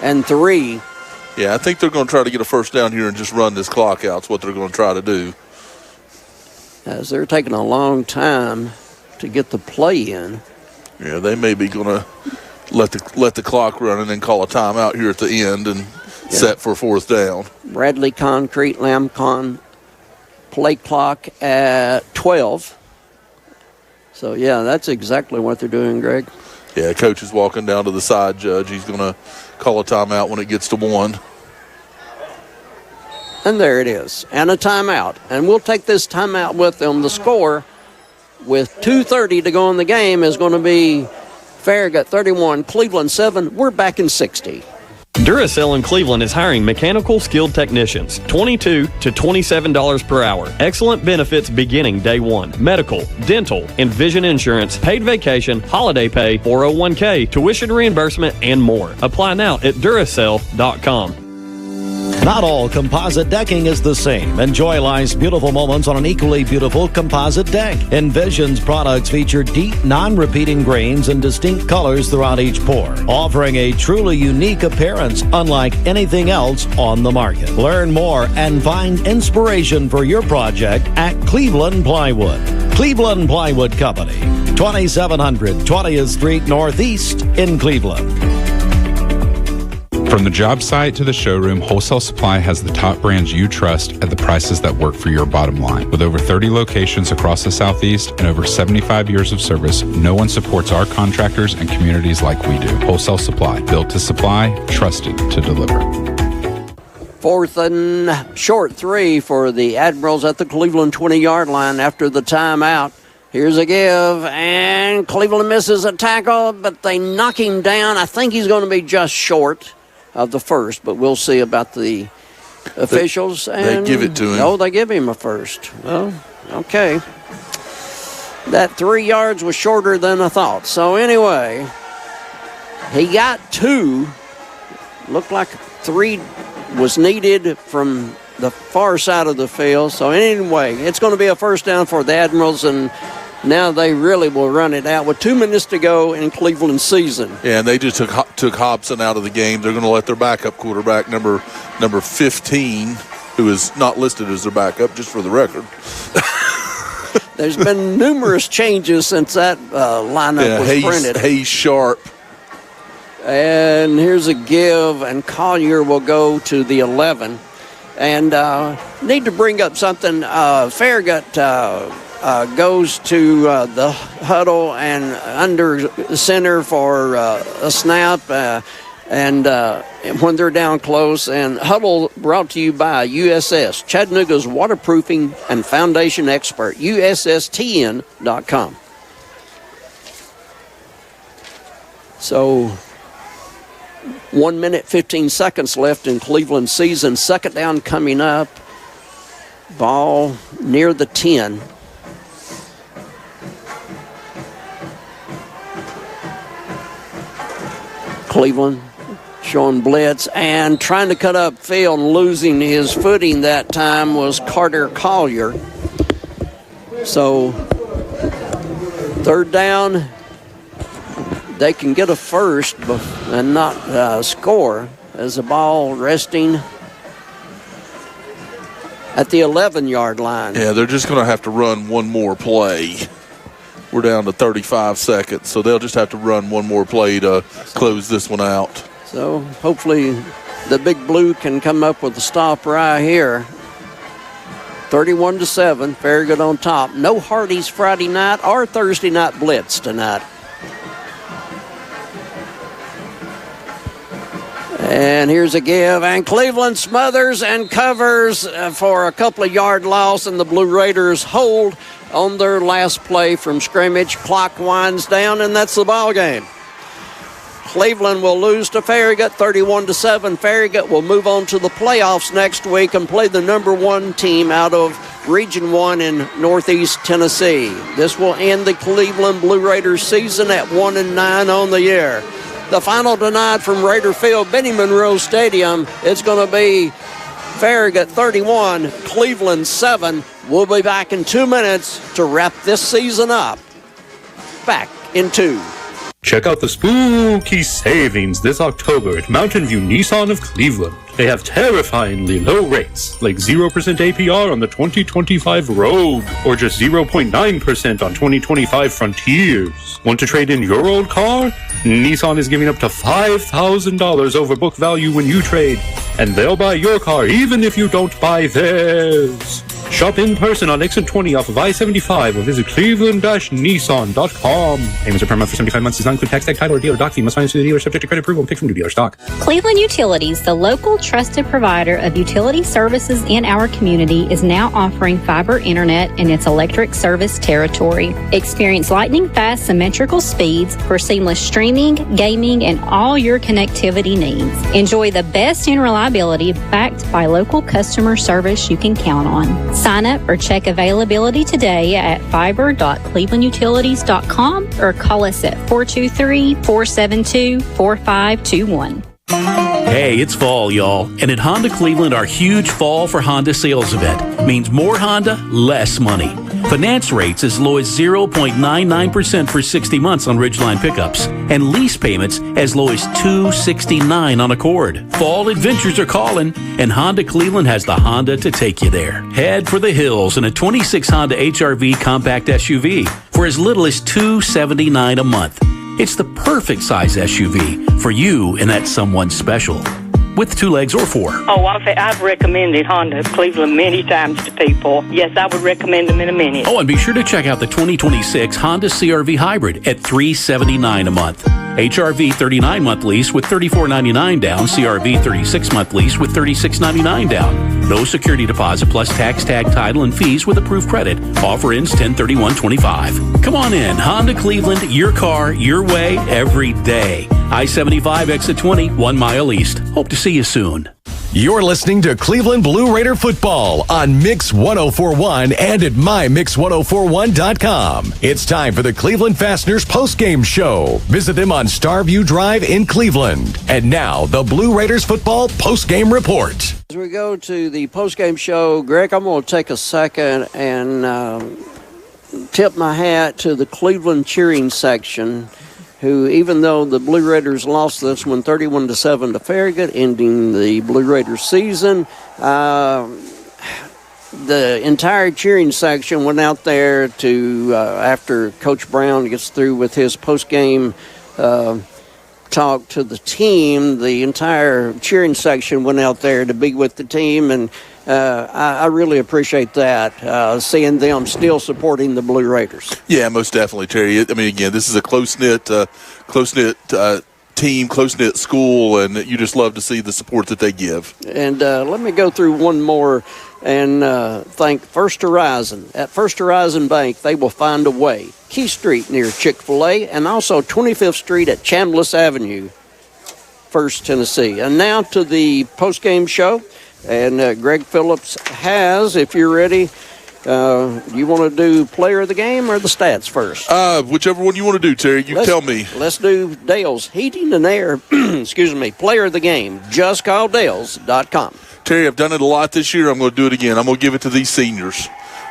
and 3. Yeah, I think they're going to try to get a first down here and just run this clock out. That's what they're going to try to do. As they're taking a long time to get the play in. Yeah, they may be going to let the clock run and then call a timeout here at the end and set for 4th down. Bradley Concrete, Lamcon, play clock at 12. So, yeah, that's exactly what they're doing, Greg. Yeah, coach is walking down to the side, Judge. He's going to call a timeout when it gets to 1. And there it is, and a timeout. And we'll take this timeout with them. The score, with 2:30 to go in the game, is going to be Farragut 31, Cleveland 7. We're back in 60. Duracell in Cleveland is hiring mechanical skilled technicians, $22 to $27 per hour. Excellent benefits beginning day 1. Medical, dental, and vision insurance, paid vacation, holiday pay, 401k, tuition reimbursement, and more. Apply now at Duracell.com. Not all composite decking is the same. Enjoy life's beautiful moments on an equally beautiful composite deck. Envision's products feature deep, non-repeating grains and distinct colors throughout each pour, offering a truly unique appearance unlike anything else on the market. Learn more and find inspiration for your project at Cleveland Plywood. Cleveland Plywood Company, 2700 20th Street Northeast in Cleveland. From the job site to the showroom, Wholesale Supply has the top brands you trust at the prices that work for your bottom line. With over 30 locations across the Southeast and over 75 years of service, no one supports our contractors and communities like we do. Wholesale Supply, built to supply, trusted to deliver. 4th and short 3 for the Admirals at the Cleveland 20-yard line after the timeout. Here's a give, and Cleveland misses a tackle, but they knock him down. I think he's going to be just short of the first, but we'll see about the officials. They give it to him. Oh, they give him a first. Well, okay. That 3 yards was shorter than I thought. So anyway, he got 2. Looked like 3 was needed from the far side of the field. So anyway, it's going to be a first down for the Admirals, and now they really will run it out with 2 minutes to go in Cleveland's season. Yeah, and they just took Hobson out of the game. They're going to let their backup quarterback, number 15, who is not listed as their backup, just for the record. There's been numerous changes since that lineup was printed. Hayes Sharp. And here's a give, and Collier will go to the 11. And need to bring up something. Farragut goes to the huddle and under center for a snap. And when they're down close. And Huddle brought to you by USS, Chattanooga's waterproofing and foundation expert, USSTN.com. So 1 minute, 15 seconds left in Cleveland's season. Second down coming up. Ball near the 10. Cleveland showing blitz and trying to cut up field, and losing his footing that time was Carter Collier. So third down, they can get a first and not score as the ball resting at the 11-yard line. Yeah, they're just going to have to run one more play. We're down to 35 seconds, so they'll just have to run one more play to close this one out. So hopefully the Big Blue can come up with a stop right here. 31-7, Farragut on top. No Hardee's Friday night or Thursday night blitz tonight. And here's a give, and Cleveland smothers and covers for a couple of yard loss, and the Blue Raiders hold on their last play from scrimmage. Clock winds down, and that's the ball game. Cleveland will lose to Farragut 31-7. Farragut will move on to the playoffs next week and play the number 1 team out of Region 1 in Northeast Tennessee. This will end the Cleveland Blue Raiders season at 1-9 on the year. The final tonight from Raider Field, Benny Monroe Stadium, it's going to be Farragut 31, Cleveland 7. We'll be back in 2 minutes to wrap this season up. Back in 2. Check out the spooky savings this October at Mountain View Nissan of Cleveland. They have terrifyingly low rates, like 0% APR on the 2025 Rogue, or just 0.9% on 2025 Frontiers. Want to trade in your old car? Nissan is giving up to $5,000 over book value when you trade, and they'll buy your car even if you don't buy theirs. Shop in person on Exit 20 off of I-75 or visit cleveland-nissan.com. Payments are per month for 75 months. Does not include tax, tag, title, or dealer doc fee. Must finance through the dealer subject to credit approval and pick from new dealer stock. Cleveland Utilities, the local trusted provider of utility services in our community, is now offering fiber internet in its electric service territory. Experience lightning-fast symmetrical speeds for seamless streaming, gaming, and all your connectivity needs. Enjoy the best in reliability backed by local customer service you can count on. Sign up or check availability today at fiber.clevelandutilities.com or call us at 423-472-4521. Hey, it's fall, y'all. And at Honda Cleveland, our huge Fall for Honda sales event means more Honda, less money. Finance rates as low as 0.99% for 60 months on Ridgeline pickups, and lease payments as low as $269 on Accord. Fall adventures are calling, and Honda Cleveland has the Honda to take you there. Head for the hills in a 26 Honda HR-V compact SUV for as little as $279 a month. It's the perfect size SUV for you and that someone special. With 2 legs or 4. Oh, I've recommended Honda Cleveland many times to people. Yes, I would recommend them in a minute. Oh, and be sure to check out the 2026 Honda CR-V Hybrid at $379 a month. HR-V 39-month lease with $34.99 down. CR-V 36-month lease with $36.99 down. No security deposit plus tax, tag, title, and fees with approved credit. Offer ends 10/31/25. Come on in. Honda Cleveland, your car, your way, every day. I-75 exit 20, 1 mile east. Hope to see you soon. You're listening to Cleveland Blue Raider football on Mix 1041 and at mymix1041.com. It's time for the Cleveland Fasteners postgame show. Visit them on Starview Drive in Cleveland. And now, the Blue Raiders football postgame report. As we go to the postgame show, Greg, I'm going to take a second and tip my hat to the Cleveland cheering section, who, even though the Blue Raiders lost this one 31-7 to Farragut, ending the Blue Raiders season, the entire cheering section went out there to, after Coach Brown gets through with his post-game talk to the team, the entire cheering section went out there to be with the team, and I really appreciate that, seeing them still supporting the Blue Raiders. Yeah, most definitely, Terry. I mean, again, this is a close-knit team team, close-knit school, and you just love to see the support that they give. And let me go through one more and thank First Horizon. At First Horizon Bank, they will find a way. Key Street near Chick-fil-A, and also 25th Street at Chambliss Avenue, First Tennessee. And now to the post-game show. And Greg Phillips has, if you're ready, you want to do player of the game or the stats first? Whichever one you want to do, Terry. You tell me. Let's do Dale's Heating and Air, excuse me, player of the game. Just call Dales.com. Terry, I've done it a lot this year. I'm going to do it again. I'm going to give it to these seniors.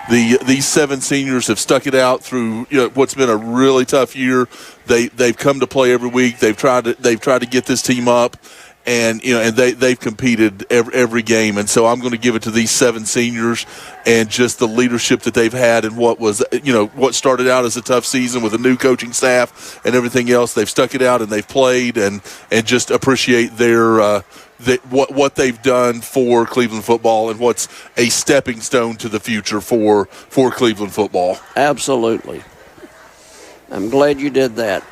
These 7 seniors have stuck it out through what's been a really tough year. They've come to play every week. They've tried to get this team up. And they've competed every game, and so I'm going to give it to these 7 seniors and just the leadership that they've had and what started out as a tough season with a new coaching staff and everything else. They've stuck it out and they've played and just appreciate their what they've done for Cleveland football and what's a stepping stone to the future for Cleveland football. Absolutely, I'm glad you did that.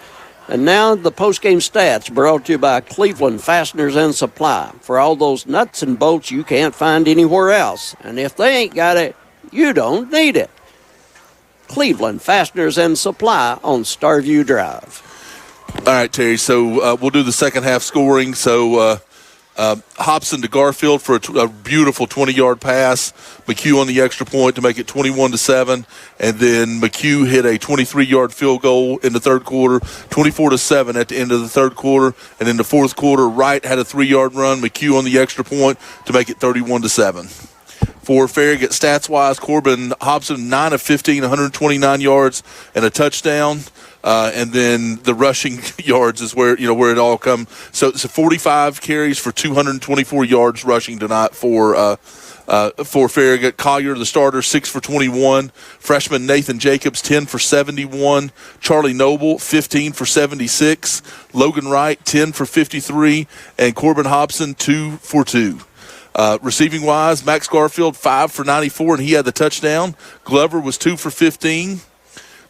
And now the post-game stats brought to you by Cleveland Fasteners and Supply. For all those nuts and bolts you can't find anywhere else. And if they ain't got it, you don't need it. Cleveland Fasteners and Supply on Starview Drive. All right, Terry, so we'll do the second half scoring. So Hobson to Garfield for a beautiful 20-yard pass. McHugh on the extra point to make it 21-7, and then McHugh hit a 23-yard field goal in the third quarter, 24-7 at the end of the third quarter, and in the fourth quarter, Wright had a 3-yard run. McHugh on the extra point to make it 31-7. For Farragut, stats-wise, Corbin Hobson 9 of 15, 129 yards and a touchdown. And then the rushing yards is where it all comes. So it's 45 carries for 224 yards rushing tonight for Farragut. Collier, the starter, 6 for 21. Freshman Nathan Jacobs, 10 for 71. Charlie Noble, 15 for 76. Logan Wright, 10 for 53. And Corbin Hobson, 2 for 2. Receiving wise, Max Garfield 5 for 94, and he had the touchdown. Glover was 2 for 15.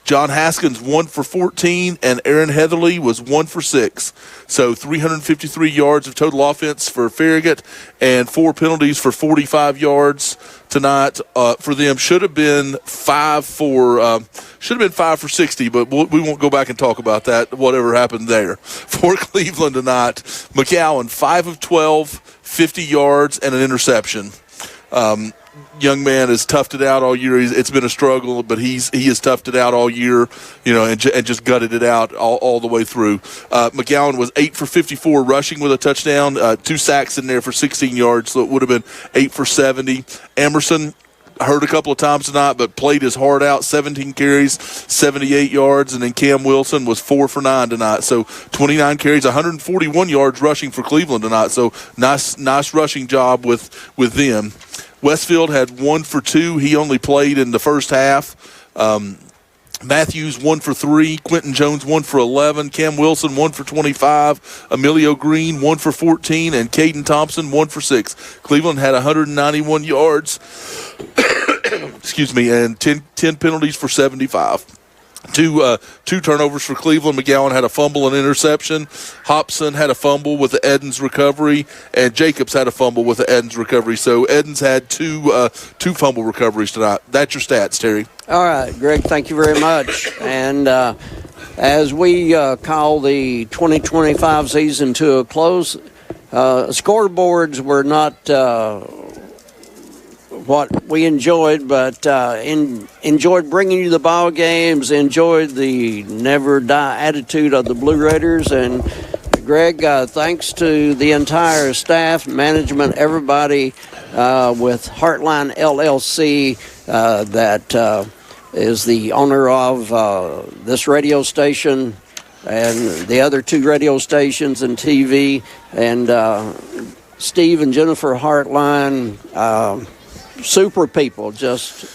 John Haskins 1 for 14, and Aaron Heatherly was 1 for 6. So 353 yards of total offense for Farragut, and 4 penalties for 45 yards tonight for them. Should have been 5 for 60, but we won't go back and talk about that. Whatever happened there for Cleveland tonight. McCowan 5 of 12, 50 yards and an interception. Young man has toughed it out all year. It's been a struggle, but he has toughed it out all year, and just gutted it out all the way through. McGowan was 8 for 54 rushing with a touchdown, 2 sacks in there for 16 yards, so it would have been 8 for 70. Emerson hurt a couple of times tonight, but played his heart out, 17 carries, 78 yards, and then Cam Wilson was 4 for 9 tonight. So 29 carries, 141 yards rushing for Cleveland tonight. So nice rushing job with them. Westfield had 1 for 2. He only played in the first half. Matthews 1 for 3. Quentin Jones 1 for 11. Cam Wilson 1 for 25. Emilio Green 1 for 14. And Caden Thompson 1 for 6. Cleveland had 191 yards. Excuse me, and 10 penalties for 75. Two turnovers for Cleveland. McGowan had a fumble and interception. Hobson had a fumble with the Edens recovery, and Jacobs had a fumble with the Edens recovery. So Edens had two fumble recoveries tonight. That's your stats, Terry. All right, Greg, thank you very much. And as we call the 2025 season to a close, scoreboards were not what we enjoyed, but enjoyed bringing you the ball games, enjoyed the never die attitude of the Blue Raiders. And Greg, thanks to the entire staff, management, everybody with Heartline LLC that is the owner of this radio station and the other 2 radio stations and TV, and Steve and Jennifer Heartline, super people, just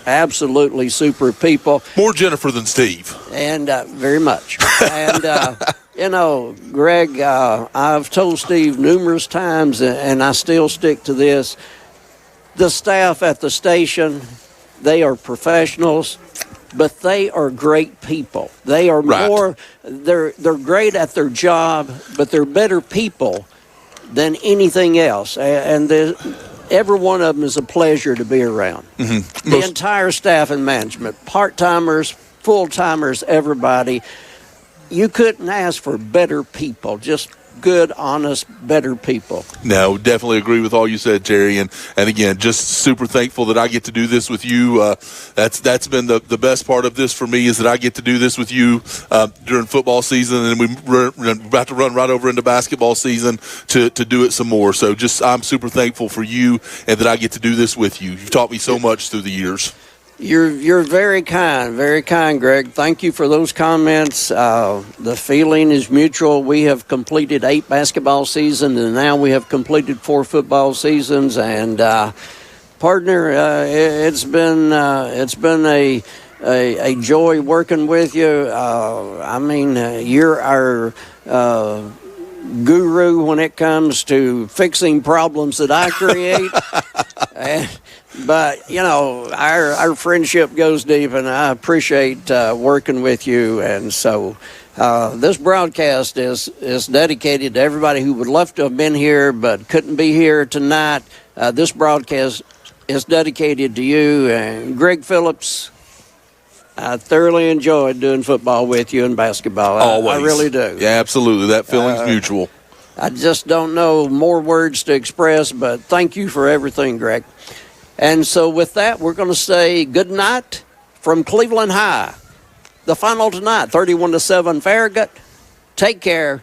absolutely super people. More Jennifer than Steve. And very much. And, Greg, I've told Steve numerous times, and I still stick to this, the staff at the station, they are professionals. but they are great people. They are more. They're great at their job, but they're better people than anything else. And every one of them is a pleasure to be around. Mm-hmm. The entire staff and management, part-timers, full-timers, everybody. You couldn't ask for better people. Just good, honest, better people. No, definitely agree with all you said, Terry. And again, just super thankful that I get to do this with you. That's been the best part of this for me, is that I get to do this with you during football season, and we're about to run right over into basketball season to do it some more. So I'm super thankful for you and that I get to do this with you. You've taught me so much through the years. You're very kind, Greg. Thank you for those comments. The feeling is mutual. We have completed 8 basketball seasons, and now we have completed 4 football seasons. And partner, it's been a joy working with you. I mean, you're our guru when it comes to fixing problems that I create. But, you know, our friendship goes deep, and I appreciate working with you. And so this broadcast is dedicated to everybody who would love to have been here but couldn't be here tonight. This broadcast is dedicated to you. And Greg Phillips, I thoroughly enjoyed doing football with you and basketball. Always. I really do. Yeah, absolutely. That feeling's mutual. I just don't know more words to express, but thank you for everything, Greg. And so with that, we're going to say good night from Cleveland High. The final tonight, 31-7 Farragut. Take care.